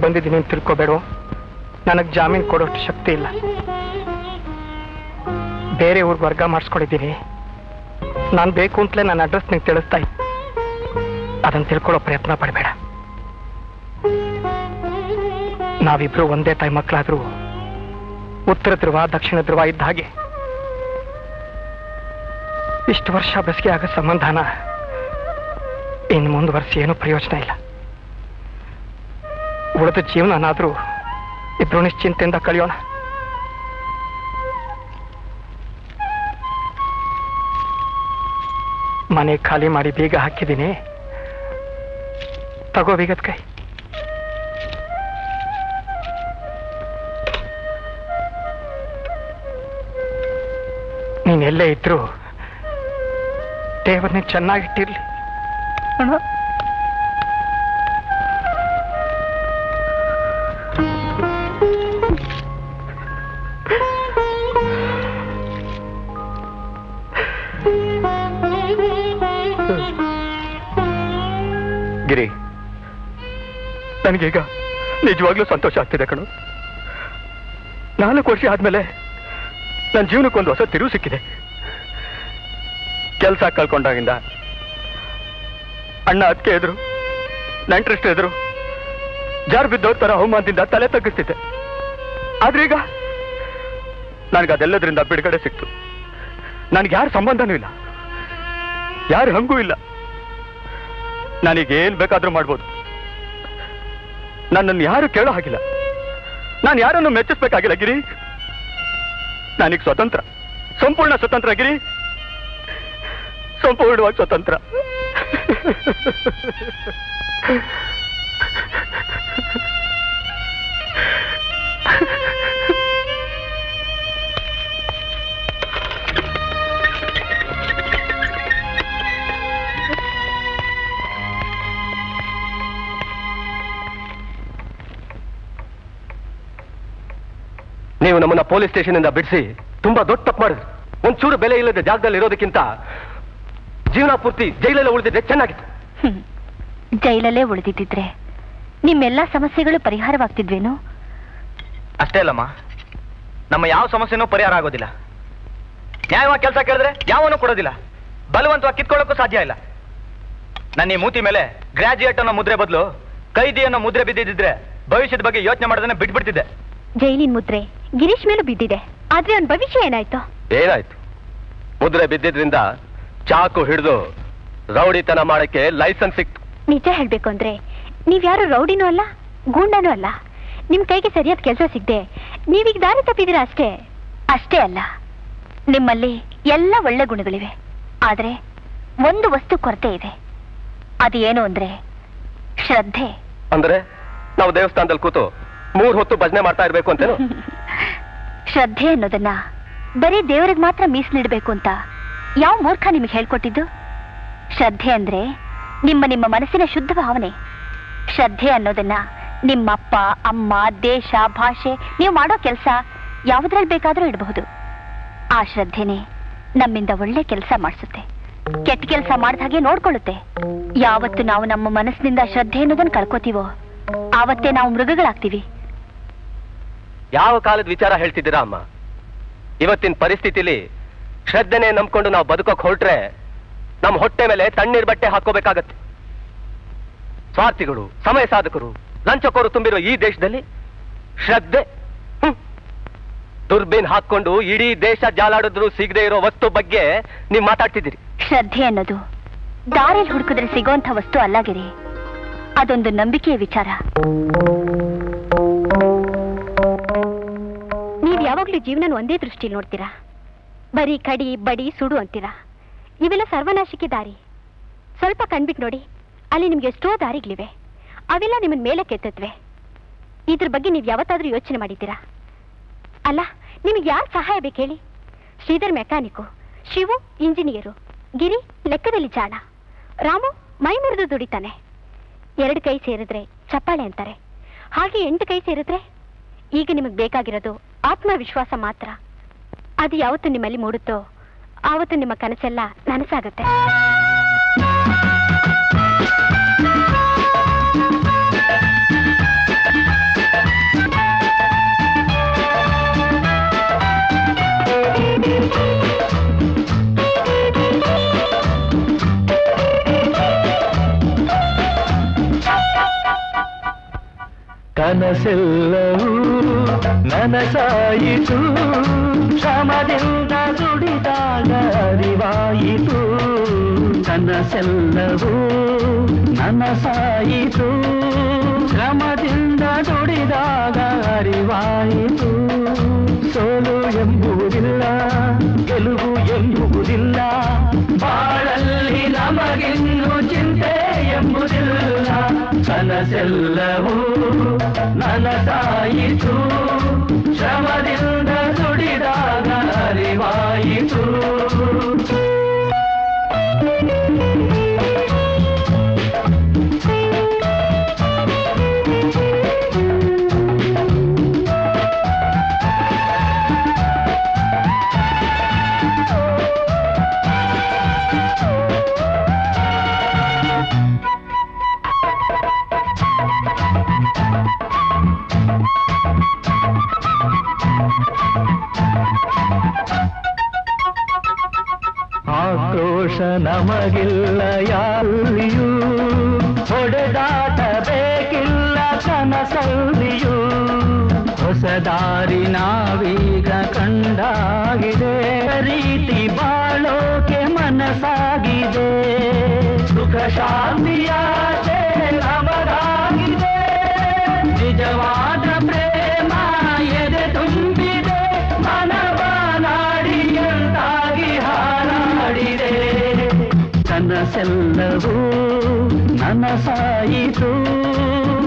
ಬಂದಿದ್ದೀನಿ ಅಂತ ತಿಳ್ಕೋಬೇಡ. ನನಗೆ ಜಾಮೀನು ಕೊಡೋಷ್ಟು ಶಕ್ತಿ ಇಲ್ಲ. ಬೇರೆ ಊರಿಗೆ ವರ್ಗ ಮಾಡಿಸ್ಕೊಂಡಿದ್ದೀನಿ. ನಾನು ಬೇಕು ಅಂತಲೇ ನನ್ನ ಅಡ್ರೆಸ್ ನಿಂಗೆ ತಿಳಿಸ್ತಾ ಇದ್ದೆ. ಅದನ್ನು ತಿಳ್ಕೊಳ್ಳೋ ಪ್ರಯತ್ನ ಪಡಬೇಡ. ನಾವಿಬ್ರು ಒಂದೇ ತಾಯಿ ಮಕ್ಕಳಾದ್ರೂ ಉತ್ತರ ಧ್ರುವ ದಕ್ಷಿಣ ಧ್ರುವ ಇದ್ದ ಹಾಗೆ ಇಷ್ಟು ವರ್ಷ ಬೆಸಿಗೆ ಆಗೋ ಸಂಬಂಧನ ಇನ್ನು ಮುಂದುವರಿಸಿ ಏನೂ ಪ್ರಯೋಜನ ಇಲ್ಲ. ಉಳಿದ ಜೀವನನಾದ್ರೂ ಇಬ್ರು ನಿಶ್ಚಿಂತೆಯಿಂದ ಕಳೆಯೋಣ. ಮನೆ ಖಾಲಿ ಮಾಡಿ ಬೀಗ ಹಾಕಿದ್ದೀನಿ. ತಗೋ ಬೀಗದ ಕೈ. ನೀನೆಲ್ಲೇ ಇದ್ರು ದೇವರನ್ನ ಚೆನ್ನಾಗಿಟ್ಟಿರ್ಲಿ ಅಣ್ಣ. ಗಿರಿ, ನನಗೀಗ ನಿಜವಾಗ್ಲೂ ಸಂತೋಷ ಆಗ್ತಿದೆ ಕಣು. 4 ವರ್ಷ ಆದ್ಮೇಲೆ ನನ್ನ ಜೀವನಕ್ಕೊಂದು ಹೊಸ ತಿರುವು ಸಿಕ್ಕಿದೆ. ಕೆಲಸ ಕಳ್ಕೊಂಡಾಗಿಂದ ಅಣ್ಣ ಅದಕ್ಕೆ ಎದುರು ನೆಂಟ್ರಿಸ್ಟ್ ಎದುರು ಜಾರ್ ಬಿದ್ದವ್ರ ತರ ಅವಮಾನದಿಂದ ತಲೆ ತಗ್ಗಿಸ್ತಿದ್ದೆ. ಆದ್ರೆ ಈಗ ನನಗದೆಲ್ಲದ್ರಿಂದ ಬಿಡುಗಡೆ ಸಿಕ್ತು. ನನಗೆ ಯಾರ ಸಂಬಂಧನೂ ಇಲ್ಲ, ಯಾರು ಹಂಗೂ ಇಲ್ಲ. ನನಗೇನ್ ಬೇಕಾದ್ರೂ ಮಾಡ್ಬೋದು. ನನ್ನನ್ನು ಯಾರು ಕೇಳೋ ಹಾಗಿಲ್ಲ, ನಾನು ಯಾರನ್ನು ಮೆಚ್ಚಿಸ್ಬೇಕಾಗಿಲ್ಲ ಗಿರಿ. ನನಗೆ ಸ್ವತಂತ್ರ, ಸಂಪೂರ್ಣ ಸ್ವತಂತ್ರ ಗಿರಿ, ಸಂಪೂರ್ಣವಾಗಿ ಸ್ವತಂತ್ರ. ನೀವು ನಮ್ಮನ್ನ ಪೊಲೀಸ್ ಸ್ಟೇಷನ್ ಇಂದ ಬಿಡಿಸಿ ತುಂಬಾ ದೊಡ್ಡ ತಪ್ಪು ಮಾಡಿದ್ರಿ. ಒಂಚೂರು ಬೆಲೆ ಇಲ್ಲದ ಜಾಗದಲ್ಲಿ ಇರೋದಕ್ಕಿಂತ ಜೀವನ ಪೂರ್ತಿ ಜೈಲಲ್ಲೇ ಉಳಿದಿದ್ರೆ ಚೆನ್ನಾಗಿತ್ತು. ಜೈಲಲ್ಲೇ ಉಳಿದಿದ್ದಿದ್ರೆ ನಿಮ್ಮೆಲ್ಲಾ ಸಮಸ್ಯೆಗಳು ಪರಿಹಾರವಾಗ್ತಿದ್ವೇನು? ಅಷ್ಟೇ ಅಲ್ಲಮ್ಮ, ನಮ್ಮ ಯಾವ ಸಮಸ್ಯೆನೂ ಪರಿಹಾರ ಆಗೋದಿಲ್ಲ. ನ್ಯಾಯವಾಗಿ ಕೆಲಸ ಕೇಳಿದ್ರೆ ಯಾವನೂ ಕೊಡೋದಿಲ್ಲ, ಬಲವಂತವಾಗಿ ಕಿತ್ಕೊಳ್ಳೋಕ್ಕೂ ಸಾಧ್ಯ ಇಲ್ಲ. ನನ್ನ ಈ ಮೂತಿ ಮೇಲೆ ಗ್ರಾಜುಯೇಟ್ ಅನ್ನೋ ಮುದ್ರೆ ಬದಲು ಕೈದಿ ಅನ್ನೋ ಮುದ್ರೆ ಬಿದ್ದಿದ್ರೆ ಭವಿಷ್ಯದ ಬಗ್ಗೆ ಯೋಚನೆ ಮಾಡೋದನ್ನ ಬಿಟ್ಬಿಡ್ತಿದ್ದೆ. ಜೈಲಿನ ಮುದ್ರೆ ಗಿರೀಶ್ ಮೇಲೂ ಬಿದ್ದಿದೆ, ಆದ್ರೆ ಅವನ ಭವಿಷ್ಯ ಏನಾಯ್ತು? ಏನಾಯ್ತು? ಮುದ್ರೆ ಬಿದ್ದಿದ್ರಿಂದ ಚಾಕು ಹಿಡಿದು ರೌಡಿತನ ಮಾಡಕ್ಕೆ ಲೈಸೆನ್ಸ್ ಸಿಕ್ತು. ನಿಜ ಹೇಳ್ಬೇಕು ಅಂದ್ರೆ ನೀವ್ಯಾರು ರೌಡಿನೂ ಅಲ್ಲ, ಗೂಂಡನೂ ಅಲ್ಲ. ನಿಮ್ ಕೈಗೆ ಸರಿಯಾದ ಕೆಲಸ ಸಿಗದೆ ನೀವೀಗ ದಾರಿ ತಪ್ಪಿದ್ದೀರಾ ಅಷ್ಟೇ. ಅಷ್ಟೇ ಅಲ್ಲ, ನಿಮ್ಮಲ್ಲಿ ಎಲ್ಲ ಒಳ್ಳೆ ಗುಣಗಳಿವೆ, ಆದ್ರೆ ಒಂದು ವಸ್ತು ಕೊರತೆ ಇದೆ. ಅದು ಏನು ಅಂದ್ರೆ ಶ್ರದ್ಧೆ. ಅಂದ್ರೆ ನಾವು ದೇವಸ್ಥಾನದಲ್ಲಿ ಕೂತು 3 ಹೊತ್ತು ಭಜನೆ ಮಾಡ್ತಾ ಇರ್ಬೇಕು ಅಂತೇನು? ಶ್ರದ್ಧೆ ಅನ್ನೋದನ್ನ ಬರೀ ದೇವರಿಗೆ ಮಾತ್ರ ಮೀಸಲಿಡ್ಬೇಕು ಅಂತ ಯಾವ ಮೂರ್ಖ ನಿಮಗೆ ಹೇಳ್ಕೊಟ್ಟಿದ್ದು? ಶ್ರದ್ಧೆ ಅಂದ್ರೆ ನಿಮ್ಮ ಮನಸ್ಸಿನ ಶುದ್ಧ ಭಾವನೆ. ಶ್ರದ್ಧೆ ಅನ್ನೋದನ್ನ ನಿಮ್ಮಪ್ಪ, ಅಮ್ಮ, ದೇಶ, ಭಾಷೆ, ನೀವು ಮಾಡೋ ಕೆಲಸ ಯಾವುದ್ರಲ್ಲಿ ಬೇಕಾದ್ರೂ ಇಡಬಹುದು. ಆ ಶ್ರದ್ಧೆನೆ ನಮ್ಮಿಂದ ಒಳ್ಳೆ ಕೆಲಸ ಮಾಡಿಸುತ್ತೆ, ಕೆಟ್ಟ ಕೆಲಸ ಮಾಡಿದ ಹಾಗೆ ನೋಡ್ಕೊಳ್ಳುತ್ತೆ. ಯಾವತ್ತು ನಾವು ನಮ್ಮ ಮನಸ್ಸಿನಿಂದ ಶ್ರದ್ಧೆ ಅನ್ನೋದನ್ನ ಕಳ್ಕೋತೀವೋ ಆವತ್ತೇ ನಾವು ಮೃಗಗಳಾಗ್ತೀವಿ. ಯಾವ ಕಾಲದ ವಿಚಾರ ಹೇಳ್ತಿದ್ದೀರಾ ಅಮ್ಮ? ಇವತ್ತಿನ ಪರಿಸ್ಥಿತಿಲಿ ಶ್ರದ್ಧೆನೆ ನಂಬ್ಕೊಂಡು ನಾವು ಬದುಕೋಕ್ ಹೊರಟ್ರೆ ನಮ್ಮ ಹೊಟ್ಟೆ ಮೇಲೆ ತಣ್ಣೀರ್ ಬಟ್ಟೆ ಹಾಕೋಬೇಕಾಗತ್ತೆ. ಸ್ವಾರ್ಥಿಗಳು, ಸಮಯ ಸಾಧಕರು, ಲಂಚಕೋರು ತುಂಬಿರೋ ಈ ದೇಶದಲ್ಲಿ ಶ್ರದ್ಧೆ ದುರ್ಬೀನ್ ಹಾಕೊಂಡು ಇಡೀ ದೇಶ ಜಾಲಾಡಿದ್ರು ಸಿಗದೆ ಇರೋ ವಸ್ತು ಬಗ್ಗೆ ನೀವು ಮಾತಾಡ್ತಿದ್ದೀರಿ. ಶ್ರದ್ಧೆ ಅನ್ನೋದು ದಾರಿಯಲ್ಲಿ ಹುಡುಕಿದ್ರೆ ಸಿಗೋಂಥ ವಸ್ತು ಅಲ್ಲಾಗಿರಿ, ಅದೊಂದು ನಂಬಿಕೆಯ ವಿಚಾರ. ನೀವ್ ಯಾವಾಗ್ಲೂ ಜೀವನ ಒಂದೇ ದೃಷ್ಟಿಲಿ ನೋಡ್ತೀರಾ. ಬರೀ ಕಡಿ, ಬಡಿ, ಸುಡು ಅಂತೀರಾ. ಇವೆಲ್ಲ ಸರ್ವನಾಶಕ್ಕೆ ದಾರಿ. ಸ್ವಲ್ಪ ಕಣ್ಬಿಟ್ಟು ನೋಡಿ, ಅಲ್ಲಿ ನಿಮ್ಗೆ ಎಷ್ಟೋ ದಾರಿಗಳಿವೆ, ಅವೆಲ್ಲ ನಿಮ್ಮನ್ ಮೇಲೆ ಕೆತ್ತತ್ವೆ. ಇದ್ರ ಬಗ್ಗೆ ನೀವ್ ಯಾವತ್ತಾದ್ರೂ ಯೋಚನೆ ಮಾಡಿದ್ದೀರಾ? ಅಲ್ಲ, ನಿಮ್ಗೆ ಯಾರು ಸಹಾಯ ಬೇಕು ಹೇಳಿ? ಶ್ರೀಧರ್ ಮೆಕ್ಯಾನಿಕು, ಶಿವು ಇಂಜಿನಿಯರು, ಗಿರಿ ಲೆಕ್ಕದಲ್ಲಿ ಜಾಣ, ರಾಮು ಮೈ ಮುರಿದು ದುಡಿತಾನೆ. 2 ಕೈ ಸೇರಿದ್ರೆ ಚಪ್ಪಾಳೆ ಅಂತಾರೆ, ಹಾಗೆ 8 ಕೈ ಸೇರಿದ್ರೆ? ಈಗ ನಿಮಗೆ ಬೇಕಾಗಿರೋದು ಆತ್ಮವಿಶ್ವಾಸ ಮಾತ್ರ. ಅದು ಯಾವತ್ತು ನಿಮ್ಮಲ್ಲಿ ಮೂಡುತ್ತೋ ಆವತ್ತು ನಿಮ್ಮ ಕನಸೆಲ್ಲ ನನಸಾಗುತ್ತೆ. ಕನಸೆಲ್ಲವೂ ನನಸಾಯಿತು, ಶ್ರಮದಿಂದ ದುಡಿದಾಗ ಅರಿವಾಯಿತು. ಕನಸೆಲ್ಲವೂ ನನಸಾಯಿತು, ಶ್ರಮದಿಂದ ದುಡಿದಾಗ ಅರಿವಾಯಿತು. ಸೋಲು ಎಂಬುವುದಿಲ್ಲ, ಗೆಲುವು ಎಂಬುವುದಿಲ್ಲ, ಬಾಳಲ್ಲಿ ನಮಗಿನ್ನು ಚಿಂತೆ ಎಂಬುದಿಲ್ಲ. ಕನಸೆಲ್ಲವೂ ನನಸಾಯಿತು, ಶ್ರಮದಿಂದ ದುಡಿದಾಗ ಅರಿವಾಯಿತು. ಆಕ್ರೋಶ ನಮಗಿಲ್ಲ ಯಾರಿಯೂ, ಹೊಡೆದಾಟ ಬೇಕಿಲ್ಲ ಕನಸಲ್ಲಿಯೂ. ಹೊಸ ದಾರಿ ನಾವೀಗ ಕಂಡಾಗಿದೆ, ರೀತಿ ಬಾ ಕನಸೆಲ್ಲವೂ ನನಸಾಯಿತು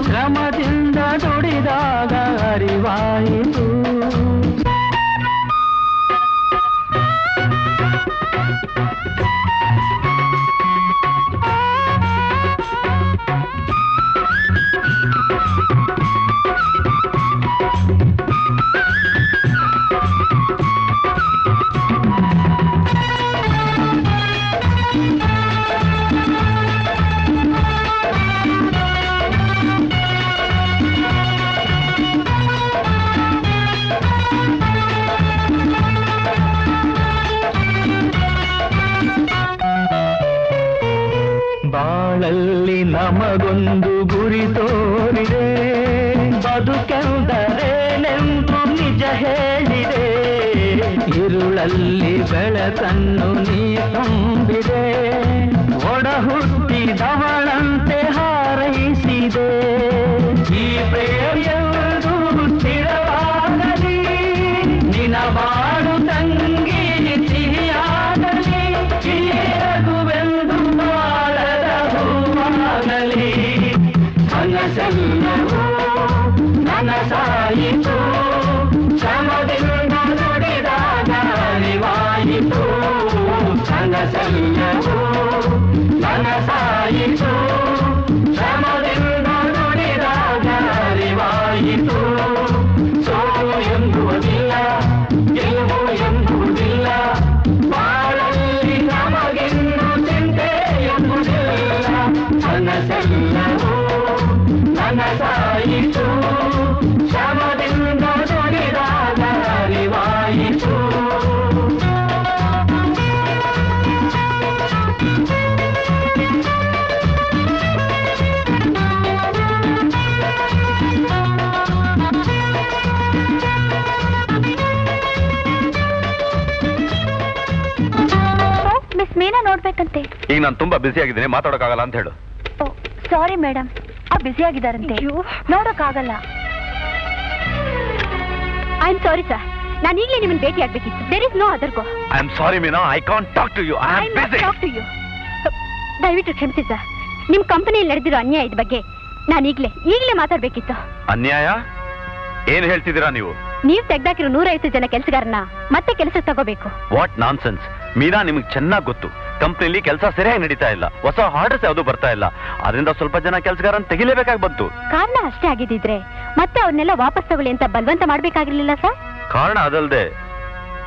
ಶ್ರಮದಿಂದ ದುಡಿದಾಗ ಅರಿವಾಯಿತು ಬಾಳಲ್ಲಿ ನಮಗೊಂದು ಗುರಿ ತೋರಿದೆ ಬದುಕೆಂದರೇನೆಂದು ನಿಜ ಹೇಳಿದೆ ಇರುಳಲ್ಲಿ ಬೆಳಕನ್ನು ನೀ ತುಂಬಿದೆ ಒಡ ಹುಟ್ಟಿದವಳಂತೆ ಹಾರೈಸಿದೆ ಈ ಪ್ರೇಮಿಯರು ಸ್ಥಿರವಾಗಲಿ ನಿನ ಬಾಳು ತಂಗಿ ಸಿಹಿಯಾಗಲಿ ರಘುವೆಂದು ಬಾಳದ ಹೂವಾಗಲಿ ಕನಸೆಲ್ಲವೂ ನನಸಾಯಿತು ಶ್ರಮದಿಂದ ನುಡಿದಾಗ ಅರಿವಾಯಿತು ಕನಸೆಲ್ಲವೂ ನನಸಾಯಿತು ಶ್ರಮದಿಂದ ನುಡಿದಾಗ ಅರಿವಾಯಿತು ಸೋಲು ಎಂಬುವುದಿಲ್ಲ ಗೆಲುವು ಎಂಬುವುದಿಲ್ಲ ಬಾಳಲ್ಲಿ ನಮಗಿನ್ನು ಚಿಂತೆ ಎಂಬುದಿಲ್ಲ ಕನಸೆಲ್ಲವೂ ನನಸಾಯಿತು ಶ್ರಮದಿಂದ ನುಡಿದಾಗ ಅರಿವಾಯಿತು ಮಿಸ್ ಮೀನಾ ನೋಡ್ಬೇಕಂತೆ. ಈಗ ನಾನು ತುಂಬಾ ಬಿಸಿ ಆಗಿದ್ದೀನಿ, ಮಾತಾಡೋಕ್ಕಾಗಲ್ಲ ಅಂತ ಹೇಳು. ಸಾರಿ ಮೇಡಮ್, ಬ್ಯುಸಿ ಆಗಿದ್ದಾರಂತೆ, ನೋಡೋಕ್ಕಾಗಲ್ಲ. ಐ ಆಮ್ ಸಾರಿ ಸರ್, ನಾನು ಈಗಲೇ ನಿಮ್ಮನ್ನು ಭೇಟಿ ಆಗ್ಬೇಕಿತ್ತು. There is no other go. I am sorry Meena, I can't talk to you. I am busy. Talk to you. ದಯವಿಟ್ಟು ಕ್ಷಮಿಸಿ ಸರ್, ನಿಮ್ಮ ಕಂಪನಿಯಲ್ಲಿ ನಡೆದಿರೋ ಅನ್ಯಾಯದ ಬಗ್ಗೆ ನಾನು ಈಗಲೇ ಮಾತಾಡ್ಬೇಕಿತ್ತು. ಅನ್ಯಾಯ? ಏನ್ ಹೇಳ್ತಿದ್ದೀರಾ ನೀವು? ನೀವು ತೆಗ್ದಾಕಿರೋ 150 ಜನ ಕೆಲಸಗಾರನ ಮತ್ತೆ ಕೆಲಸ ತಗೋಬೇಕು. ವಾಟ್ ನಾನ್ಸೆನ್ಸ್ ಮೀನಾ, ನಿಮಗೆ ಚೆನ್ನಾಗಿ ಗೊತ್ತು ಕಂಪ್ನಿಲಿ ಕೆಲಸ ಸರಿಯಾಗಿ ನಡೀತಾ ಇಲ್ಲ, ಹೊಸ ಆರ್ಡರ್ಸ್ ಯಾವುದು ಬರ್ತಾ ಇಲ್ಲ, ಅದರಿಂದ ಸ್ವಲ್ಪ ಜನ ಕೆಲಸಗಾರನ್ ತೆಗಿಲೇಬೇಕಾಗಿ ಬಂತು. ಕಾರಣ ಅಷ್ಟೇ ಆಗಿದ್ದಿದ್ರೆ ಮತ್ತೆ ಅವ್ರನ್ನೆಲ್ಲ ವಾಪಸ್ ತಗೊಳ್ಳಿ ಅಂತ ಬಲವಂತ ಮಾಡ್ಬೇಕಾಗಿರ್ಲಿಲ್ಲ ಸರ್. ಕಾರಣ ಅದಲ್ದೆ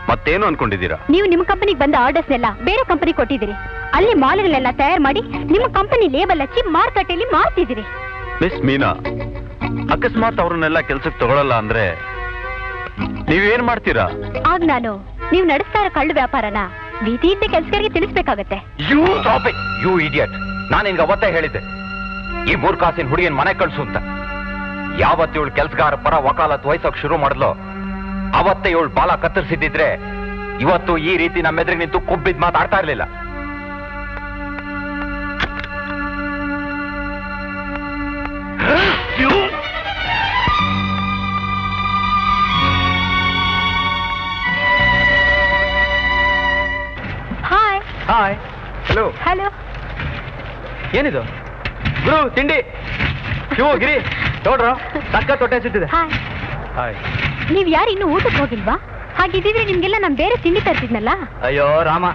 ಮತ್ತೇನು ಅನ್ಕೊಂಡಿದ್ದೀರಾ? ನೀವು ನಿಮ್ಮ ಕಂಪನಿಗೆ ಬಂದ ಆರ್ಡರ್ಸ್ನೆಲ್ಲ ಬೇರೆ ಕಂಪನಿ ಕೊಟ್ಟಿದ್ದೀರಿ, ಅಲ್ಲಿ ಮಾಲ್ಗಳೆಲ್ಲ ತಯಾರು ಮಾಡಿ ನಿಮ್ಮ ಕಂಪನಿ ಲೇಬಲ್ ಹಚ್ಚಿ ಮಾರುಕಟ್ಟೆಯಲ್ಲಿ ಮಾರ್ತಿದ್ದೀರಿ. ಮಿಸ್ ಮೀನಾ, ಅಕಸ್ಮಾತ್ ಅವ್ರನ್ನೆಲ್ಲ ಕೆಲ್ಸಕ್ಕೆ ತಗೊಳ್ಳಲ್ಲ ಅಂದ್ರೆ ನೀವೇನ್ ಮಾಡ್ತೀರಾ? ಆಗ ನಾನು ನೀವು ನಡೆಸ್ತಾ ಇರೋ ಕಳ್ಳು ವ್ಯಾಪಾರನ ಬೀದಿಯಿಂದ ಕೆಲಸಗಾರಿಗೆ ತಿಳಿಸ್ಬೇಕಾಗತ್ತೆ. ಯು ಇಡಿಯಟ್, ನಾನು ನಿನ್ಗೆ ಅವತ್ತೇ ಹೇಳಿದ್ದೆ ಈ 3 ಕಾಸಿನ ಹುಡುಗಿನ ಮನೆ ಕಳ್ಸು ಅಂತ. ಯಾವತ್ತು ಇವಳು ಕೆಲ್ಸಗಾರ ಪರ ವಕಾಲತ್ ವಹಿಸೋಕ್ ಶುರು ಮಾಡಿದ್ಲು ಅವತ್ತೇ ಇವಳು ಬಾಲ ಕತ್ತರಿಸಿದ್ದಿದ್ರೆ ಇವತ್ತು ಈ ರೀತಿ ನಮ್ಮೆದುರಿಗೆ ನಿಂತು ಕೊಬ್ಬಿದ್ ಮಾತಾಡ್ತಾ ಇರ್ಲಿಲ್ಲ. Hi hi. ಹಲೋ. ಹಲೋ. ಏನಿದು ಗುರು? ತಿಂಡಿ ಶಿವು ಗಿರಿ ನೋಡ್ರ ಸಕ್ಕ ತೊಟ್ಟೆ ಸಿಟ್ಟಿದೆ. ಹಾಯ್. ಹಾಯ್. ನೀವ್ ಯಾರು ಇನ್ನೂ ಊಟಕ್ಕೆ ಹೋಗಿಲ್ವಾ? ಹಾಗಿದ್ರೆ ನಿಮ್ಗೆಲ್ಲ ನಾನು ಬೇರೆ ತಿಂಡಿ ತರ್ತಿದ್ನಲ್ಲ. ಅಯ್ಯೋ ರಾಮ,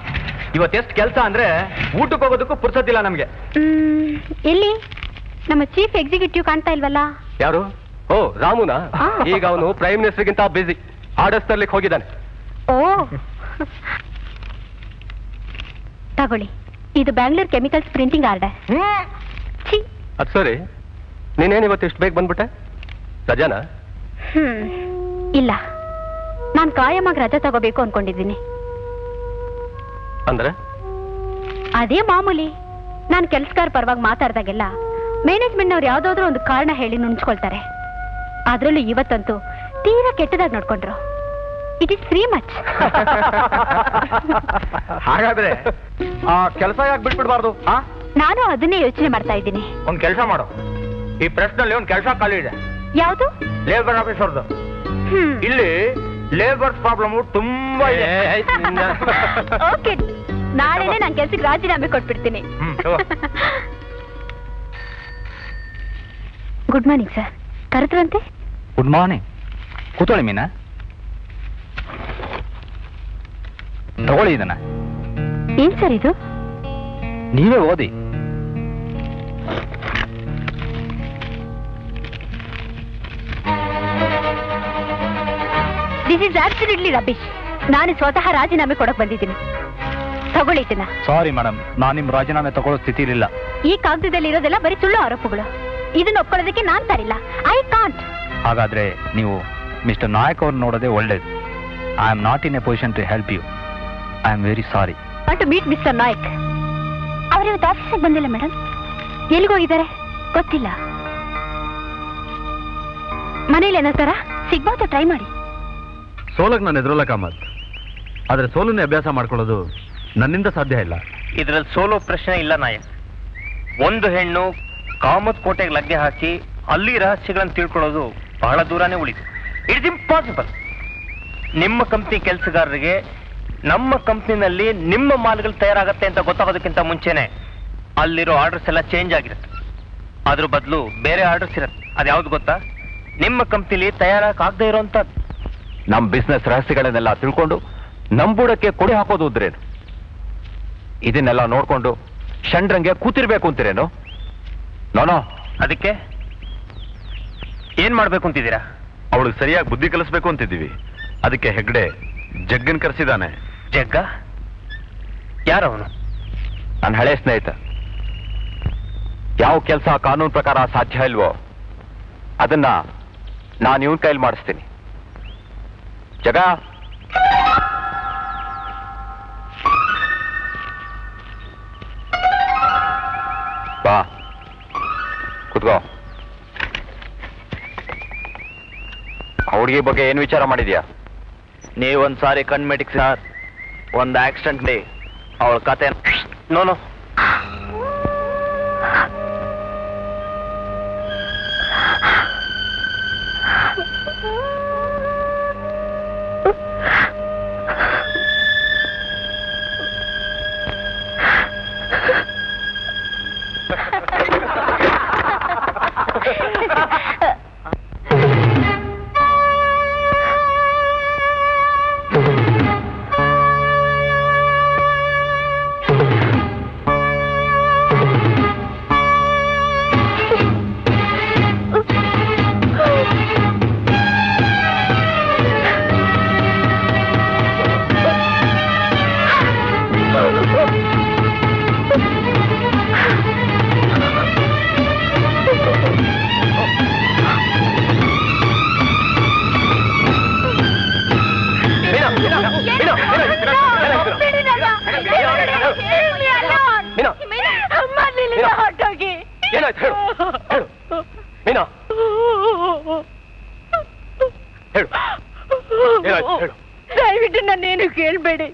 ಇವತ್ತೆಷ್ಟು ಕೆಲಸ ಅಂದ್ರೆ ಊಟಕ್ಕೆ ಹೋಗೋದಕ್ಕೂ ಪುರ್ಸತ್ತಿಲ್ಲ ನಮ್ಗೆ. ಎಲ್ಲಿ ನಮ್ಮ ಚೀಫ್ ಎಕ್ಸಿಕ್ಯೂಟಿವ್ ಕಾಣ್ತಾ ಇಲ್ವಲ್ಲ? ಯಾರು? ಓ ರಾಮುನಾ? ಈಗ ಅವನು ಪ್ರೈಮ್ ಮಿನಿಸ್ಟರ್ಗಿಂತ ಬಿಸಿ, ಆರ್ಡರ್ಸ್ ತರ್ಲಿಕ್ಕೆ ಹೋಗಿದ್ದಾನೆ. ಓ ತಗೊಳ್ಳಿ, ಇದು ಬ್ಯಾಂಗ್ಳೂರ್ ಕೆಮಿಕಲ್ಸ್ ಪ್ರಿಂಟಿಂಗ್ ಆರ್ಡರ್. ಅದ್ ಸರಿ, ನೀನೇನು ಇವತ್ತು ಇಷ್ಟು ಬೇಗ ಬಂದ್ಬಿಟ್ಟೆ? ರಜಾನಾ? ಇಲ್ಲ, ನಾನು ಕಾಯಮಾಗಿ ರಜೆ ತಗೋಬೇಕು ಅನ್ಕೊಂಡಿದ್ದೀನಿ. ಅಂದ್ರೆ ಅದೇ ಮಾಮೂಲಿ, ನಾನು ಕೆಲಸಗಾರ ಪರವಾಗಿ ಮಾತಾಡ್ದಾಗೆಲ್ಲ ಮ್ಯಾನೇಜ್ಮೆಂಟ್ನವ್ರು ಯಾವ್ದಾದ್ರು ಒಂದು ಕಾರಣ ಹೇಳಿ ನುಣ್ಸ್ಕೊಳ್ತಾರೆ. ಅದ್ರಲ್ಲೂ ಇವತ್ತಂತೂ ತೀರಾ ಕೆಟ್ಟದಾಗಿ ನೋಡ್ಕೊಂಡ್ರು. It is too much. ಹಾಗಾದ್ರೆ ಆ ಕೆಲಸ ಯಾಕೆ ಬಿಟ್ಬಿಡ್ಬಾರ್ದು? ನಾನು ಅದನ್ನೇ ಯೋಚನೆ ಮಾಡ್ತಾ ಇದ್ದೀನಿ. ಒಂದ್ ಕೆಲಸ ಮಾಡು, ಈ ಪ್ರೆಸ್ನಲ್ಲಿ ಒಂದ್ ಕೆಲಸ ಖಾಲಿ ಇದೆ. ಯಾವುದು? ಲೇಬರ್ ಆಫೀಸ್ ಅವ್ರದ್ದು. ಇಲ್ಲಿ ಲೇಬರ್ ಪ್ರಾಬ್ಲಮ್ ತುಂಬಾ ಇದೆ. ಓಕೆ, ನಾಳೆನೆ ನಾನು ಕೆಲ್ಸಕ್ಕೆ ರಾಜೀನಾಮೆ ಕೊಟ್ಬಿಡ್ತೀನಿ. Good morning sir. ಕರೆದ್ರಂತೆ? Good morning. ಕೂತ್ಕೊಳ್ಳಿ ಮೀನಾ. ತಗೊಳ್ಳಿ ಇದನ್ನ. ಏನ್ ಸರ್ ಇದು? ನೀವೇ ಓದಿ. This is absolutely rubbish. ನಾನು ಸ್ವತಃ ರಾಜೀನಾಮೆ ಕೊಡಕ್ ಬಂದಿದ್ದೀನಿ. ತಗೊಳ್ಳಿದ್ದೀನ. ಸಾರಿ ಮೇಡಮ್, ನಾನು ನಿಮ್ ರಾಜೀನಾಮೆ ತಗೊಳ್ಳೋ ಸ್ಥಿತಿ ಇರಲಿಲ್ಲ. ಈ ಕಾಗದದಲ್ಲಿ ಇರೋದೆಲ್ಲ ಬರೀ ಸುಳ್ಳು ಆರೋಪಗಳು. ಇದನ್ನ ಒಪ್ಕೊಳ್ಳೋದಕ್ಕೆ ನಾನ್ ತರಿಲ್ಲ. I can't. ಹಾಗಾದ್ರೆ ನೀವು ಮಿಸ್ಟರ್ ನಾಯಕ್ ಅವ್ರು ನೋಡೋದೇ ಒಳ್ಳೇದು. I am not in a position to help you. I am very sorry. To meet mister Nayak. ಅವರಿವತ್ತು ಆಫೀಸಿಗೆ ಬಂದಿಲ್ಲ ಮೇಡಮ್. ಎಲ್ಲಿಗೋಗಿದ್ದಾರೆ ಗೊತ್ತಿಲ್ಲ. ಮನೇಲಿ ಏನೋ ಸರ ಸಿಗ್ಬೋದು, ಟ್ರೈ ಮಾಡಿ. ಸೋಲಕ್ ನಾನು ಎದುರಲ್ಲ ಕಾಮತ್, ಆದ್ರೆ ಸೋಲನ್ನೇ ಅಭ್ಯಾಸ ಮಾಡ್ಕೊಳ್ಳೋದು ನನ್ನಿಂದ ಸಾಧ್ಯ ಇಲ್ಲ. ಇದ್ರಲ್ಲಿ ಸೋಲೋ ಪ್ರಶ್ನೆ ಇಲ್ಲ ನಾಯಕ್. ಒಂದು ಹೆಣ್ಣು ಕಾಮತ್ ಕೋಟೆಗೆ ಲಗ್ಗೆ ಹಾಕಿ ಅಲ್ಲಿ ರಹಸ್ಯಗಳನ್ನು ತಿಳ್ಕೊಳ್ಳೋದು ಬಹಳ ದೂರನೇ ಉಳಿತು. It's impossible. ನಿಮ್ಮ ಕಂಪ್ನಿ ಕೆಲಸಗಾರರಿಗೆ ನಮ್ಮ ಕಂಪ್ನಿನಲ್ಲಿ ನಿಮ್ಮ ಮಾಲ್ಗಳು ತಯಾರಾಗತ್ತೆ ಅಂತ ಗೊತ್ತಾಗೋದಕ್ಕಿಂತ ಮುಂಚೆನೆ ಅಲ್ಲಿರೋ ಆರ್ಡರ್ಸ್ ಎಲ್ಲ ಚೇಂಜ್ ಆಗಿರುತ್ತೆ. ಅದ್ರ ಬದಲು ಬೇರೆ ಆರ್ಡರ್ಸ್ ಇರುತ್ತೆ. ಅದ್ಯಾವ್ದು ಗೊತ್ತಾ? ನಿಮ್ಮ ಕಂಪ್ನಿಲಿ ತಯಾರಾಗದೇ ಇರೋಂಥದ್ದು. ನಮ್ ಬಿಸ್ನೆಸ್ ರಹಸ್ಯಗಳನ್ನೆಲ್ಲ ತಿಳ್ಕೊಂಡು ನಂಬೂಡಕ್ಕೆ ಕೊಡಿ ಹಾಕೋದು ಇದ್ರೇನು? ಇದನ್ನೆಲ್ಲ ನೋಡ್ಕೊಂಡು ಷಂಡ್ರಂಗೆ ಕೂತಿರ್ಬೇಕು ಅಂತೀರೇನು? ನೋನೋ. ಅದಕ್ಕೆ ಏನ್ ಮಾಡ್ಬೇಕು ಅಂತಿದ್ದೀರಾ? ಅವಳಿಗೆ ಸರಿಯಾಗಿ ಬುದ್ಧಿ ಕಲಿಸ್ಬೇಕು ಅಂತಿದ್ದೀವಿ. ಅದಕ್ಕೆ ಹೆಗ್ಡೆ ಜಗ್ಗನ್ ಕರೆಸಿದಾನೆ. ಜಗ್ಗ? ಯಾರವನು? ನನ್ನ ಹಳೆ ಸ್ನೇಹಿತ. ಯಾವ ಕೆಲಸ ಕಾನೂನು ಪ್ರಕಾರ ಸಾಧ್ಯ ಇಲ್ವೋ ಅದನ್ನ ನಾನು ಇವನ್ ಕೈಲಿ ಮಾಡಿಸ್ತೀನಿ. ಜಗ, ಬಾ ಕೂತ್ಕೋ. ಹುಡುಗಿ ಬಗ್ಗೆ ಏನು ವಿಚಾರ ಮಾಡಿದ್ಯಾ? ನೀವೊಂದ್ಸಾರಿ ಕಣ್ಮೆಟಿಕ್ ಸರ್, ಒಂದು ಆಕ್ಸಿಡೆಂಟ್ ಡೇ ಅವಳ ಕತೆ. ನೋನು ದಯವಿಟ್ಟು ನನ್ನೇನು ಕೇಳ್ಬೇಡಿ.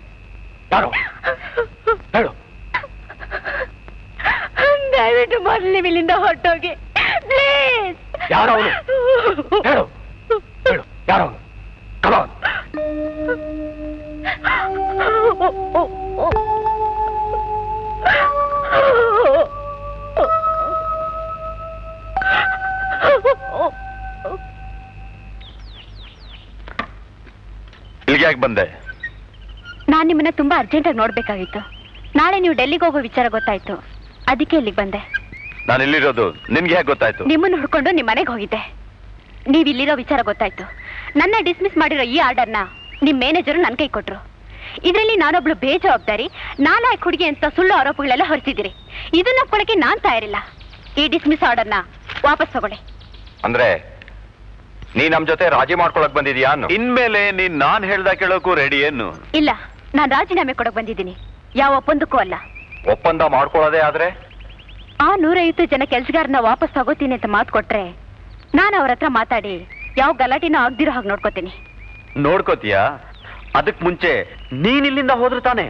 ದಯವಿಟ್ಟು ಮೊದಲು ನೀವು ಇಲ್ಲಿಂದ ಹೊರಟೋಗಿ ಪ್ಲೀಸ್. ಯಾರು ಅವನು? ಹೇಳು ಹೇಳು, ಯಾರು ಅವನು? ಕಮಾನ್. ಇಲ್ಲಿಗೆ ಯಾಕೆ ಬಂದೆ? ನಾನ್ ನಿಮ್ಮನ್ನ ತುಂಬಾ ಅರ್ಜೆಂಟಾಗಿ ನೋಡ್ಬೇಕಾಗಿತ್ತು. ನಾಳೆ ನೀವು ಡೆಲ್ಲಿಗೆ ಹೋಗೋ ವಿಚಾರ ಗೊತ್ತಾಯ್ತು, ಅದಕ್ಕೆ ಇಲ್ಲಿಗೆ ಬಂದೆ. ನಾನು ಇಲ್ಲಿರೋದು ನಿನ್ಗೆ ಹೇಗೆ ಗೊತ್ತಾಯ್ತು? ನಿಮ್ಮನ್ನು ಹುಡ್ಕೊಂಡು ನಿಮ್ಮ ಮನೆಗೆ ಹೋಗಿದ್ದೆ. ನೀವ್ ಇಲ್ಲಿರೋ ವಿಚಾರ ಗೊತ್ತಾಯ್ತು. ನನ್ನ ಡಿಸ್ಮಿಸ್ ಮಾಡಿರೋ ಈ ಆರ್ಡರ್ನ ನಿಮ್ ಮ್ಯಾನೇಜರು ನನ್ ಕೈ ಕೊಟ್ರು. ಇದರಲ್ಲಿ ನಾನೊಬ್ಳು ಬೇಜವಾಬ್ದಾರಿ ನಾಲಾಯಕ್ ಹುಡುಗಿ ಅಂತ ಸುಳ್ಳು ಆರೋಪಗಳೆಲ್ಲ ಹೊರಿಸಿದಿರಿ. ಇದನ್ನ ಒಪ್ಕೊಳ್ಳಕ್ಕೆ ನಾನ್ ತಯಾರಿಲ್ಲ. ಈ ಡಿಸ್ಮಿಸ್ ಆರ್ಡರ್ನ ವಾಪಸ್ ತಗೊಳ್ಳಿ. ಅಂದ್ರೆ ನೀ ನಮ್ ಜೊತೆ ರಾಜಿ ಮಾಡ್ಕೊಳಕ್ ಬಂದಿದ್ಯಾ? ಇನ್ಮೇಲೆ ನೀನ್ ನಾನ್ ಹೇಳ್ದ ಕೇಳೋಕು ರೆಡಿ ಏನು? ಇಲ್ಲ, ನಾನ್ ರಾಜೀನಾಮೆ ಕೊಡಕ್ ಬಂದಿದ್ದೀನಿ, ಯಾವ ಒಪ್ಪಂದಕ್ಕೂ ಅಲ್ಲ. ಒಪ್ಪಂದ ಮಾಡ್ಕೊಳ್ಳೋದೇ ಆದ್ರೆ ಆ 150 ಜನ ಕೆಲ್ಸಗಾರನ ವಾಪಸ್ ತಗೋತೀನಿ ಅಂತ ಮಾತು ಕೊಟ್ರೆ ನಾನು ಅವ್ರ ಹತ್ರ ಮಾತಾಡಿ ಯಾವ ಗಲಾಟಿನೂ ಆಗ್ದಿರೋ ಹಾಗೆ ನೋಡ್ಕೋತೀನಿ. ನೋಡ್ಕೋತೀಯಾ? ಅದಕ್ ಮುಂಚೆ ನೀನ್ ಇಲ್ಲಿಂದ ಹೋದ್ರೆ ತಾನೆ.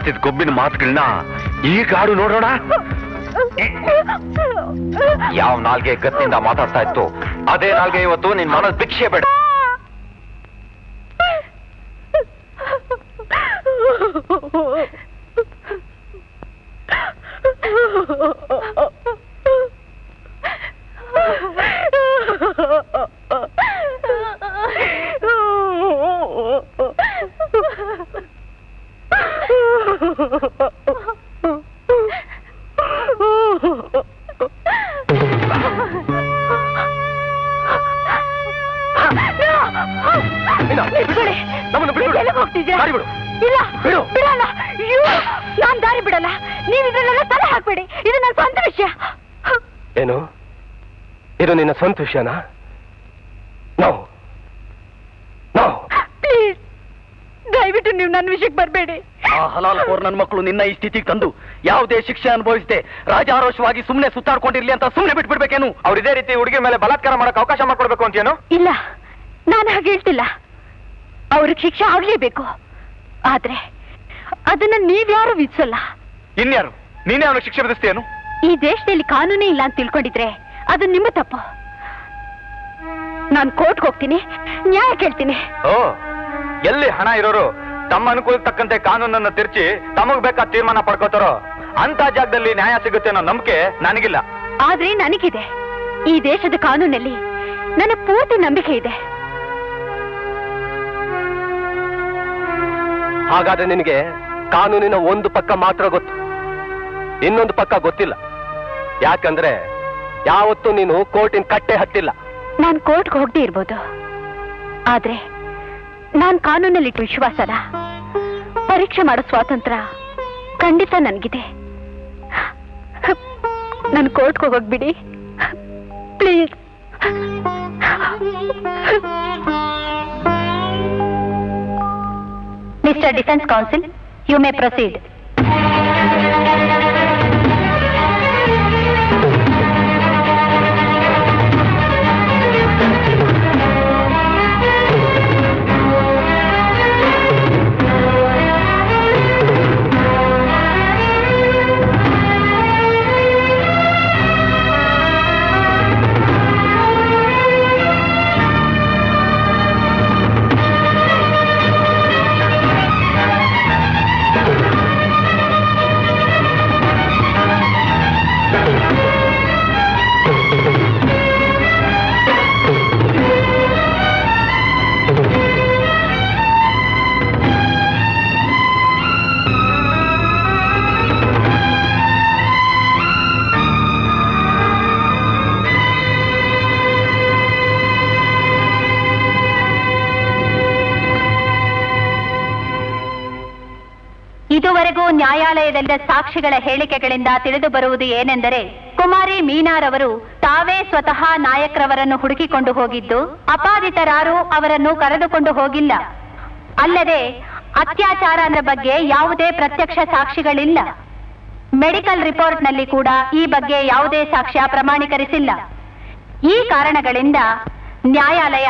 ಆಡ್ತಿದ್ ಗೊಬ್ಬಿನ ಮಾತುಗಳನ್ನ ಈಗ ಆಡು ನೋಡೋಣ. ಯಾವ ನಾಲ್ಗೆ ಗತ್ತಿಂದ ಮಾತಾಡ್ತಾ ಇತ್ತು ಅದೇ ನಾಲ್ಗೆ ಇವತ್ತು ನಿನ್ ಮನದ ಭಿಕ್ಷೆ ಬೇಡ. ನಾನ್ ದಾರಿ ಬಿಡಲ್ಲ. ನೀವು ಇದ್ರಲ್ಲೆಲ್ಲ ತಲೆ ಹಾಕ್ಬೇಡಿ. ಇದು ನನ್ನ ಸ್ವಂತ ವಿಷಯ. ಏನು ಇದು ನಿನ್ನ ಸ್ವಂತ ವಿಷಯನಾ? ನೋ ನೋ, ಪ್ಲೀಸ್ ದಯವಿಟ್ಟು ನೀವು ನನ್ನ ವಿಷಯಕ್ಕೆ ಬರಬೇಡಿ. ಆ ಹಲಾಲ್ ಕೋರ್ ನನ್ನ ಮಕ್ಕಳು ನಿನ್ನ ಈ ಸ್ಥಿತಿಗೆ ತಂದು ಯಾವುದೇ ಶಿಕ್ಷೆ ಅನುಭವಿಸದೆ ರಾಜಾರೋಷವಾಗಿ ಸುಮ್ಮನೆ ಸುತ್ತಾಡ್ಕೊಂಡಿರ್ಲಿ ಅಂತ ಸುಮ್ಮನೆ ಬಿಟ್ಬಿಡ್ಬೇಕೇನು? ಅವ್ರು ಇದೇ ರೀತಿ ಹುಡುಗಿ ಮೇಲೆ ಬಲಾತ್ಕಾರ ಮಾಡಕ್ ಅವಕಾಶ ಮಾಡ್ಕೊಡ್ಬೇಕು ಅಂತೇನು? ಇಲ್ಲ, ನಾನು ಹಾಗೆ ಹೇಳ್ತಿಲ್ಲ. ಅವ್ರಿಗೆ ಶಿಕ್ಷೆ ಆಗ್ಲೇಬೇಕು. ಆದ್ರೆ ಅದನ್ನ ನೀವ್ಯಾರು ವಿಧಿಸಲ್ಲ. ಇನ್ಯಾರು? ನೀನೇ ಅವನಿಗೆ ಶಿಕ್ಷೆ ವಿಧಿಸ್ತೇನು? ಈ ದೇಶದಲ್ಲಿ ಕಾನೂನೇ ಇಲ್ಲ ಅಂತ ತಿಳ್ಕೊಂಡಿದ್ರೆ ಅದು ನಿಮ್ಮ ತಪ್ಪು. ನಾನು ಕೋರ್ಟ್ಗೆ ಹೋಗ್ತೀನಿ, ನ್ಯಾಯ ಕೇಳ್ತೀನಿ. ಓ, ಎಲ್ಲಿ ಹಣ ಇರೋರು ತಮ್ಮ ಅನುಕೂಲಕ್ಕೆ ತಕ್ಕಂತೆ ಕಾನೂನನ್ನ ತಿರ್ಚಿ ತಮಗ್ ಬೇಕಾದ ತೀರ್ಮಾನ ಪಡ್ಕೋತಾರೋ ಅಂತ ಜಾಗದಲ್ಲಿ ನ್ಯಾಯ ಸಿಗುತ್ತೆ ಅನ್ನೋ ನಂಬಿಕೆ ನನಗಿಲ್ಲ. ಆದ್ರೆ ನನಗಿದೆ. ಈ ದೇಶದ ಕಾನೂನಲ್ಲಿ ನನ್ನ ಪೂರ್ತಿ ನಂಬಿಕೆ ಇದೆ. ಹಾಗಾದ್ರೆ ನಿನಗೆ ಕಾನೂನಿನ ಒಂದು ಪಕ್ಕ ಮಾತ್ರ ಗೊತ್ತು, ಇನ್ನೊಂದು ಪಕ್ಕ ಗೊತ್ತಿಲ್ಲ. ಯಾಕಂದ್ರೆ ಯಾವತ್ತೂ ನೀನು ಕೋರ್ಟಿನ ಕಟ್ಟೆ ಹತ್ತಿಲ್ಲ. ನಾನು ಕೋರ್ಟ್ಗೆ ಹೋಗದೆ ಇರ್ಬೋದು, ಆದ್ರೆ ನಾನ್ ಕಾನೂನಲ್ಲಿಟ್ಟು ವಿಶ್ವಾಸನ ಪರೀಕ್ಷೆ ಮಾಡೋ ಸ್ವಾತಂತ್ರ್ಯ ಖಂಡಿತ ನನಗಿದೆ. ನಾನು ಕೋರ್ಟ್ಗೆ ಹೋಗೋಕ್ ಬಿಡಿ please. Mister defence counsel, you may proceed. ಇದುವರೆಗೂ ನ್ಯಾಯಾಲಯದಲ್ಲಿದ್ದ ಸಾಕ್ಷಿಗಳ ಹೇಳಿಕೆಗಳಿಂದ ತಿಳಿದು ಬರುವುದು ಏನೆಂದರೆ, ಕುಮಾರಿ ಮೀನಾರವರು ತಾವೇ ಸ್ವತಃ ನಾಯಕ್ರವರನ್ನು ಹುಡುಕಿಕೊಂಡು ಹೋಗಿದ್ದು, ಅಪಾದಿತರಾರು ಅವರನ್ನು ಕರೆದುಕೊಂಡು ಹೋಗಿಲ್ಲ. ಅಲ್ಲದೆ ಅತ್ಯಾಚಾರದ ಬಗ್ಗೆ ಯಾವುದೇ ಪ್ರತ್ಯಕ್ಷ ಸಾಕ್ಷಿಗಳಿಲ್ಲ. ಮೆಡಿಕಲ್ ರಿಪೋರ್ಟ್ನಲ್ಲಿ ಕೂಡ ಈ ಬಗ್ಗೆ ಯಾವುದೇ ಸಾಕ್ಷ್ಯ ಪ್ರಮಾಣೀಕರಿಸಿಲ್ಲ. ಈ ಕಾರಣಗಳಿಂದ ನ್ಯಾಯಾಲಯ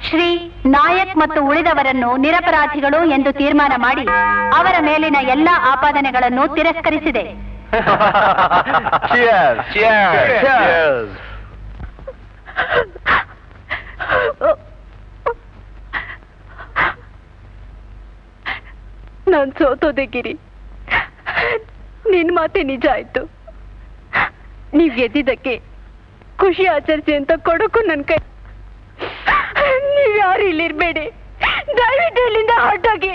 ಶ್ರೀ ನಾಯಕ್ ಮತ್ತು ಉಳಿದವರನ್ನು ನಿರಪರಾಧಿಗಳು ಎಂದು ತೀರ್ಮಾನ ಮಾಡಿ ಅವರ ಮೇಲಿನ ಎಲ್ಲಾ ಆಪಾದನೆಗಳನ್ನು ತಿರಸ್ಕರಿಸಿದೆ. ನಾನ್ ಸೋತೋದೆ ಗಿರಿ. ನಿನ್ ಮಾತೆ ನಿಜ ಆಯ್ತು. ನೀವ್ ಗೆದ್ದಿದ್ದಕ್ಕೆ ಖುಷಿ ಆಚರಿಸಿ ಅಂತ ಕೊಡೋಕು ನನ್ ಕೈ. ನೀವ್ ಯಾರು ಇಲ್ಲಿರ್ಬೇಡಿ, ದಯವಿಟ್ಟು ಇಲ್ಲಿಂದ ಹೊರಟೋಗಿ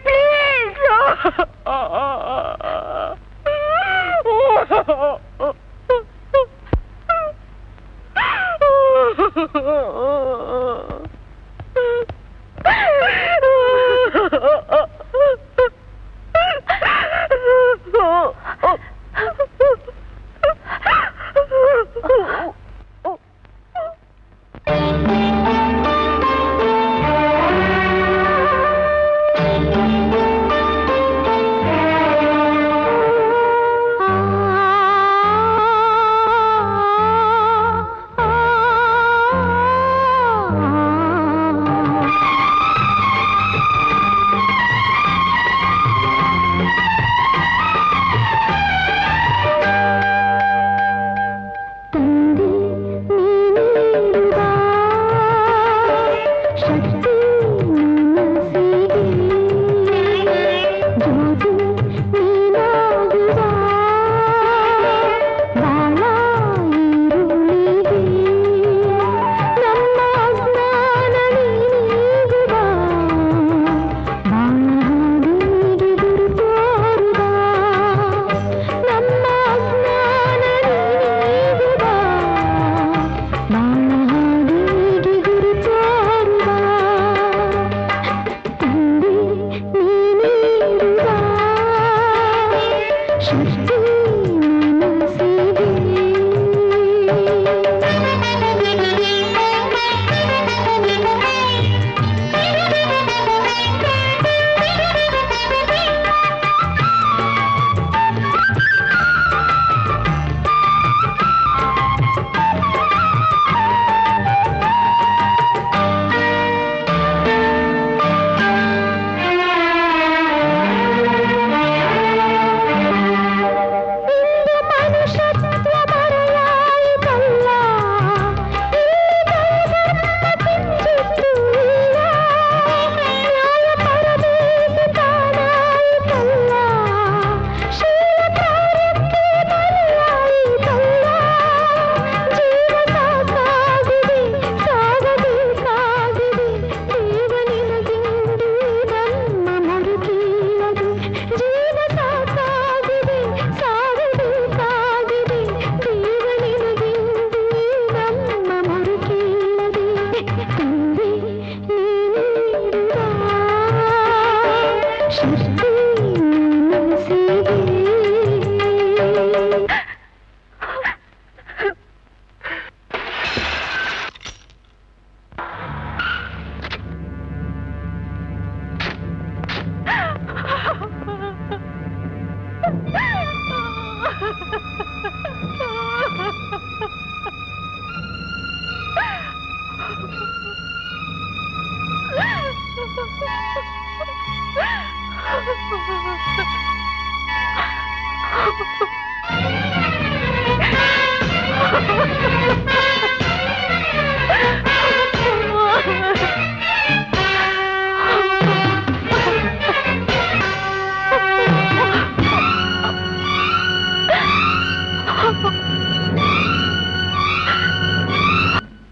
ಪ್ಲೀಸ್.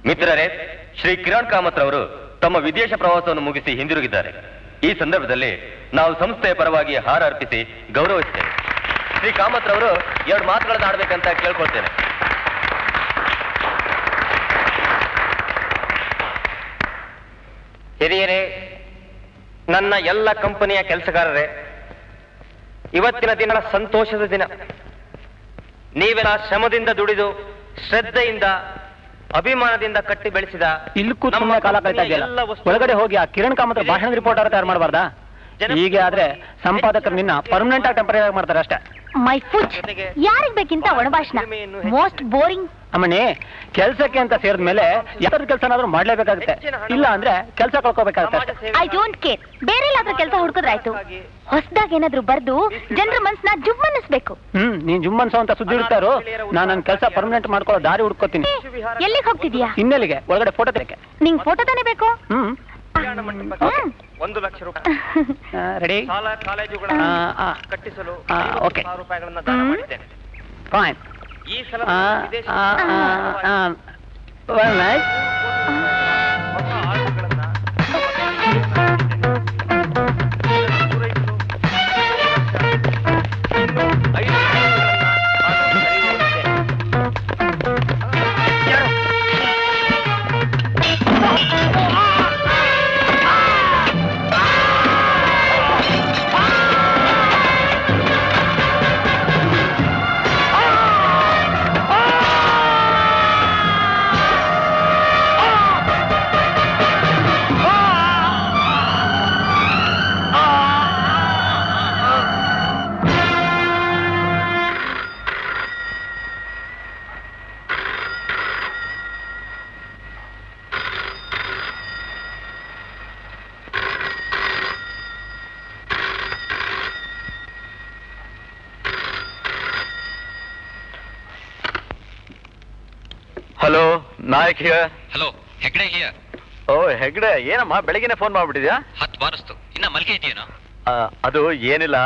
ಮಿತ್ರರೇ, ಶ್ರೀ ಕಿರಣ್ ಕಾಮತ್ ರವರು ತಮ್ಮ ವಿದೇಶ ಪ್ರವಾಸವನ್ನು ಮುಗಿಸಿ ಹಿಂದಿರುಗಿದ್ದಾರೆ. ಈ ಸಂದರ್ಭದಲ್ಲಿ ನಾವು ಸಂಸ್ಥೆಯ ಪರವಾಗಿ ಹಾರ ಅರ್ಪಿಸಿ ಗೌರವಿಸುತ್ತೇವೆ. ಶ್ರೀ ಕಾಮತ್ ರವರು 2 ಮಾತುಗಳನ್ನು ಆಡ್ಬೇಕಂತ ಕೇಳ್ಕೊಳ್ತೇನೆ. ಹಿರಿಯರೇ, ನನ್ನ ಎಲ್ಲ ಕಂಪನಿಯ ಕೆಲಸಗಾರರೇ, ಇವತ್ತಿನ ದಿನ ಸಂತೋಷದ ದಿನ. ನೀವೆಲ್ಲ ಶ್ರಮದಿಂದ ದುಡಿದು ಶ್ರದ್ಧೆಯಿಂದ ಅಭಿಮಾನದಿಂದ ಕಟ್ಟಿ ಬೆಳೆಸಿದ ಇಲ್ಲಿ ಕೂತ್ಕೊಂಡ ಕಾಲ ಕಳೀತಾ ಇದೆಯಲ್ಲ, ಒಳಗಡೆ ಹೋಗಿ ಆ ಕಿರಣ್ ಕಾಮತ್ ಭಾಷಣ ರಿಪೋರ್ಟ್ ತಯಾರು ಮಾಡಬಾರ್ದಾ? ಹೀಗೆ ಆದ್ರೆ ಸಂಪಾದಕರು ನಿನ್ನ ಪರ್ಮನೆಂಟ್ ಆಗಿ ಟೆಂಪರರಿ ಆಗಿ ಮಾಡ್ತಾರೆ ಅಷ್ಟೇ. ಮೈ ಫುಡ್ ಯಾರಿಗ್ ಬೇಕಿಂತ ಒಣಭಾಷಣ ಮೋಸ್ಟ್ ಬೋರಿಂಗ್. ಅಮ್ಮಣ್ಣಿ, ಕೆಲ್ಸಕ್ಕೆ ಅಂತ ಸೇರಿದ ಮೇಲೆ ಯಾವ್ದಾದ್ರು ಕೆಲಸನಾದ್ರೂ ಮಾಡ್ಲೇಬೇಕಾಗುತ್ತೆ, ಇಲ್ಲ ಅಂದ್ರೆ ಕೆಲಸ ಕಳ್ಕೋಬೇಕಾಗುತ್ತೆ. ಐ ಡೋಂಟ್ ಕೇರ್, ಬೇರೆ ಎಲ್ಲಾದ್ರೂ ಕೆಲಸ ಹುಡುಕಿದ್ರಾಯ್ತು. ಹೊಸದಾಗಿ ಏನಾದ್ರೂ ಬರ್ದು ಜನರ ಮನ್ಸನ್ನ ಜುಮ್ಮನ್ನಿಸ್ಬೇಕು. ನೀನ್ ಜುಮ್ಮನ್ಸೋ ಅಂತ ಸುದ್ದಿ ಇಡ್ತಾರೋ, ನಾನು ನನ್ನ ಕೆಲಸ ಪರ್ಮನೆಂಟ್ ಮಾಡ್ಕೊಳ್ಳೋ ದಾರಿ ಹುಡ್ಕೋತೀನಿ. ಎಲ್ಲಿಗೆ ಹೋಗ್ತಿದ್ಯಾ? ಇನ್ನೆಲ್ಲಿಗೆ? ಒಳಗಡೆ ಫೋಟೋ ತೆಗೆ. ನಿಂಗ್ ಫೋಟೋ ತಾನೇ ಬೇಕು? 1 ಲಕ್ಷ ರೂಪಾಯಿ ರೆಡಿ? ಶಾಲಾ ಕಾಲೇಜುಗಳನ್ನು ಕಟ್ಟಿಸಲು 5,000 ರೂಪಾಯಿಗಳನ್ನು ದಾನ ಮಾಡಿದ್ದೇನೆ. ಫೈನ್. ಈ ಸಲ hello, Nayak here. Hello, Hegde here. Oh Hegde, ಏನಮ್ಮ ಬೆಳಗ್ಗೆನೆ ಫೋನ್ ಮಾಡ್ಬಿಟ್ಟಿದ್ಯಾ? 10 ಬಾರಿಸ್ತು. ಇನ್ನ ಮಲ್ಗೆ ಇದೆಯೇನೋ? ಅದು ಏನಿಲ್ಲ,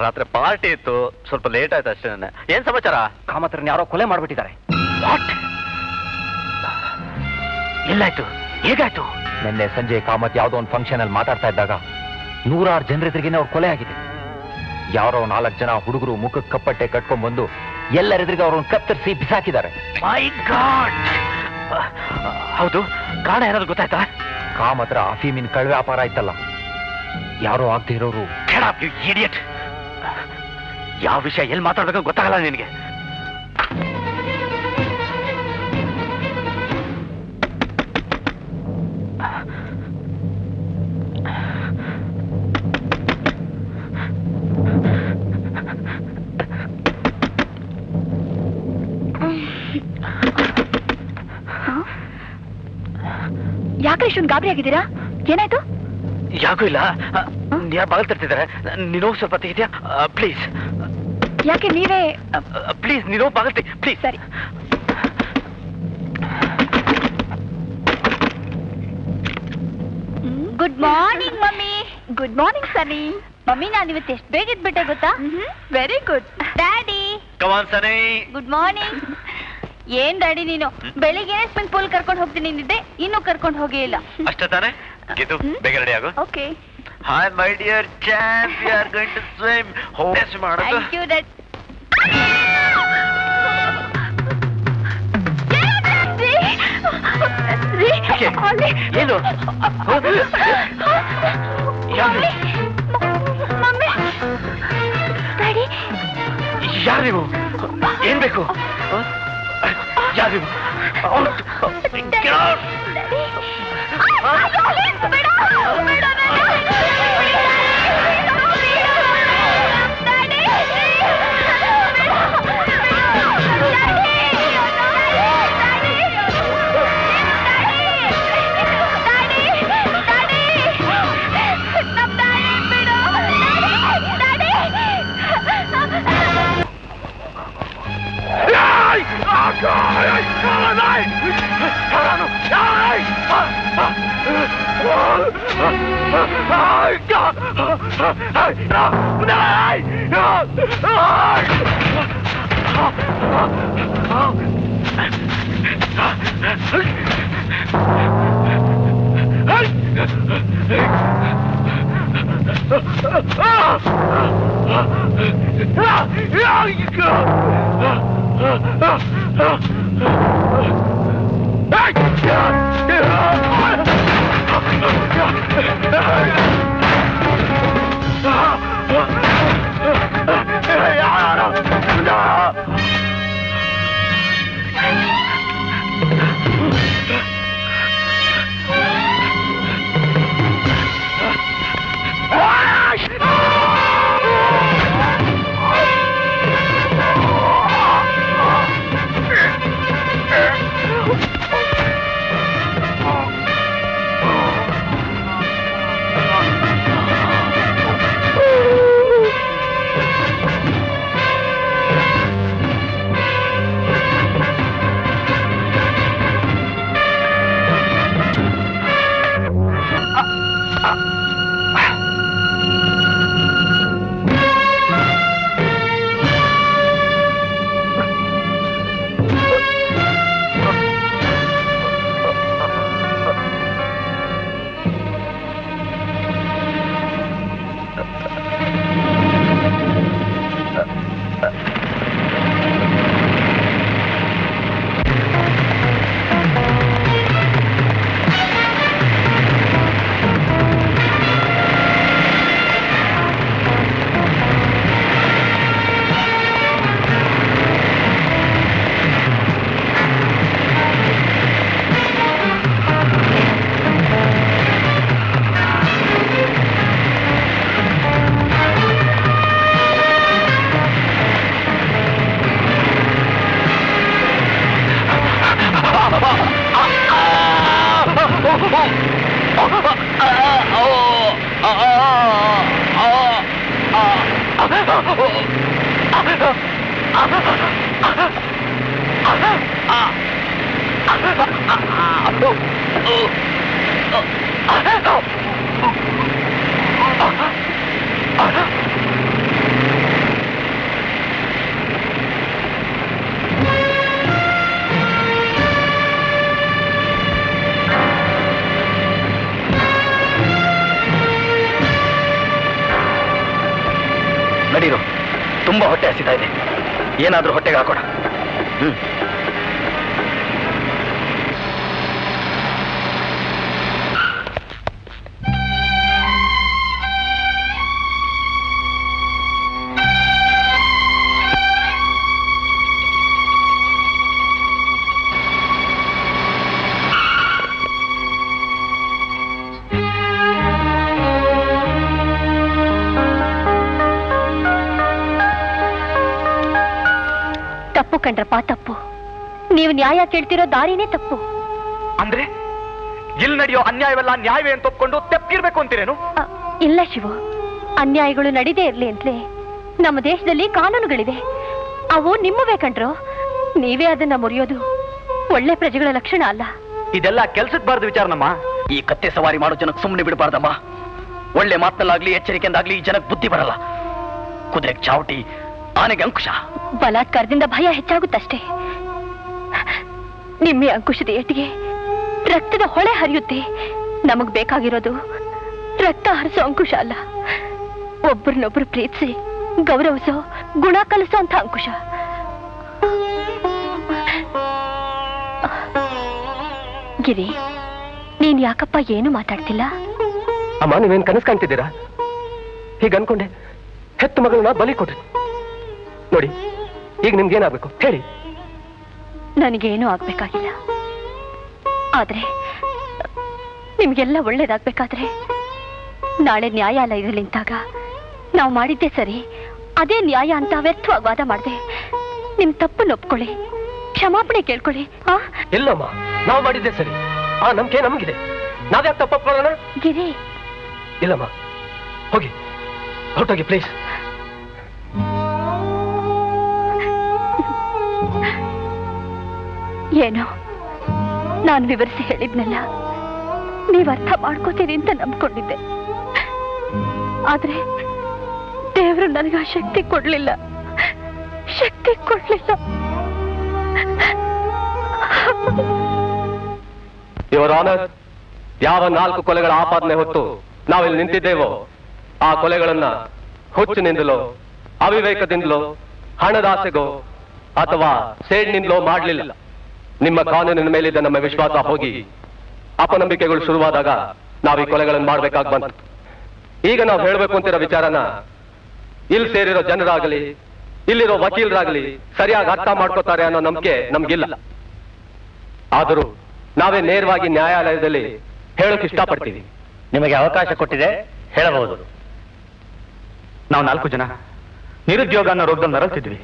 ರಾತ್ರಿ ಪಾರ್ಟಿ ಇತ್ತು, ಸ್ವಲ್ಪ ಲೇಟ್ ಆಯ್ತು ಅಷ್ಟೇ. ಏನ್ ಸಮಾಚಾರ? ಕಾಮತ್ರನ್ ಯಾರೋ ಕೊಲೆ ಮಾಡ್ಬಿಟ್ಟಿದ್ದಾರೆ. ಎಲ್ಲಾಯ್ತು? ಹೇಗಾಯ್ತು? ನಿನ್ನೆ ಸಂಜೆ ಕಾಮತ್ ಯಾವುದೋ ಒಂದು ಫಂಕ್ಷನ್ ಅಲ್ಲಿ ಮಾತಾಡ್ತಾ ಇದ್ದಾಗ 100 ಜನರೆದುರಿಗೇನೆ ಅವ್ರು ಕೊಲೆ ಆಗಿದೆ. ಯಾರೋ 4 ಜನ ಹುಡುಗರು ಮುಖಕ್ಕೆ ಕಪ್ಪಟ್ಟೆ ಕಟ್ಕೊಂಡ್ ಬಂದು ಎಲ್ಲರೆದುರಿಗೆ ಅವ್ರನ್ನ ಕತ್ತರಿಸಿ ಬಿಸಾಕಿದ್ದಾರೆ. ಮೈ ಗಾಡ್! ಹೌದು, ಕಾರಣ ಏನಾದ್ರು ಗೊತ್ತಾಯ್ತಾ? ಕಾಮತ್ರ ಅಫೀಮಿನ ಕಳ್ಳ ವ್ಯಾಪಾರ ಆಯ್ತಲ್ಲ, ಯಾರೋ ಆಗದೆ ಇರೋರು. ಇಡಿಯಟ್! ಯಾವ ವಿಷಯ ಎಲ್ಲಿ ಮಾತಾಡ್ಬೇಕು ಗೊತ್ತಾಗಲ್ಲ ನಿನಗೆ. ಯಾಕೆ ಇಷ್ಟೊಂದು ಗಾಬರಿ ಆಗಿದ್ದೀರಾ? ಏನಾಯ್ತು? ಯಾಕೂ ಇಲ್ಲ, ಯಾರು ಬಾಗಿಲು ತರ್ತಿದ್ದಾರೆ. ನೀನು ಸ್ವಲ್ಪ ತೆಗಿದ್ಯಾ ಪ್ಲೀಸ್? ಯಾಕೆ ನೀವೇ? ಪ್ಲೀಸ್ ನೀನು ಬಾಗಿಲು ತೆಗಿ ಪ್ಲೀಸ್. ಸರಿ. Good morning mummy. Good morning ಸನಿ. ಮಮ್ಮಿ, ನಾನು ಇವತ್ತು ಎಷ್ಟು ಬೇಗ ಇದ್ಬಿಟ್ಟೆ ಗೊತ್ತಾ? Very good. ಡ್ಯಾಡಿ. ಕಮಾನ್ ಸನಿ. Good morning. ಏನ್ ಡ್ಯಾಡಿ ನೀನು ಬೆಳಿಗ್ಗೆ ಸ್ವಿಮ್ಮಿಂಗ್ ಪೂಲ್ ಕರ್ಕೊಂಡು ಹೋಗ್ತೀನಿ ನಿಂದಿದ್ದೆ, ಇನ್ನೂ ಕರ್ಕೊಂಡು ಹೋಗೇ ಇಲ್ಲ. ಅಷ್ಟೇ ತಾನೆ? ಗಿದ್ದು ಬೇಗ ರೆಡಿ ಆಗು. Okay. Hi my dear champ, we are going to swim. Yes, ಮಾಡೋದು. Thank you dad. ಏನು? ಡ್ಯಾಡಿ, ಯಾರು ನೀವು? ಏನ್ ಬೇಕು? ಯಾರು ನೀವು? ನಡೀರು, ತುಂಬಾ ಹೊಟ್ಟೆ ಹಸಿತಾ ಇದೆ, ಏನಾದ್ರೂ ಹೊಟ್ಟೆಗೆ ಹಾಕೋಣ. ತಪ್ಪು ಕಂಡ್ರಪ್ಪ, ತಪ್ಪು. ನೀವು ನ್ಯಾಯ ಕೇಳ್ತಿರೋ ದಾರಿನೇ ತಪ್ಪು. ಅಂದ್ರೆ ಇಲ್ಲಿ ನಡೆಯೋ ಅನ್ಯಾಯವೆಲ್ಲ ನ್ಯಾಯವೇ ಅಂತ ಒಪ್ಕೊಂಡು ತೆಪ್ಪಿರ್ಬೇಕು ಅಂತೀರೇನು? ಇಲ್ಲ ಶಿವು, ಅನ್ಯಾಯಗಳು ನಡೀದೇ ಇರ್ಲಿ ಅಂತಲೇ ನಮ್ಮ ದೇಶದಲ್ಲಿ ಕಾನೂನುಗಳಿವೆ. ಅವು ನಿಮ್ಮವೇ ಕಂಡ್ರು. ನೀವೇ ಅದನ್ನ ಮುರಿಯೋದು ಒಳ್ಳೆ ಪ್ರಜೆಗಳ ಲಕ್ಷಣ ಅಲ್ಲ. ಇದೆಲ್ಲ ಕೆಲ್ಸಕ್ಕೆ ಬಾರ್ದು ವಿಚಾರನಮ್ಮ. ಈ ಕತ್ತೆ ಸವಾರಿ ಮಾಡೋ ಜನಕ್ಕೆ ಸುಮ್ಮನೆ ಬಿಡಬಾರ್ದಮ್ಮ. ಒಳ್ಳೆ ಮಾತಲ್ಲಾಗ್ಲಿ ಎಚ್ಚರಿಕೆಯಿಂದಾಗ್ಲಿ ಈ ಜನಕ್ಕೆ ಬುದ್ಧಿ ಬರಲ್ಲ. ಕುದುರೆಗೆ ಚಾವಟಿ, ಆನೆಗೆ ಅಂಕುಶ. ಬಲಾತ್ಕಾರದಿಂದ ಭಯ ಹೆಚ್ಚಾಗುತ್ತಷ್ಟೇ. ನಿಮ್ಮ ಅಂಕುಶದ ಏಟಿಗೆ ರಕ್ತದ ಹೊಳೆ ಹರಿಯುತ್ತೆ. ನಮಗ್ ಬೇಕಾಗಿರೋದು ರಕ್ತ ಹರಿಸೋ ಅಂಕುಶ ಅಲ್ಲ, ಒಬ್ಬರನ್ನೊಬ್ರು ಪ್ರೀತಿಸಿ ಗೌರವಿಸೋ ಗುಣ ಕಲಿಸೋ ಅಂತ ಅಂಕುಶ. ಗಿರಿ, ನೀನ್ ಯಾಕಪ್ಪ ಏನು ಮಾತಾಡ್ತಿಲ್ಲ? ಅಮ್ಮ, ನೀವೇನ್ ಕನಸು ಕಾಣ್ತಿದ್ದೀರಾ? ಹೀಗ ಅನ್ಕೊಂಡೆ ಹೆತ್ತು ಮಗಳನ್ನ ಬಲಿ ಕೊಟ್ರಿ ನೋಡಿ. ಈಗ ನಿಮ್ಗೇನಾಗ್ಬೇಕು ಹೇಳಿ? ನನಗೇನೂ ಆಗ್ಬೇಕಾಗಿಲ್ಲ. ಆದ್ರೆ ನಿಮ್ಗೆಲ್ಲ ಒಳ್ಳೇದಾಗ್ಬೇಕಾದ್ರೆ ನಾಳೆ ನ್ಯಾಯಾಲಯದಲ್ಲಿ ನಿಂತಾಗ ನಾವು ಮಾಡಿದ್ದೆ ಸರಿ, ಅದೇ ನ್ಯಾಯ ಅಂತ ವ್ಯರ್ಥವಾಗಿ ವಾದ ಮಾಡಿದೆ. ನಿಮ್ ತಪ್ಪನ್ನು ಒಪ್ಕೊಳ್ಳಿ, ಕ್ಷಮಾಪಣೆ ಕೇಳ್ಕೊಳ್ಳಿ. ಇಲ್ಲಮ್ಮ, ನಾವು ಮಾಡಿದ್ದೆ ಸರಿ, ಆ ನಂಬಿಕೆ ನಮಗಿದೆ. ನಾವ್ಯಾಕೆ ತಪ್ಪು ಒಪ್ಕೊಳ್ಳೋಣ? ಗಿರಿ, ಇಲ್ಲಮ್ಮ, ಹೋಗಿ ಹೊರಟೋಗಿ ಪ್ಲೀಸ್. ಏನೋ ನಾನು ವಿವರಿಸಿ ಹೇಳಿದ್ನಲ್ಲ, ನೀವ್ ಅರ್ಥ ಮಾಡ್ಕೋತೀರಿ ಅಂತ ನಂಬ್ಕೊಂಡಿದ್ದೆ. ಆದ್ರೆ ದೇವರು ನನಗೆ ಆ ಶಕ್ತಿ ಕೊಡ್ಲಿಲ್ಲ. ಯುವರ್ ಆನರ್, ಯಾವ 4 ಕೊಲೆಗಳ ಆಪಾದನೆ ಹೊತ್ತು ನಾವಿಲ್ಲಿ ನಿಂತಿದ್ದೇವೋ ಆ ಕೊಲೆಗಳನ್ನ ಹುಚ್ಚಿನಿಂದಲೋ ಅವಿವೇಕದಿಂದಲೋ ಹಣದಾಸೆಗೋ ಅಥವಾ ಸೇಡ್ನಿಂದಲೋ ಮಾಡಲಿಲ್ಲ. ನಿಮ್ಮ ಕಾನೂನಿನ ಮೇಲಿದ್ದ ನಮ್ಮ ವಿಶ್ವಾಸ ಹೋಗಿ ಅಪನಂಬಿಕೆಗಳು ಶುರುವಾದಾಗ ನಾವು ಈ ಕೊಲೆಗಳನ್ನು ಮಾಡಬೇಕಾಗಿ ಬಂತು. ಈಗ ನಾವು ಹೇಳಬೇಕು ಅಂತಿರೋ ವಿಚಾರನ ಇಲ್ಲಿ ಸೇರಿರೋ ಜನರಾಗಲಿ ಇಲ್ಲಿರೋ ವಕೀಲರಾಗಲಿ ಸರಿಯಾಗಿ ಅರ್ಥ ಮಾಡ್ಕೋತಾರೆ ಅನ್ನೋ ನಂಬಿಕೆ ನಮ್ಗಿಲ್ಲ. ಆದರೂ ನಾವೇ ನೇರವಾಗಿ ನ್ಯಾಯಾಲಯದಲ್ಲಿ ಹೇಳೋಕೆ ಇಷ್ಟಪಡ್ತೀವಿ. ನಿಮಗೆ ಅವಕಾಶ ಕೊಟ್ಟಿದೆ, ಹೇಳಬಹುದು. ನಾವು 4 ಜನ ನಿರುದ್ಯೋಗ ಅನ್ನೋ ರೋಗದಲ್ಲಿ ನರಳ್ತಿದ್ವಿ.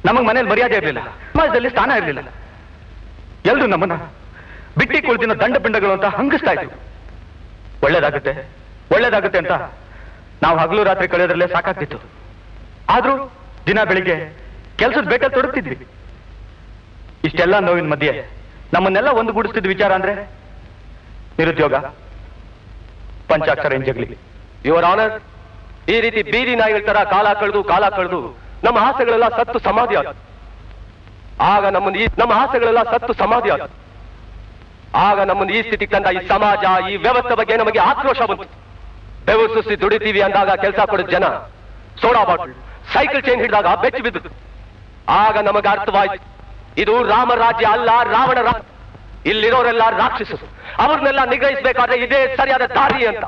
ನಮಗೆ ಮನೇಲಿ ಮರ್ಯಾದೆ ಇರಲಿಲ್ಲ, ಸಮಾಜದಲ್ಲಿ ಸ್ಥಾನ ಇರಲಿಲ್ಲ. ಎಲ್ರು ನಮ್ಮನ್ನ ಬಿಟ್ಟಿ ಕುಳಿತಿನ ದಂಡ ಪಿಂಡಗಳು ಅಂತ ಹಂಗಿಸ್ತಾ ಇದ್ವಿ. ಒಳ್ಳೇದಾಗುತ್ತೆ ಅಂತ ನಾವು ಹಗಲು ರಾತ್ರಿ ಕಳೆಯೋದ್ರಲ್ಲೇ ಸಾಕಾಗ್ತಿತ್ತು. ಆದ್ರೂ ದಿನ ಬೆಳಿಗ್ಗೆ ಕೆಲಸದ ಬೇಟಲ್ಲಿ ತೊಡಗ್ತಿದ್ವಿ. ಇಷ್ಟೆಲ್ಲ ನೋವಿನ ಮಧ್ಯೆ ನಮ್ಮನ್ನೆಲ್ಲ ಒಂದುಗೂಡಿಸ್ತಿದ್ದ ವಿಚಾರ ಅಂದ್ರೆ ನಿರುದ್ಯೋಗ, ಪಂಚಾಕ್ಷರ ಇಂಜಗ್ಲಿ. ಯುವರ್ ಆನರ್, ಈ ರೀತಿ ಬೀದಿ ನಾಯಿಗಳ ತರ ಕಾಲ ಕಳೆದು ನಮ್ಮ ಆಸೆಗಳೆಲ್ಲ ಸತ್ತು ಸಮಾಧಿ ಆದ. ಆಗ ನಮ್ಮ ಆಸೆಗಳೆಲ್ಲ ಸತ್ತು ಸಮಾಧಿ ಆದ. ಆಗ ನಮ್ಮನ್ನು ಈ ಸ್ಥಿತಿ ತಂದ ಈ ಸಮಾಜ, ಈ ವ್ಯವಸ್ಥೆ ಬಗ್ಗೆ ನಮಗೆ ಆಕ್ರೋಶ ಬಂತು. ಬೆವರು ಸುಸ್ತಿ ದುಡಿತೀವಿ ಅಂದಾಗ ಕೆಲಸ ಕೊಡಿದ ಜನ ಸೋಡಾ ಬಾಟಲ್, ಸೈಕಲ್ ಚೈನ್ ಹಿಡಿದಾಗ ಬೆಚ್ಚಿ ಬಿದ್ದು. ಆಗ ನಮಗೆ ಅರ್ಥವಾಯ್ತು, ಇದು ರಾಮರಾಜ್ಯ ಅಲ್ಲ, ರಾವಣ ರಾಜ್ಯ. ಇಲ್ಲಿರೋರೆಲ್ಲ ರಾಕ್ಷಸರು, ಅವ್ರನ್ನೆಲ್ಲ ನಿಗ್ರಹಿಸಬೇಕಾದ್ರೆ ಇದೇ ಸರಿಯಾದ ದಾರಿ ಅಂತ.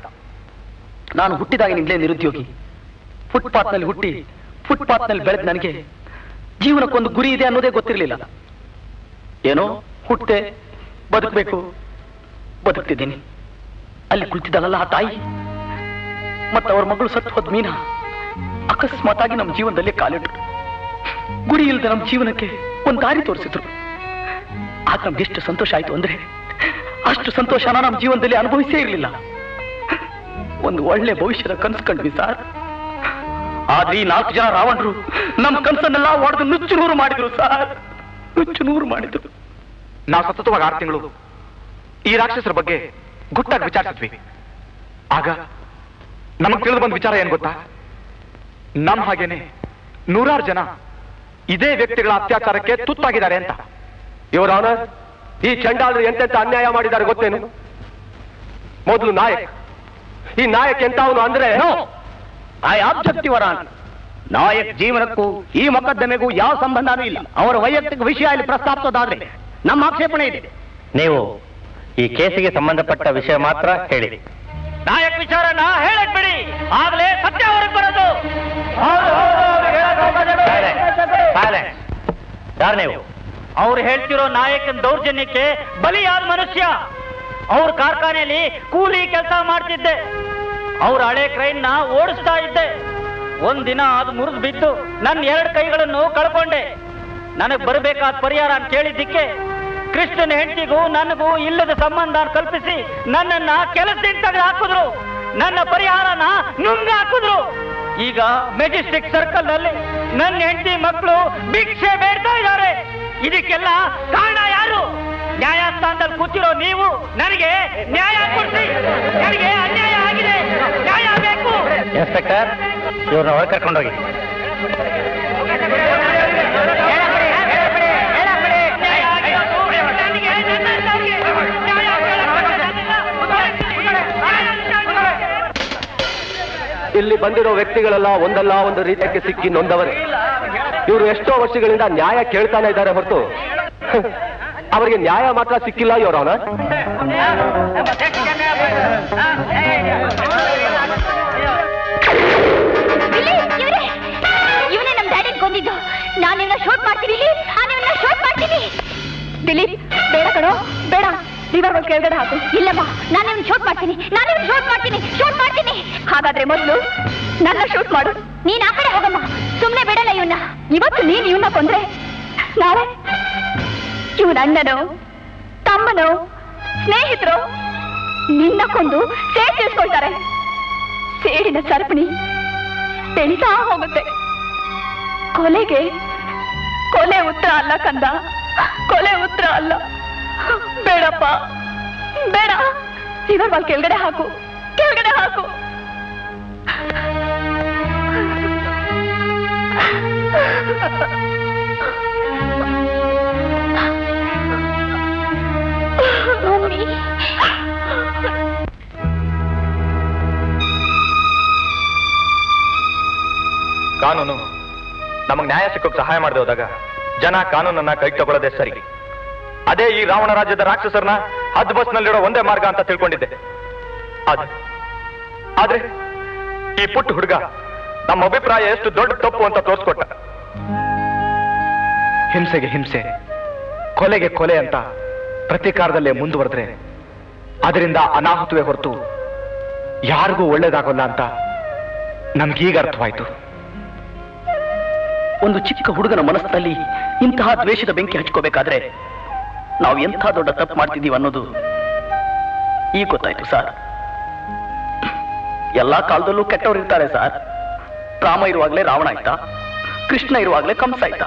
ನಾನು ಹುಟ್ಟಿದಾಗಿನಿಂದಲೇ ನಿರುದ್ಯೋಗಿ. ಫುಟ್ಪಾತ್ನಲ್ಲಿ ಹುಟ್ಟಿ ಫುಟ್ಪಾತ್ನಲ್ಲಿ ಬೆಳೆದ ನನಗೆ ಜೀವನಕ್ಕೊಂದು ಗುರಿ ಇದೆ ಅನ್ನೋದೇ ಗೊತ್ತಿರಲಿಲ್ಲ. ಏನೋ ಹುಟ್ಟೆ, ಬದುಕ್ತಿದ್ದೀನಿ. ಅಲ್ಲಿ ಕುಳಿತಿದ್ದಾಳಲ್ಲ ಆ ತಾಯಿ ಮತ್ತು ಅವ್ರ ಮಗಳು ಸತ್ತು ಹೋದ ಮೀನಾ ಅಕಸ್ಮಾತ್ ಆಗಿ ನಮ್ಮ ಜೀವನದಲ್ಲಿ ಕಾಲಿಟ್ರು. ಗುರಿ ಇಲ್ಲದೆ ನಮ್ಮ ಜೀವನಕ್ಕೆ ಒಂದು ದಾರಿ ತೋರಿಸಿದ್ರು. ಆಗ ನಮ್ಗೆ ಎಷ್ಟು ಸಂತೋಷ ಆಯ್ತು ಅಂದ್ರೆ ಅಷ್ಟು ಸಂತೋಷನ ನಮ್ಮ ಜೀವನದಲ್ಲಿ ಅನುಭವಿಸೇ ಇರಲಿಲ್ಲ. ಒಂದು ಒಳ್ಳೆ ಭವಿಷ್ಯದ ಕನಸು ಕಂಡ್ವಿ ಸರ್. ಆದ್ರೆ ಈ 4 ಜನ ರಾವಣರು ನಮ್ಮ ಕನಸನ್ನೆಲ್ಲ ಹೊಡೆದು ನುಚ್ಚು ಮಾಡಿದ್ರು ಸರ್, ನುಚ್ಚು ಮಾಡಿದ್ರು. ನಾವು ಸತತವಾಗಿ 6 ತಿಂಗಳು ಈ ರಾಕ್ಷಸರ ಬಗ್ಗೆ ಗುಟ್ಟಾಗಿ ವಿಚಾರಿಸಿದ್ವಿ. ಆಗ ನಮಗ್ ತಿಳಿದು ಬಂದ ವಿಚಾರ ಏನ್ ಗೊತ್ತಾ? ನಮ್ಮ ಹಾಗೇನೆ 100 ಜನ ಇದೇ ವ್ಯಕ್ತಿಗಳ ಅತ್ಯಾಚಾರಕ್ಕೆ ತುತ್ತಾಗಿದ್ದಾರೆ ಅಂತ. ಯುವರ್ ಆನರ್, ಈ ಚಂಡಾಲರು ಎಂತೆಂತ ಅನ್ಯಾಯ ಮಾಡಿದ್ದಾರೆ ಗೊತ್ತೇನು? ಮೊದಲು ನಾಯಕ್. ಈ ನಾಯಕ್ ಎಂತವನು ಅಂದ್ರೆ I object your honour. Nayak ಜೀವನಕ್ಕೂ ಈ ಮೊಕದ್ದಮೆಗೂ ಯಾವ ಸಂಬಂಧನೂ ಇಲ್ಲ. ಅವರ ವೈಯಕ್ತಿಕ ವಿಷಯ ಇಲ್ಲಿ ಪ್ರಸ್ತಾಪಿಸೋದಾದ್ರೆ ನಮ್ಮ ಆಕ್ಷೇಪಣೆ ಇದೆ. ನೀವು ಈ ಕೇಸಿಗೆ ಸಂಬಂಧಪಟ್ಟ ವಿಷಯ ಮಾತ್ರ ಹೇಳಿ. ನಾಯಕ್ ವಿಚಾರನ ಹೇಳಕ್ ಬಿಡಿ, ಆಗ್ಲೇ ಸತ್ಯ ಹೊರಗೆ ಬರೋದು. ಯಾರು ನೀವು? ಅವ್ರು ಹೇಳ್ತಿರೋ ನಾಯಕನ ದೌರ್ಜನ್ಯಕ್ಕೆ ಬಲಿಯಾದ ಮನುಷ್ಯ. ಅವ್ರ ಕಾರ್ಖಾನೆಯಲ್ಲಿ ಕೂಲಿ ಕೆಲಸ ಮಾಡ್ತಿದ್ದೆ. ಅವ್ರ ಹಳೆ ಕ್ರೈನ್ ನ ಓಡಿಸ್ತಾ ಇದ್ದೆ. ಒಂದಿನ ಅದು ಮುರಿದು ಬಿದ್ದು ನನ್ನ 2 ಕೈಗಳನ್ನು ಕಳ್ಕೊಂಡೆ. ನನಗ್ ಬರಬೇಕಾದ ಪರಿಹಾರ ಅಂತ ಕೇಳಿದ್ದಕ್ಕೆ ಕೃಷ್ಣನ ಹೆಂಡತಿಗೂ ನನಗೂ ಇಲ್ಲದ ಸಂಬಂಧ ಕಲ್ಪಿಸಿ ನನ್ನನ್ನ ಕೆಲಸದಿಂದ ತೆಗೆದು ಹಾಕಿದ್ರು. ನನ್ನ ಪರಿಹಾರನ ನುಂಗ ಹಾಕಿದ್ರು. ಈಗ ಮೆಜೆಸ್ಟಿಕ್ ಸರ್ಕಲ್ ನಲ್ಲಿ ನನ್ನ ಹೆಂಡತಿ ಮಕ್ಕಳು ಭಿಕ್ಷೆ ಬೇಡ್ತಾ ಇದ್ದಾರೆ. ಇದಕ್ಕೆಲ್ಲ ಕಾರಣ ಯಾರು? ನ್ಯಾಯಸ್ಥಾನದಲ್ಲಿ ಕೂತಿರೋ ನೀವು ನನಗೆ ನ್ಯಾಯ ಕೊಡಿಸಿ. ನನಗೆ ಅನ್ಯಾಯ ಆಗಿದೆ, ನ್ಯಾಯ ಬೇಕು. ಇನ್ಸ್ಪೆಕ್ಟರ್, ಇವ್ರನ್ನ ಹೊರಗೆ ಕರ್ಕೊಂಡೋಗಿ. ಇಲ್ಲಿ ಬಂದಿರೋ ವ್ಯಕ್ತಿಗಳೆಲ್ಲ ಒಂದಲ್ಲ ಒಂದು ರೀತಿಗೆ ಸಿಕ್ಕಿ ನೊಂದವರೇ. ಇವರು ಎಷ್ಟೋ ವರ್ಷಗಳಿಂದ ನ್ಯಾಯ ಕೇಳ್ತಾನೆ ಇದ್ದಾರೆ ಹೊರತು ಅವರಿಗೆ ನ್ಯಾಯ ಮಾತ್ರ ಸಿಕ್ಕಿಲ್ಲ ಯುವರ್ ಆನರ್. ಇವನೇ ನಮ್ ಡ್ಯಾಡಿ ಕೊಂದಿದ್ದು. ನಾನು ನಿನ್ನ ಶೂಟ್ ಮಾಡ್ತೀನಿ, ಶೂಟ್ ಮಾಡ್ತೀನಿ. ದಿಲೀಪ್, ಬೇಡ ಕಣೋ, ಬೇಡ. ರಿವರ್ ಕೆಳಗಡೆ ಹಾಕು. ಇಲ್ಲಮ್ಮ, ನಾನು ನಿನ್ನ ಶೂಟ್ ಮಾಡ್ತೀನಿ, ಶೂಟ್ ಮಾಡ್ತೀನಿ. ಹಾಗಾದ್ರೆ ಮೊದಲು ನನ್ನ ಶೂಟ್ ಮಾಡು. ನೀನ್ ಆ ಕಡೆ ಹೋಗಮ್ಮ, ಸುಮ್ನೆ ಬಿಡಲ್ಲ ಇವನ್ನ. ಇವತ್ತು ನೀನ್ ಇವನ್ನ ಕೊಂದ್ರೆ ನಾಳೆ ಇವನ ಅಣ್ಣನೋ ತಮ್ಮನೋ ಸ್ನೇಹಿತರು ನಿನ್ನ ಕೊಂದು ಸೇಡ್ ತಿಳಿಸ್ಕೊಳ್ತಾರೆ. ಸೇಡಿನ ಸರಪಣಿ ಬೆಳೀತಾ ಹೋಗುತ್ತೆ. ಕೊಲೆ ಉತ್ತರ ಅಲ್ಲ ಕಂದ, ಕೊಲೆ ಉತ್ತರ ಅಲ್ಲ. ಬೇಡಪ್ಪ, ಬೇಡ. ಇವರ್ ಕೆಳಗಡೆ ಹಾಕು. ಕಾನೂನು ನಮಗ್ ನ್ಯಾಯ ಸಿಕ್ಕೋಕ್ ಸಹಾಯ ಮಾಡದೆ ಹೋದಾಗ ಜನ ಕಾನೂನನ್ನ ಕೈಗೆ ತಗೊಳ್ಳೋದೇ ಸರಿ. ಅದೇ ಈ ರಾವಣ ರಾಜ್ಯದ ರಾಕ್ಷಸರನ್ನ ಹದ್ ಬಸ್ನಲ್ಲಿರೋ ಒಂದೇ ಮಾರ್ಗ ಅಂತ ತಿಳ್ಕೊಂಡಿದ್ದೆ. ಆದ್ರೆ ಈ ಪುಟ್ಟ ಹುಡುಗ ನಮ್ಮ ಅಭಿಪ್ರಾಯ ಎಷ್ಟು ದೊಡ್ಡ ತಪ್ಪು ಅಂತ ತೋರಿಸ್ಕೊಟ್ಟ. ಹಿಂಸೆಗೆ ಹಿಂಸೆ, ಕೊಲೆಗೆ ಕೊಲೆ ಅಂತ ಪ್ರತೀಕಾರದಲ್ಲೇ ಮುಂದುವರೆದ್ರೆ ಅದರಿಂದ ಅನಾಹುತವೇ ಹೊರತು ಯಾರಿಗೂ ಒಳ್ಳೇದಾಗೋಲ್ಲ ಅಂತ ನಮ್ಗೀಗ ಅರ್ಥವಾಯ್ತು. ಒಂದು ಚಿಕ್ಕ ಹುಡುಗನ ಮನಸ್ಸಿನಲ್ಲಿ ಇಂತಹ ದ್ವೇಷದ ಬೆಂಕಿ ಹಚ್ಕೋಬೇಕಾದ್ರೆ ನಾವು ಎಂಥ ದೊಡ್ಡ ತಪ್ಪು ಮಾಡ್ತಿದ್ದೀವಿ ಅನ್ನೋದು ಈಗ ಗೊತ್ತಾಯ್ತು ಸರ್. ಎಲ್ಲಾ ಕಾಲದಲ್ಲೂ ಕೆಟ್ಟವ್ರು ಇರ್ತಾರೆ ಸರ್. ರಾಮ ಇರುವಾಗಲೇ ರಾವಣ ಆಯ್ತಾ, ಕೃಷ್ಣ ಇರುವಾಗಲೇ ಕಂಸ ಆಯ್ತಾ?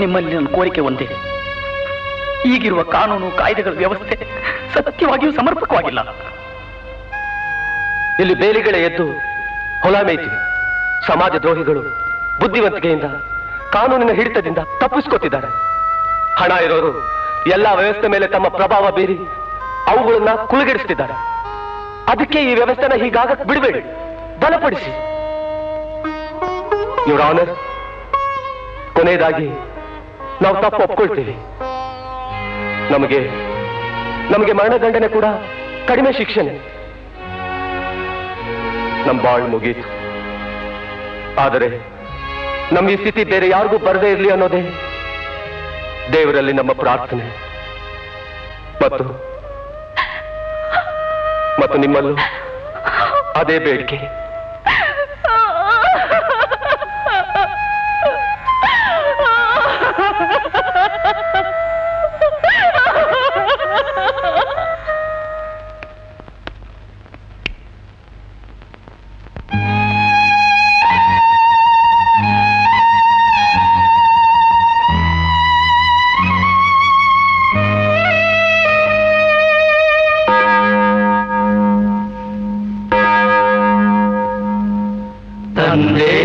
ನಿಮ್ಮಲ್ಲಿ ನನ್ನ ಕೋರಿಕೆ ಒಂದೇ, ಈಗಿರುವ ಕಾನೂನು ಕಾಯ್ದೆಗಳ ವ್ಯವಸ್ಥೆ ಸತ್ಯವಾಗಿಯೂ ಸಮರ್ಪಕವಾಗಿಲ್ಲ. ಇಲ್ಲಿ ಬೇಲಿಗಳೇ ಎದ್ದು ಹೊಲ ಮೇಯ್ತಿವೆ. ಸಮಾಜ ದ್ರೋಹಿಗಳು ಬುದ್ಧಿವಂತಿಕೆಯಿಂದ ಕಾನೂನಿನ ಹಿಡಿತದಿಂದ ತಪ್ಪಿಸ್ಕೊತಿದ್ದಾರೆ. ಹಣ ಇರೋರು ಎಲ್ಲಾ ವ್ಯವಸ್ಥೆ ಮೇಲೆ ತಮ್ಮ ಪ್ರಭಾವ ಬೀರಿ ಅವುಗಳನ್ನ ಕುಲಗೆಡಿಸ್ತಿದ್ದಾರೆ. ಅದಕ್ಕೆ ಈ ವ್ಯವಸ್ಥೆನ ಹೀಗಾಗಕ್ ಬಿಡಬೇಡಿ, ಬಲಪಡಿಸಿ. ಯುವರ್ ಆನರ್, ಕೊನೆಯದಾಗಿ ನಾವು ತಪ್ಪು ಒಪ್ಕೊಳ್ತೀವಿ. ನಮಗೆ ಮರಣದಂಡನೆ ಕೂಡ ಕಡಿಮೆ ಶಿಕ್ಷೆನೆ. ನಮ್ಮ ಬಾಳ್ ಮುಗೀತು. ಆದರೆ ನಮ್ಮ ಈ ಸ್ಥಿತಿ ಬೇರೆ ಯಾರಿಗೂ ಬರದೇ ಇರಲಿ ಅನ್ನೋದೇ ದೇವರಲ್ಲಿ ನಮ್ಮ ಪ್ರಾರ್ಥನೆ. ಮತ್ತು ನಿಮ್ಮಲ್ಲೂ ಅದೇ ಬೇಡಿಕೆ. ತಂದೆ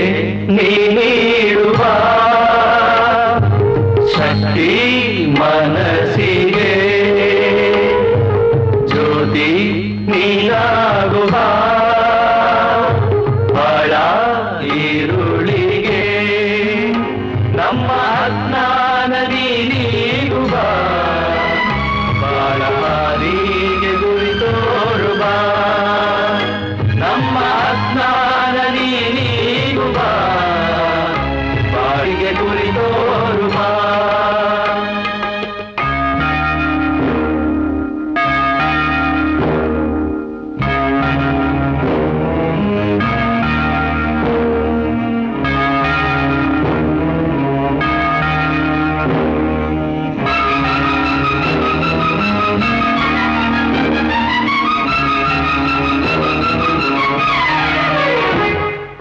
ನೀಡುವ ಶಕ್ತಿ ಮನಸ್ಸಿಗೆ ಜ್ಯೋತಿ ನೀನಾಗುವ ಬಳ ಈರುಳಿಗೆ ನಮ್ಮ ಅಜ್ಞಾನ ನೀಗುವ ಬಾಳ ಹಾರಿಗೆ ಗುರಿ ತೋರುವ ನಮ್ಮ ಅಜ್ಞಾನ ನೀಗುವ ಬಾಳಿಗೆ ಗುರಿ ತೋರುವ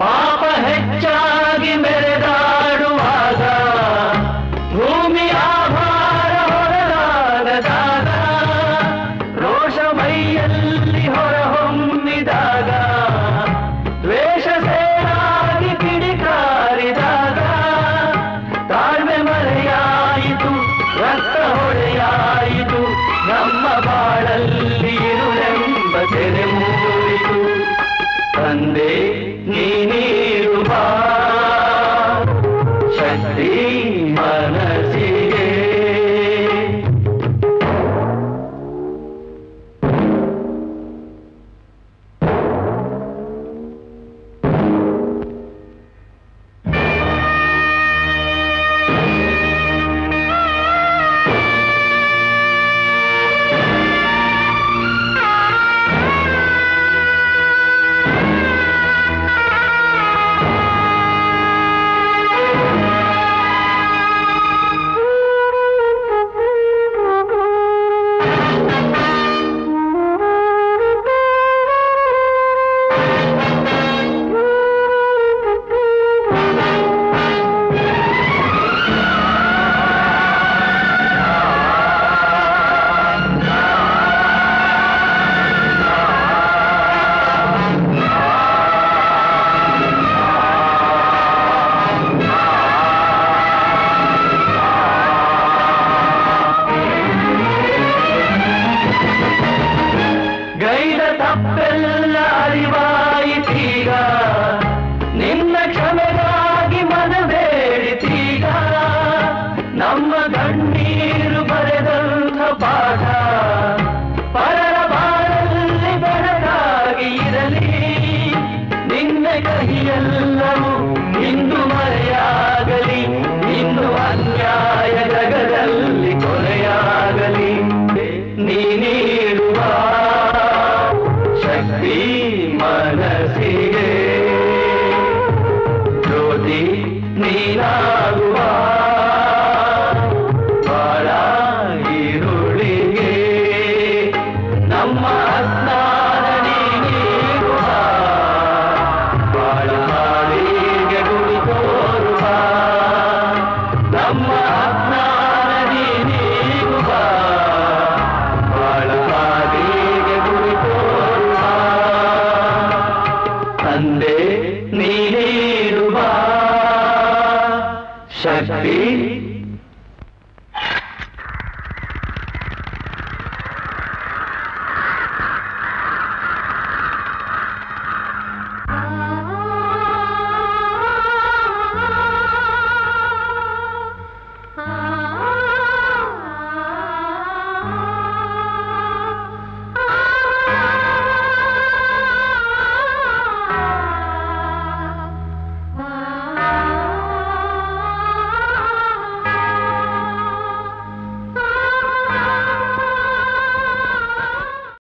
ಪಾಪ ಹೆಚ್ಚಾಗಿ ಮೆರೆದಾಡುವಾಗ ಭೂಮಿ ಆಭಾರ ಹೊರಲಾಗದಾಗ ರೋಷ ಮೈಯಲ್ಲಿ ಹೊರಹೊಮ್ಮಿದಾಗ ದ್ವೇಷ ಸೇರಾಗಿ ಕಿಡಿಕಾರಿದಾಗ ತಾಳ್ಮೆ ಮರೆಯಾಯಿತು, ರಕ್ತ ಹೊಳೆಯಾಯಿತು, ನಮ್ಮ